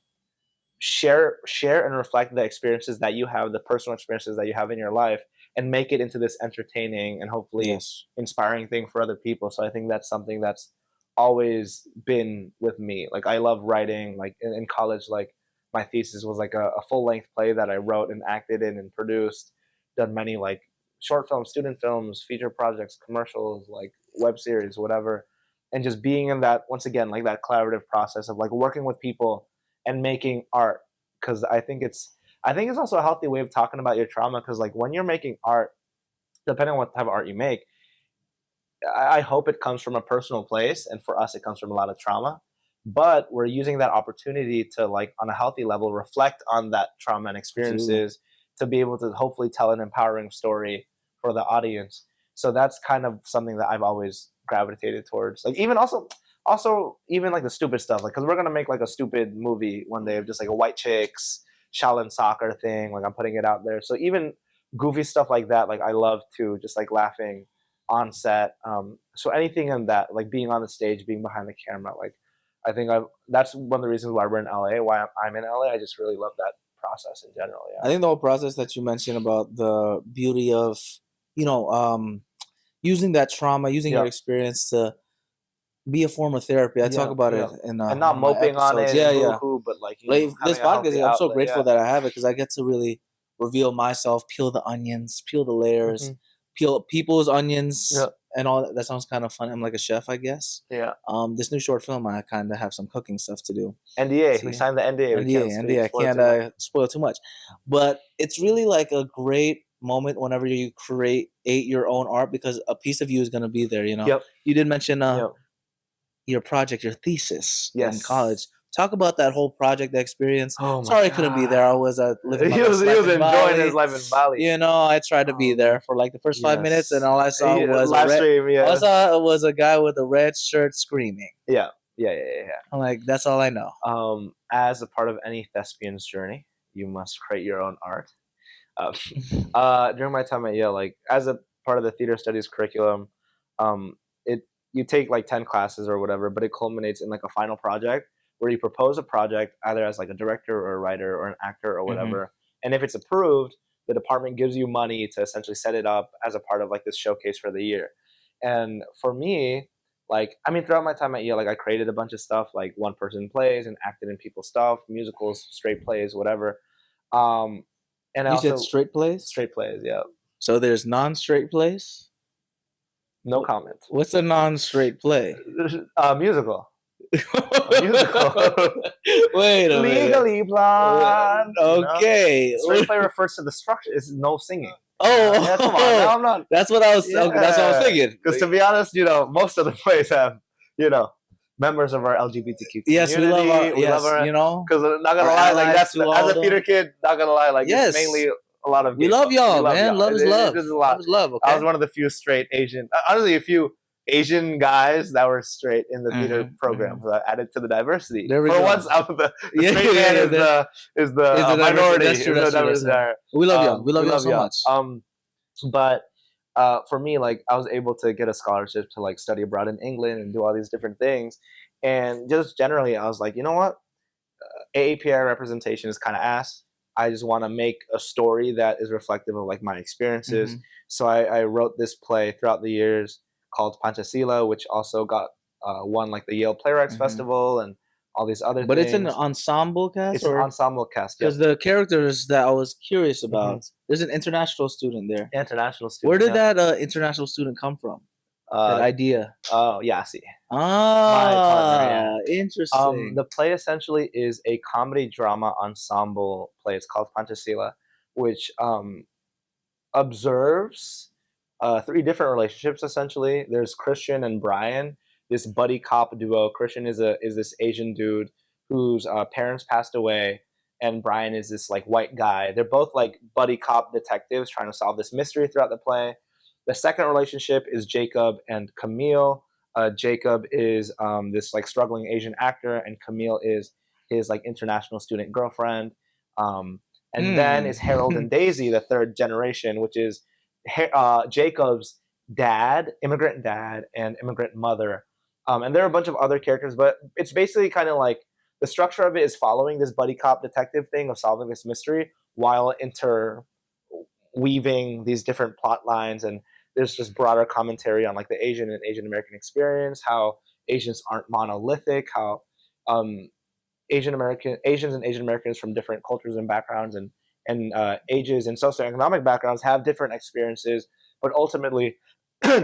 [SPEAKER 4] share and reflect the experiences that you have, the personal experiences that you have in your life, and make it into this entertaining and hopefully inspiring thing for other people. So I think that's something that's always been with me. Like I love writing. Like in college, like my thesis was like a full-length play that I wrote and acted in and produced, done many like short films, student films, feature projects, commercials, like web series, whatever. And just being in that, once again, like that collaborative process of like working with people and making art. Cause I think it's also a healthy way of talking about your trauma. Cause like when you're making art, depending on what type of art you make, I hope it comes from a personal place. And for us, it comes from a lot of trauma, but we're using that opportunity to like on a healthy level, reflect on that trauma and experiences to be able to hopefully tell an empowering story for the audience. So that's kind of something that I've always gravitated towards. Like even also even like the stupid stuff, like, cause we're going to make like a stupid movie one day of just like a white chicks Shaolin soccer thing. Like I'm putting it out there. So even goofy stuff like that, like I love to just like laughing on set. So anything in that, like being on the stage, being behind the camera, like I think that's one of the reasons why we're in LA, why I'm in LA. I just really love that process in general. Yeah.
[SPEAKER 3] I think the whole process that you mentioned about the beauty of, using that trauma, using your experience to be a form of therapy. I talk about it in
[SPEAKER 4] and not moping on it. But like
[SPEAKER 3] this podcast, I'm so grateful that I have it because I get to really reveal myself, peel the onions, peel the layers, peel people's onions, and all that. That sounds kind of fun. I'm like a chef, I guess.
[SPEAKER 4] Yeah.
[SPEAKER 3] This new short film, I kind of have some cooking stuff to do.
[SPEAKER 4] NDA. We signed the NDA.
[SPEAKER 3] NDA. I can't spoil too much, but it's really like a great moment whenever you create your own art because a piece of you is going to be there. You did mention your project, your thesis in college. Talk about that whole project experience. Sorry I couldn't be there. I was living my
[SPEAKER 4] he was enjoying his life in Bali.
[SPEAKER 3] I tried to be there for like the first 5 minutes, and all I saw was all I saw was a guy with a red shirt screaming.
[SPEAKER 4] Yeah.
[SPEAKER 3] I'm like, that's all I know.
[SPEAKER 4] As a part of any thespian's journey, you must create your own art. During my time at Yale, like as a part of the theater studies curriculum, you take like 10 classes or whatever, but it culminates in like a final project where you propose a project either as like a director or a writer or an actor or whatever. And if it's approved, the department gives you money to essentially set it up as a part of like this showcase for the year. And for me, like, I mean, throughout my time at Yale, like I created a bunch of stuff, like one person plays and acted in people's stuff, musicals, straight plays, whatever. And
[SPEAKER 3] you said straight plays?
[SPEAKER 4] Straight plays, yeah.
[SPEAKER 3] So there's non-straight plays?
[SPEAKER 4] No comment.
[SPEAKER 3] What's a non-straight play?
[SPEAKER 4] Musical.
[SPEAKER 3] Wait a minute.
[SPEAKER 4] Legally Blonde.
[SPEAKER 3] Okay.
[SPEAKER 4] Straight play refers to the structure. It's no singing.
[SPEAKER 3] Yeah, come on. No, I'm not. That's what I was. That's what I was thinking.
[SPEAKER 4] Because to be honest, most of the plays have, members of our LGBTQ community.
[SPEAKER 3] Yes, we love our.
[SPEAKER 4] Because not gonna lie, like that's as a theater kid, not gonna lie, like it's mainly a lot of.
[SPEAKER 3] We love y'all, man. Love is love.
[SPEAKER 4] Love is love. Okay? I was one of the few straight Asian, honestly, a few Asian guys that were straight in the theater program. So I added to the diversity.
[SPEAKER 3] There we go.
[SPEAKER 4] For once, the straight man is the minority.
[SPEAKER 3] We love y'all. We love y'all so much.
[SPEAKER 4] But for me, like I was able to get a scholarship to like study abroad in England and do all these different things. And just generally, I was like, you know what? AAPI representation is kind of ass. I just want to make a story that is reflective of like my experiences. So I wrote this play throughout the years called Panchasila, which also got won like the Yale Playwrights Festival and all these other things.
[SPEAKER 3] But it's an ensemble cast?
[SPEAKER 4] It's an ensemble cast,
[SPEAKER 3] because the characters that I was curious about, there's an international student there.
[SPEAKER 4] International student.
[SPEAKER 3] Where did that international student come from? That idea?
[SPEAKER 4] Oh, Yasi.
[SPEAKER 3] My partner, interesting.
[SPEAKER 4] The play essentially is a comedy drama ensemble play. It's called Panchasila, which observes 3 different relationships essentially. There's Christian and Brian, this buddy cop duo. Christian is this Asian dude whose parents passed away, and Brian is this like white guy. They're both like buddy cop detectives trying to solve this mystery throughout the play. The second relationship is Jacob and Camille. Jacob is this like struggling Asian actor, and Camille is his like international student girlfriend. And then is Harold and Daisy, the third generation, which is Jacob's dad, immigrant dad, and immigrant mother. And there are a bunch of other characters, but it's basically kind of like the structure of it is following this buddy cop detective thing of solving this mystery while weaving these different plot lines, and there's just broader commentary on like the Asian and Asian American experience, how Asians aren't monolithic, how Asians and Asian Americans from different cultures and backgrounds and ages and socioeconomic backgrounds have different experiences, but ultimately,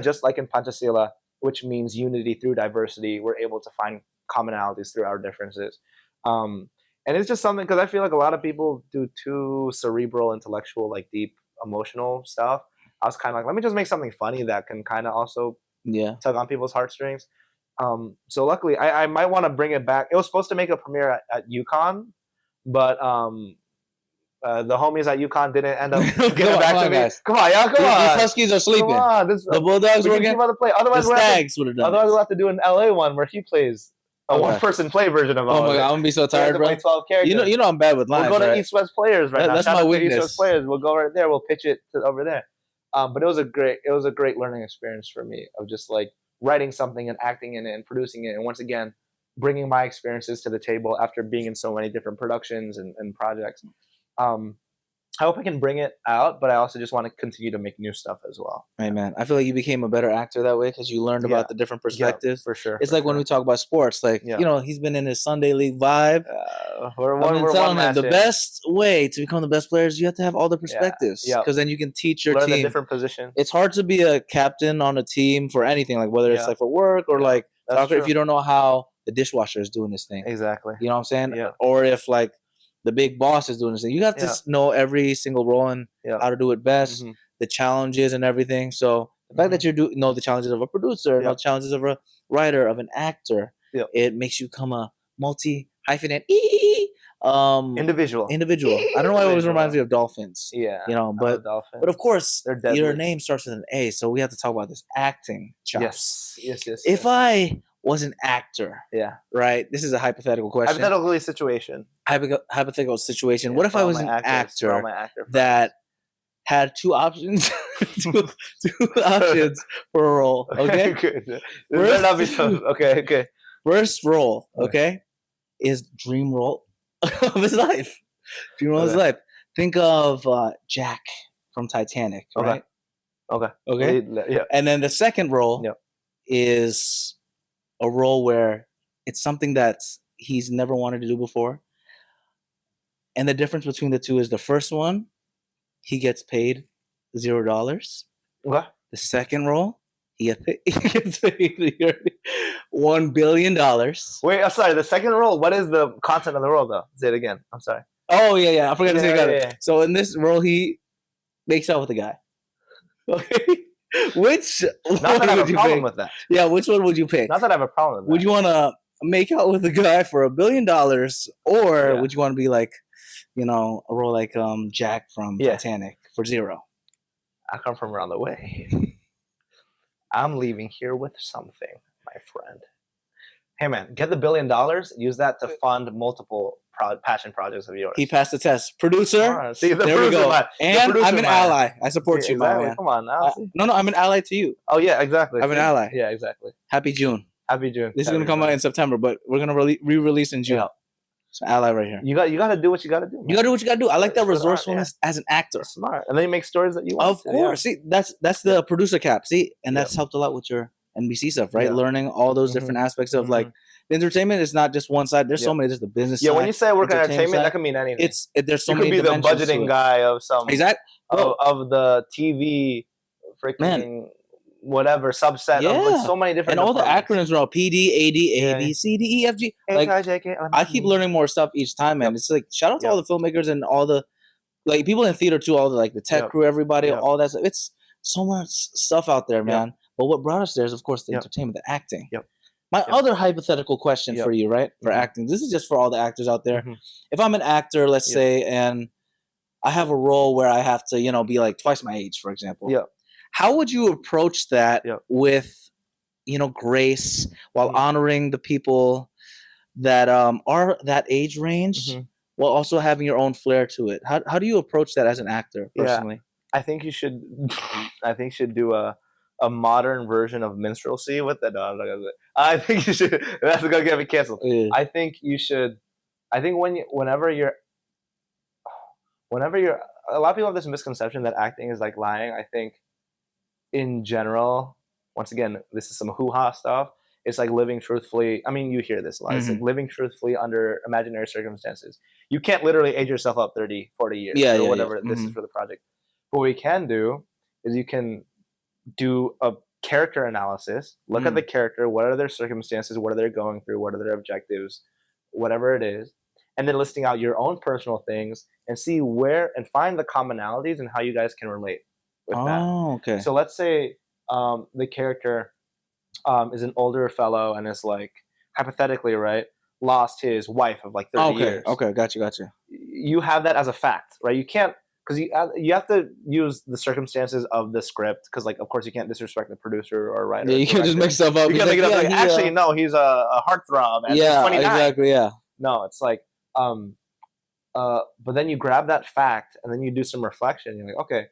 [SPEAKER 4] just like in Pancasila, which means unity through diversity, we're able to find commonalities through our differences. And it's just something, because I feel like a lot of people do too cerebral, intellectual, like deep emotional stuff. I was kind of like, let me just make something funny that can kind of also tug on people's heartstrings. So luckily, I might want to bring it back. It was supposed to make a premiere at UConn, but the homies at UConn didn't end up getting it back to me. Guys. Come on, y'all, come on.
[SPEAKER 3] These Huskies are sleeping. Come on,
[SPEAKER 4] the Bulldogs were going to play. Otherwise,
[SPEAKER 3] the Stags would have done.
[SPEAKER 4] Otherwise, we'll have to do an LA one where he plays a one-person play version of.
[SPEAKER 3] Oh my god, I'm gonna be so tired, bro. 12 characters. You know, I'm bad with lines.
[SPEAKER 4] We'll go to East West Players now.
[SPEAKER 3] That's my weakness.
[SPEAKER 4] East West Players. We'll go right there. We'll pitch it over there. But it was a great learning experience for me of just like writing something and acting in it and producing it, and once again bringing my experiences to the table after being in so many different productions and projects. I hope I can bring it out, but I also just want to continue to make new stuff as well.
[SPEAKER 3] Right, man. I feel like you became a better actor that way because you learned about the different perspectives.
[SPEAKER 4] For sure.
[SPEAKER 3] It's like when we talk about sports, like, you know, he's been in his Sunday league vibe. I've been telling him the best way to become the best player is you have to have all the perspectives because then you can teach your team.
[SPEAKER 4] Learn the different positions.
[SPEAKER 3] It's hard to be a captain on a team for anything, like whether it's like for work or like soccer, if you don't know how the dishwasher is doing this thing.
[SPEAKER 4] Exactly.
[SPEAKER 3] You know what I'm saying? Yeah. Or if like the big boss is doing this thing. You have to know every single role and how to do it best, the challenges and everything. So the fact that you know the challenges of a producer, know the challenges of a writer, of an actor, it makes you come a multi-hyphenate individual. I don't know why it always reminds me of dolphins.
[SPEAKER 4] Yeah.
[SPEAKER 3] You know, but of course your name starts with an A, so we have to talk about this acting chops.
[SPEAKER 4] Yes.
[SPEAKER 3] If I was an actor. Yeah. Right? This is a hypothetical question. Hypothetical situation. What if I was an actor that had two options? two options for a role. Okay?
[SPEAKER 4] Okay.
[SPEAKER 3] First role, okay, is dream role of his life. Dream role of his life. Think of Jack from Titanic, right? Okay.
[SPEAKER 4] Yeah.
[SPEAKER 3] And then the second role is a role where it's something that he's never wanted to do before. And the difference between the two is the first one, he gets paid $0.
[SPEAKER 4] Okay.
[SPEAKER 3] The second role, he gets paid $1 billion.
[SPEAKER 4] Wait, I'm sorry. The second role, what is the content of the role, though? Say it again. I'm sorry.
[SPEAKER 3] Oh, yeah. I forgot to say it. Yeah. So in this role, he makes out with a guy. Okay. Which
[SPEAKER 4] not that I have a problem with that.
[SPEAKER 3] Yeah, which one would you pick?
[SPEAKER 4] Not that I have a problem with that.
[SPEAKER 3] Would you want to make out with a guy for $1 billion, or would you want to be like, you know, a role like Jack from Titanic for $0?
[SPEAKER 4] I come from around the way. I'm leaving here with something, my friend. Hey man, get the $1 billion. Use that to fund multiple passion projects of yours.
[SPEAKER 3] He passed the test. Producer.
[SPEAKER 4] See,
[SPEAKER 3] there we go. And I'm an ally. I support you,
[SPEAKER 4] exactly.
[SPEAKER 3] man.
[SPEAKER 4] Come on now.
[SPEAKER 3] No, I'm an ally to you.
[SPEAKER 4] Oh yeah, exactly.
[SPEAKER 3] I'm an ally.
[SPEAKER 4] Yeah, exactly.
[SPEAKER 3] Happy June.
[SPEAKER 4] This
[SPEAKER 3] is gonna come out in September, but we're gonna re-release in June. It's an ally right here.
[SPEAKER 4] You got to do what you got to do. Man.
[SPEAKER 3] You got to do what you got to do. I like that resourcefulness as an actor.
[SPEAKER 4] Smart. And then you make stories that you want.
[SPEAKER 3] Of course. See, that's the producer cap. See, and that's helped a lot with your NBC stuff, right? Learning all those different aspects of like the entertainment is not just one side. There's so many. There's the business side.
[SPEAKER 4] Yeah, when you say work in entertainment, that can mean anything.
[SPEAKER 3] There's so many.
[SPEAKER 4] You could be the budgeting guy of some of the TV freaking whatever subset of like so many different
[SPEAKER 3] and all the acronyms are all PD, AD, AD, C, D, E, F, G. Like, I keep learning more stuff each time, man. It's like shout out to all the filmmakers and all the like people in theater too, all the like the tech crew, everybody, all that stuff. It's so much stuff out there, man. But what brought us there is of course the entertainment, the acting. My other hypothetical question for you, right? For acting. This is just for all the actors out there. If I'm an actor, let's say, and I have a role where I have to, you know, be like twice my age, for example. How would you approach that with, you know, grace while honoring the people that are that age range while also having your own flair to it? How do you approach that as an actor personally?
[SPEAKER 4] I think you should do a modern version of minstrelsy with that. No, I'm not gonna do it. I think you should. That's gonna get me canceled. I think you should. I think whenever you're whenever a lot of people have this misconception that acting is like lying. I think in general, once again, this is some hoo-ha stuff. It's like living truthfully. I mean, you hear this a lot. It's like living truthfully under imaginary circumstances. You can't literally age yourself up 30, 40 years or whatever. This is for the project. But what we can do is you can do a character analysis, look at the character, what are their circumstances, what are they going through, what are their objectives, whatever it is, and then listing out your own personal things and see where and find the commonalities and how you guys can relate with that.
[SPEAKER 3] Okay.
[SPEAKER 4] So let's say the character is an older fellow and is like, hypothetically, right, lost his wife of like 30 years.
[SPEAKER 3] Okay, gotcha.
[SPEAKER 4] You have that as a fact, right? You can't, because you have to use the circumstances of the script, because like, of course, you can't disrespect the producer or writer.
[SPEAKER 3] Yeah, you can't just make stuff up.
[SPEAKER 4] You can't make it up. Like, actually, no, he's a heartthrob. And he's 29.
[SPEAKER 3] Exactly. Yeah.
[SPEAKER 4] No, it's like, but then you grab that fact and then you do some reflection. You're like, okay,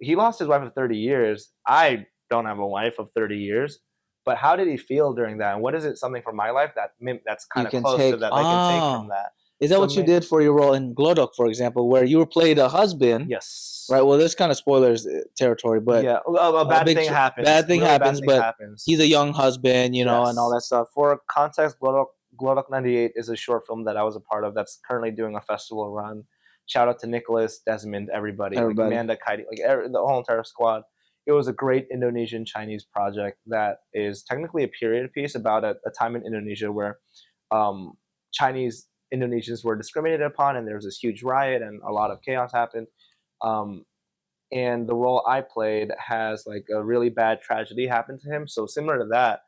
[SPEAKER 4] he lost his wife of 30 years. I don't have a wife of 30 years. But how did he feel during that? And what is it, something from my life that's kind of close to that I can take from that?
[SPEAKER 3] Is that what you did for your role in Glodok, for example, where you played a husband?
[SPEAKER 4] Yes.
[SPEAKER 3] Right. Well, this kind of spoilers territory, but
[SPEAKER 4] yeah, a bad thing happens.
[SPEAKER 3] Bad thing happens, but he's a young husband, you know, and all that stuff.
[SPEAKER 4] For context, Glodok 98 is a short film that I was a part of that's currently doing a festival run. Shout out to Nicholas, Desmond, everybody. Like Amanda, Kaidi, like the whole entire squad. It was a great Indonesian Chinese project that is technically a period piece about a time in Indonesia where Chinese Indonesians were discriminated upon, and there was this huge riot and a lot of chaos happened. And the role I played has like a really bad tragedy happen to him. So similar to that,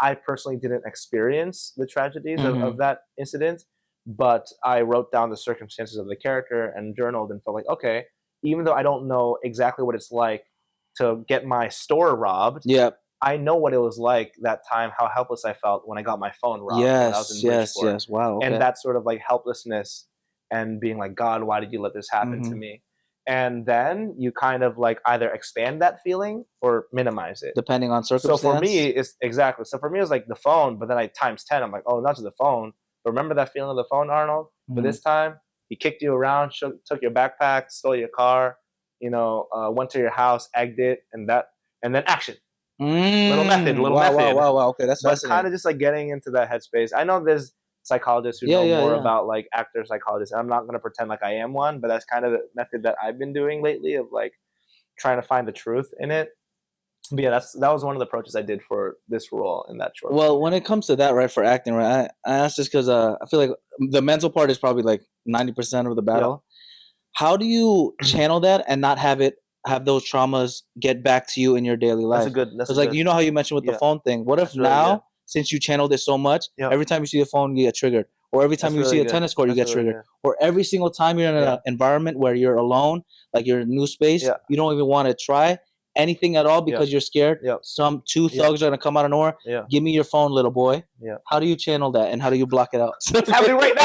[SPEAKER 4] I personally didn't experience the tragedies of that incident, but I wrote down the circumstances of the character and journaled and felt like, okay, even though I don't know exactly what it's like to get my store robbed, I know what it was like that time, how helpless I felt when I got my phone robbed. When I was in Bridgeport.
[SPEAKER 3] Yes. Wow. Okay.
[SPEAKER 4] And that sort of like helplessness and being like, God, why did you let this happen to me? And then you kind of like either expand that feeling or minimize it.
[SPEAKER 3] Depending on circumstance.
[SPEAKER 4] So for me, it's exactly. So for me, it was like the phone, but then I times 10. I'm like, oh, not just the phone. But remember that feeling of the phone, Arnold? But this time, he kicked you around, took your backpack, stole your car, went to your house, egged it, and then action. Little method.
[SPEAKER 3] Wow. Okay, that's
[SPEAKER 4] fascinating. But kind of just like getting into that headspace. I know there's psychologists who know more about like actor psychologists. I'm not going to pretend like I am one, but that's kind of the method that I've been doing lately of like trying to find the truth in it. But yeah, that was one of the approaches I did for this role in that short.
[SPEAKER 3] Well, when it comes to that, right, for acting, right, I asked this because I feel like the mental part is probably like 90% of the battle. Yeah. How do you channel that and not have those traumas get back to you in your daily life? That's like, you know how you mentioned with the phone thing. What if that's now, really since you channeled it so much, every time you see a phone, you get triggered? Or every time you see a tennis court, you get triggered? Or every single time you're in an environment where you're alone, like you're in a new space, you don't even want to try anything at all because you're scared. Some two thugs are going to come out of nowhere. Give me your phone, little boy. How do you channel that and how do you block it out?
[SPEAKER 4] It's happening right now.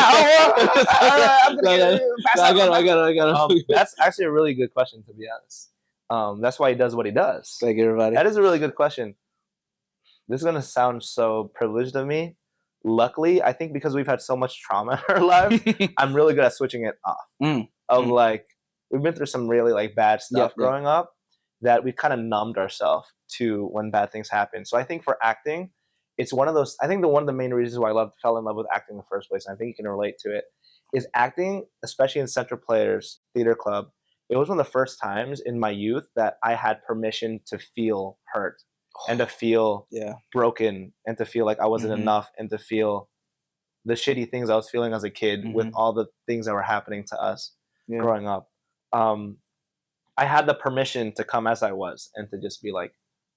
[SPEAKER 4] I got it. That's actually a really good question, to be honest. That's why he does what he does.
[SPEAKER 3] Thank you, everybody.
[SPEAKER 4] That is a really good question. This is going to sound so privileged of me. Luckily, I think because we've had so much trauma in our lives, I'm really good at switching it off. Like, we've been through some really like bad stuff growing up that we've kind of numbed ourselves to when bad things happen. So I think for acting, it's one of those, I think one of the main reasons why I fell in love with acting in the first place, and I think you can relate to it, is acting, especially in Central Players Theater Club. It was one of the first times in my youth that I had permission to feel hurt and to feel broken and to feel like I wasn't enough and to feel the shitty things I was feeling as a kid with all the things that were happening to us growing up. I had the permission to come as I was and to just be like,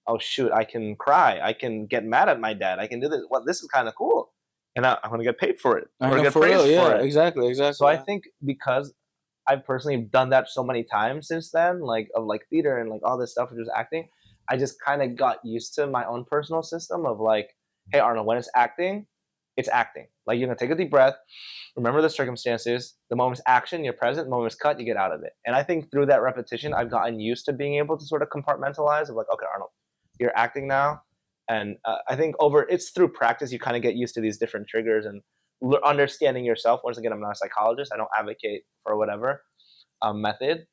[SPEAKER 4] oh shoot, I can cry. I can get mad at my dad. I can do this. Well, this is kind of cool. And I'm going to get paid for it. I'm going to get praised for it.
[SPEAKER 3] Exactly.
[SPEAKER 4] So I think because I've personally done that so many times since then, like of like theater and like all this stuff, which was acting, I just kind of got used to my own personal system of like, hey Arnold, when it's acting, it's acting. Like you're going to take a deep breath, remember the circumstances, the moment's action, you're present, the moment's cut, you get out of it. And I think through that repetition, I've gotten used to being able to sort of compartmentalize of like, okay, Arnold, you're acting now. And I think it's through practice, you kind of get used to these different triggers and understanding yourself. Once again, I'm not a psychologist. I don't advocate for whatever. method.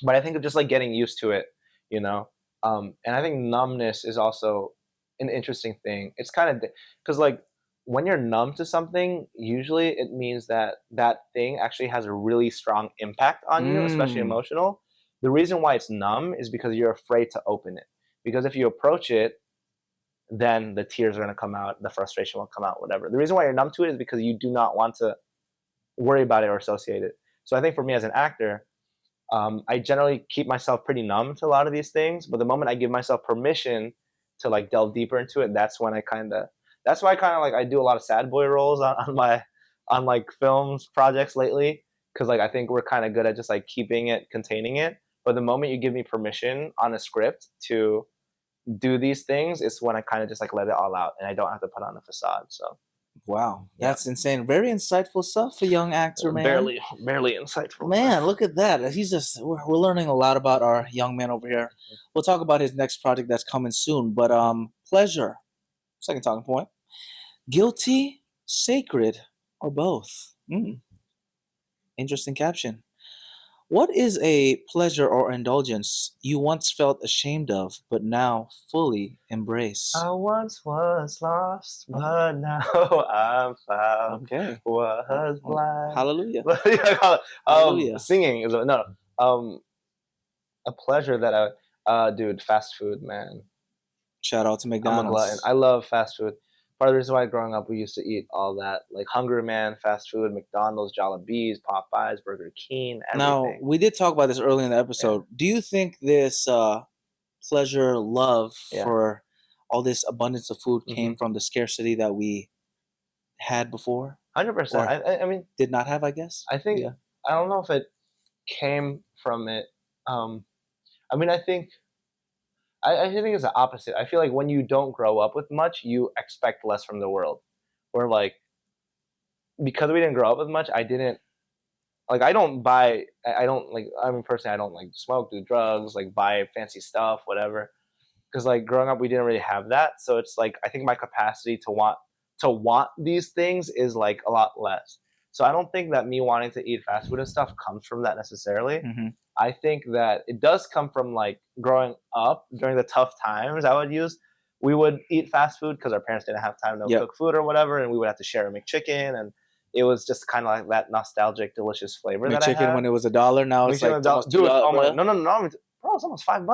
[SPEAKER 4] But I think of just like getting used to it, you know. And I think numbness is also an interesting thing. It's kind of because like when you're numb to something, usually it means that that thing actually has a really strong impact on you, especially emotional. The reason why it's numb is because you're afraid to open it. Because if you approach it, then the tears are going to come out, the frustration will come out, whatever. The reason why you're numb to it is because you do not want to worry about it or associate it. So I think for me as an actor, I generally keep myself pretty numb to a lot of these things, but the moment I give myself permission to like delve deeper into it, that's why I kind of like I do a lot of sad boy roles on like films projects lately, because like I think we're kind of good at just like containing it. But the moment you give me permission on a script to do these things, it's when I kind of just like let it all out, and I don't have to put on a facade. So.
[SPEAKER 3] Wow, that's insane. Very insightful stuff for a young actor, man.
[SPEAKER 4] Barely insightful.
[SPEAKER 3] Man, look at that. We're learning a lot about our young man over here. We'll talk about his next project that's coming soon. But pleasure, second talking point. Guilty, sacred, or both? Interesting caption. What is a pleasure or indulgence you once felt ashamed of, but now fully embrace?
[SPEAKER 4] I once was lost, but now I'm found.
[SPEAKER 3] Okay.
[SPEAKER 4] Was blind.
[SPEAKER 3] Hallelujah.
[SPEAKER 4] Hallelujah. Singing is a pleasure that dude, fast food, man.
[SPEAKER 3] Shout out to McDonald's.
[SPEAKER 4] I'm a glutton. I love fast food. Part of the reason why growing up we used to eat all that, like Hungry Man, fast food, McDonald's, Jollibees, Popeyes, Burger King, everything.
[SPEAKER 3] Now, we did talk about this early in the episode. Yeah. Do you think this pleasure, love for all this abundance of food came from the scarcity that we had before?
[SPEAKER 4] 100%. I mean,
[SPEAKER 3] did not have, I guess.
[SPEAKER 4] I think I don't know if it came from it. I mean, I think it's the opposite. I feel like when you don't grow up with much, you expect less from the world. Or like, because we didn't grow up with much, I don't like smoke, do drugs, like buy fancy stuff, whatever. Because like growing up, we didn't really have that. So it's like, I think my capacity to want these things is like a lot less. So I don't think that me wanting to eat fast food and stuff comes from that necessarily. Mm-hmm. I think that it does come from like growing up during the tough times. We would eat fast food because our parents didn't have time to cook food or whatever, and we would have to share a McChicken, and it was just kind of like that nostalgic, delicious flavor. McChicken that I had.
[SPEAKER 3] When it was $1, now it's like $2.
[SPEAKER 4] Dude, no, bro, it's almost $5.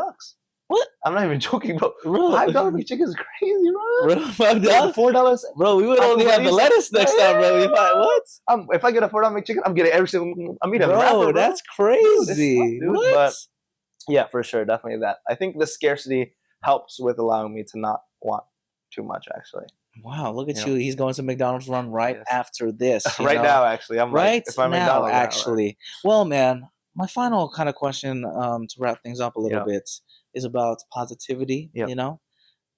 [SPEAKER 3] What?
[SPEAKER 4] I'm not even joking, bro. $5 McChicken is crazy, bro.
[SPEAKER 3] $5?
[SPEAKER 4] $4.
[SPEAKER 3] Bro, we would only have the lettuce next time, bro. What?
[SPEAKER 4] If I get a $4 McChicken, I'm getting every single. I'm eating a wrapper, bro.
[SPEAKER 3] That's crazy.
[SPEAKER 4] Dude, what? But yeah, for sure, definitely that. I think the scarcity helps with allowing me to not want too much, actually.
[SPEAKER 3] Wow, look at you. He's going to McDonald's run after this.
[SPEAKER 4] Now, actually. I'm
[SPEAKER 3] right now, actually. Well, man, my final kind of question to wrap things up a little bit is about positivity,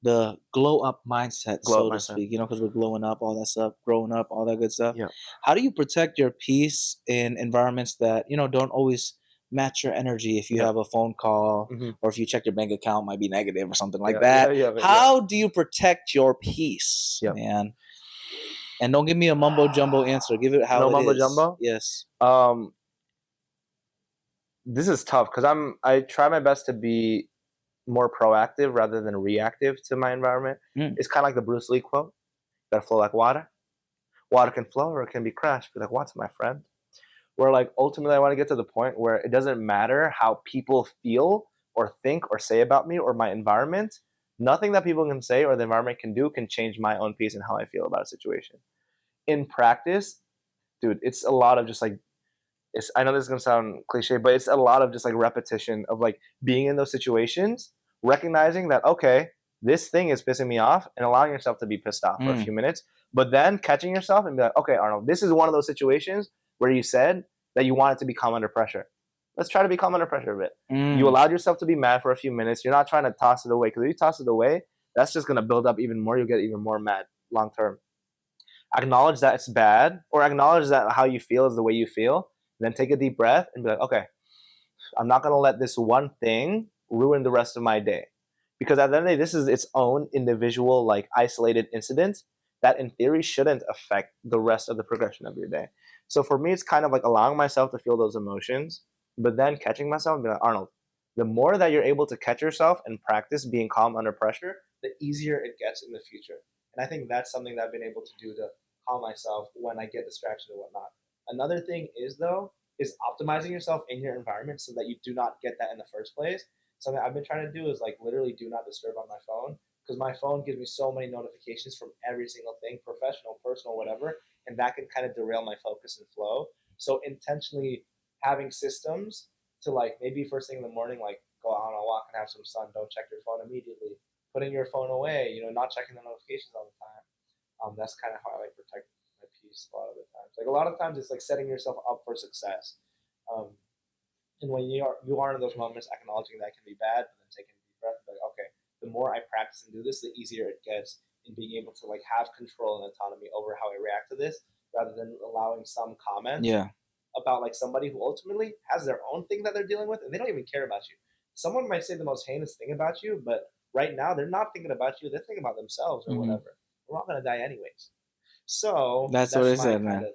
[SPEAKER 3] the glow up mindset, so to speak, because we're glowing up, all that stuff, growing up, all that good stuff. Yeah. How do you protect your peace in environments that, don't always match your energy? If you have a phone call or if you check your bank account, might be negative or something like that. How do you protect your peace, man? And don't give me a mumbo jumbo answer. Give it how it is. No mumbo jumbo? Yes.
[SPEAKER 4] This is tough because I try my best to be more proactive rather than reactive to my environment. It's kind of like the Bruce Lee quote: "Gotta flow like water. Water can flow or it can be crushed." Be like, "What's my friend?" Where like ultimately I want to get to the point where it doesn't matter how people feel or think or say about me or my environment. Nothing that people can say or the environment can do can change my own peace and how I feel about a situation. In practice, dude, it's a lot of just like, I know this is going to sound cliche, but it's a lot of just like repetition of like being in those situations, recognizing that, okay, this thing is pissing me off, and allowing yourself to be pissed off for a few minutes, but then catching yourself and be like, okay, Arnold, this is one of those situations where you said that you wanted to be calm under pressure. Let's try to be calm under pressure a bit. You allowed yourself to be mad for a few minutes. You're not trying to toss it away, because if you toss it away, that's just going to build up even more. You'll get even more mad long term. Acknowledge that it's bad, or acknowledge that how you feel is the way you feel. Then take a deep breath and be like, okay, I'm not going to let this one thing ruin the rest of my day. Because at the end of the day, this is its own individual, like isolated incident that in theory shouldn't affect the rest of the progression of your day. So for me, it's kind of like allowing myself to feel those emotions, But then catching myself and be like, Arnold, the more that you're able to catch yourself and practice being calm under pressure, the easier it gets in the future. And I think that's something that I've been able to do to calm myself when I get distracted and whatnot. Another thing is optimizing yourself in your environment so that you do not get that in the first place. Something I've been trying to do is like literally do not disturb on my phone, because my phone gives me so many notifications from every single thing, professional, personal, whatever, and that can kind of derail my focus and flow. So intentionally having systems to like maybe first thing in the morning, like go out on a walk and have some sun, don't check your phone immediately, putting your phone away, not checking the notifications all the time. That's kind of how I like protect my peace a lot of the times. Like a lot of times it's like setting yourself up for success. And when you are in those moments, acknowledging that can be bad, but then taking a deep breath and like, okay, the more I practice and do this, the easier it gets in being able to like have control and autonomy over how I react to this, rather than allowing some comment about like somebody who ultimately has their own thing that they're dealing with and they don't even care about you. Someone might say the most heinous thing about you, but right now they're not thinking about you, they're thinking about themselves or whatever. We're all gonna die anyways. So
[SPEAKER 3] that's what I said, man.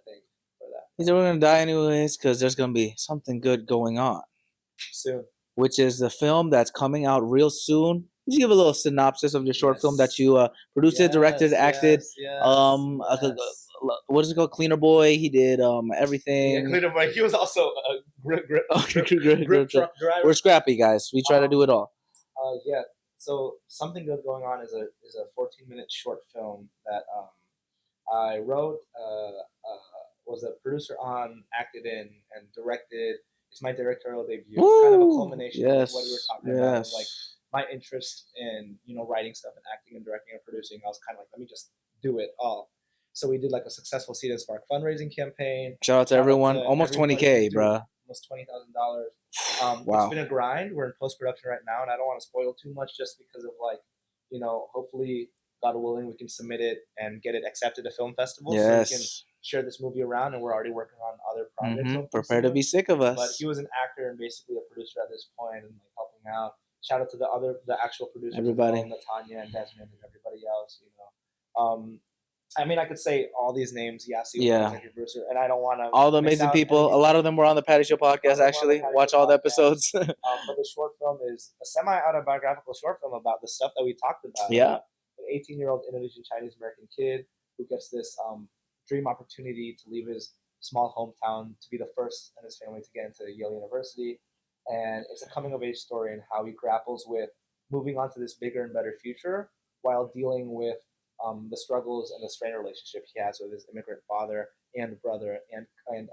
[SPEAKER 3] He's we're gonna die anyways because there's gonna be something good going on
[SPEAKER 2] soon,
[SPEAKER 3] which is the film that's coming out real soon. Could you give a little synopsis of your short film that you produced, directed, acted? What is it called? Cleaner Boy. He did everything.
[SPEAKER 2] Yeah, Cleaner Boy. He was also a grip
[SPEAKER 3] truck driver. We're scrappy guys. We try to do it all.
[SPEAKER 2] Yeah. So something good going on is a 14-minute short film that I wrote, was a producer on, acted in, and directed. It's my directorial debut. It's kind of a culmination of what we were talking about, like my interest in writing stuff and acting and directing and producing. I was kind of like, let me just do it all. So we did like a successful Seed and Spark fundraising campaign.
[SPEAKER 3] Shout out to everyone. Almost $20,000, bro.
[SPEAKER 2] Almost $20,000. Wow. It's been a grind. We're in post-production right now, and I don't want to spoil too much just because of like, hopefully, God willing, we can submit it and get it accepted to film festivals. So we can share this movie around, and we're already working on other projects.
[SPEAKER 3] Prepare to be sick of us.
[SPEAKER 2] But he was an actor and basically a producer at this point and like helping out. Shout out to the actual producers, everybody, Natanya and Desmond and everybody else. I mean, I could say all these names, executive producer, and I don't want to.
[SPEAKER 3] All the amazing people. A lot of them were on the Patty Show podcast. Actually, watch all the episodes.
[SPEAKER 2] But the short film is a semi-autobiographical short film about the stuff that we talked about.
[SPEAKER 3] Yeah,
[SPEAKER 2] an 18-year-old Indonesian Chinese American kid who gets this dream opportunity to leave his small hometown to be the first in his family to get into Yale University, and it's a coming-of-age story and how he grapples with moving on to this bigger and better future while dealing with the struggles and the strained relationship he has with his immigrant father and brother and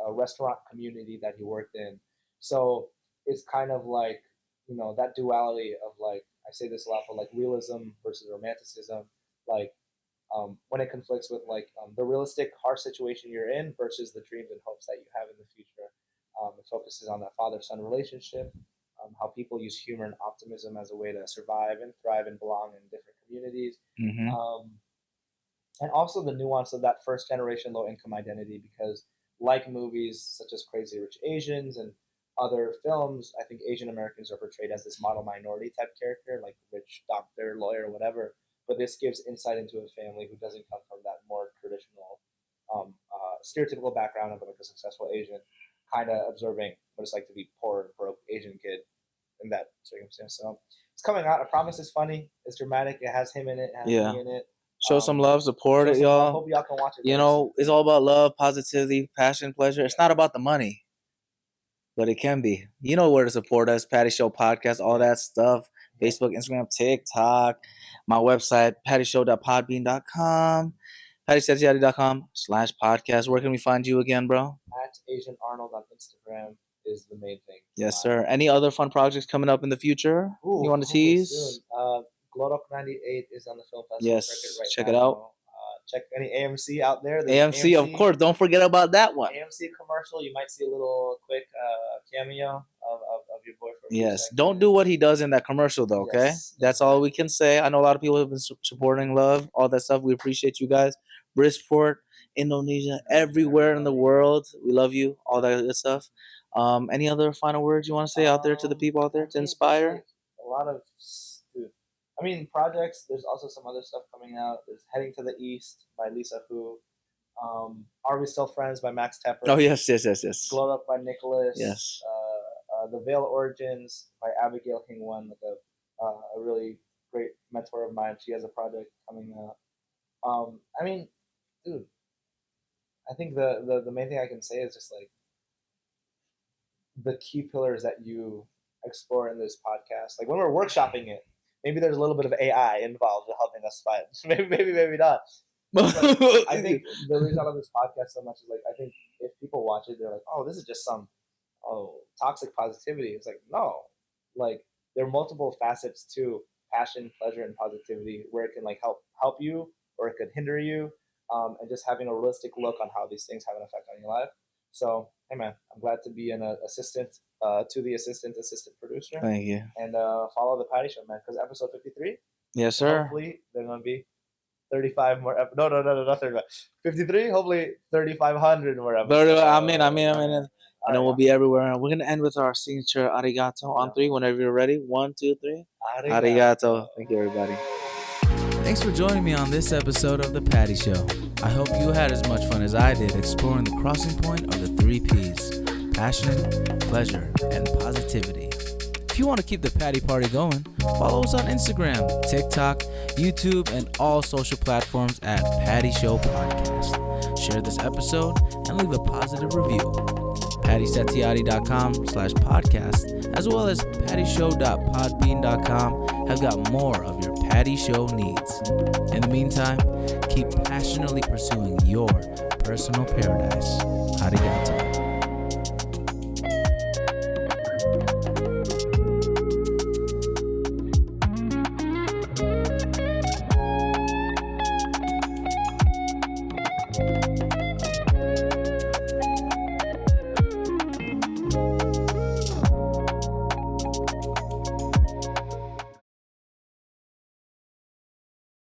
[SPEAKER 2] a restaurant community that he worked in. So it's kind of like, that duality of like, I say this a lot, but like realism versus romanticism, like when it conflicts with like the realistic harsh situation you're in versus the dreams and hopes that you have in the future. It focuses on that father-son relationship, how people use humor and optimism as a way to survive and thrive and belong in different communities. And also the nuance of that first generation low income identity, because like movies such as Crazy Rich Asians and other films, I think Asian Americans are portrayed as this model minority type character, like rich doctor, lawyer, whatever. But this gives insight into a family who doesn't come from that more traditional, stereotypical background of like a successful Asian, kind of observing what it's like to be poor and broke Asian kid in that circumstance. So it's coming out. I promise it's funny. It's dramatic. It has him in it. It has me in it.
[SPEAKER 3] Show some love, support it, y'all.
[SPEAKER 2] Hope y'all can watch it.
[SPEAKER 3] It's all about love, positivity, passion, pleasure. It's not about the money, but it can be. You know where to support us. Patty Show Podcast, all that stuff. Facebook, Instagram, TikTok. My website, pattyshow.podbean.com. pattysetiadi.com/podcast. Where can we find you again, bro?
[SPEAKER 2] At Asian Arnold on Instagram is the main thing.
[SPEAKER 3] Yes, sir. Any other fun projects coming up in the future? You want to tease?
[SPEAKER 2] Soon. Glodok 98 is on the film festival circuit right
[SPEAKER 3] check
[SPEAKER 2] now.
[SPEAKER 3] It out.
[SPEAKER 2] Check any AMC out there.
[SPEAKER 3] AMC, of course. Don't forget about that one.
[SPEAKER 2] AMC commercial. You might see a little quick cameo of your boy.
[SPEAKER 3] Yes. Don't do what he does in that commercial, though, okay? Yes, that's all we can say. I know a lot of people have been supporting love, all that stuff. We appreciate you guys. Bridgeport, Indonesia, everywhere in the world. We love you, all that good stuff. Any other final words you want to say out there to the people out there to inspire?
[SPEAKER 2] A lot of... projects. There's also some other stuff coming out. There's Heading to the East by Lisa Hu. Are We Still Friends by Max Tepper.
[SPEAKER 3] Oh, yes.
[SPEAKER 2] Glowed Up by Nicholas.
[SPEAKER 3] Yes.
[SPEAKER 4] The Veil Origins by Abigail Hingwan, like a really great mentor of mine. She has a project coming out. I mean, dude, I think the main thing I can say is just like the key pillars that you explore in this podcast. Like when we're workshopping it, maybe there's a little bit of AI involved in helping us find. maybe not. Like, I think the reason I love this podcast so much is like I think if people watch it, they're like, oh, this is just some toxic positivity. It's like no, like there are multiple facets to passion, pleasure, and positivity where it can like help you or it could hinder you, and just having a realistic look on how these things have an effect on your life. So hey man, I'm glad to be an assistant to the assistant producer.
[SPEAKER 3] Thank you.
[SPEAKER 4] And follow the Patty Show, man, because episode 53.
[SPEAKER 3] Yes, sir.
[SPEAKER 4] Hopefully there's gonna be 35 more. No, not 35. 53. Hopefully 3,500 more episodes.
[SPEAKER 3] I mean, and then we'll be everywhere. We're gonna end with our signature arigato on 3. Whenever you're ready. 1, 2, 3. Arigato. Thank you, everybody. Thanks for joining me on this episode of The Patty Show. I hope you had as much fun as I did exploring the crossing point of the 3 Ps: passion, pleasure, and positivity. If you want to keep the Patty Party going, follow us on Instagram, TikTok, YouTube, and all social platforms at Patty Show Podcast. Share this episode and leave a positive review. PattySetiadi.com/podcast, as well as PattyShow.podbean.com have got more of your Patty Show needs. In the meantime, keep passionately pursuing your personal paradise. Arigato.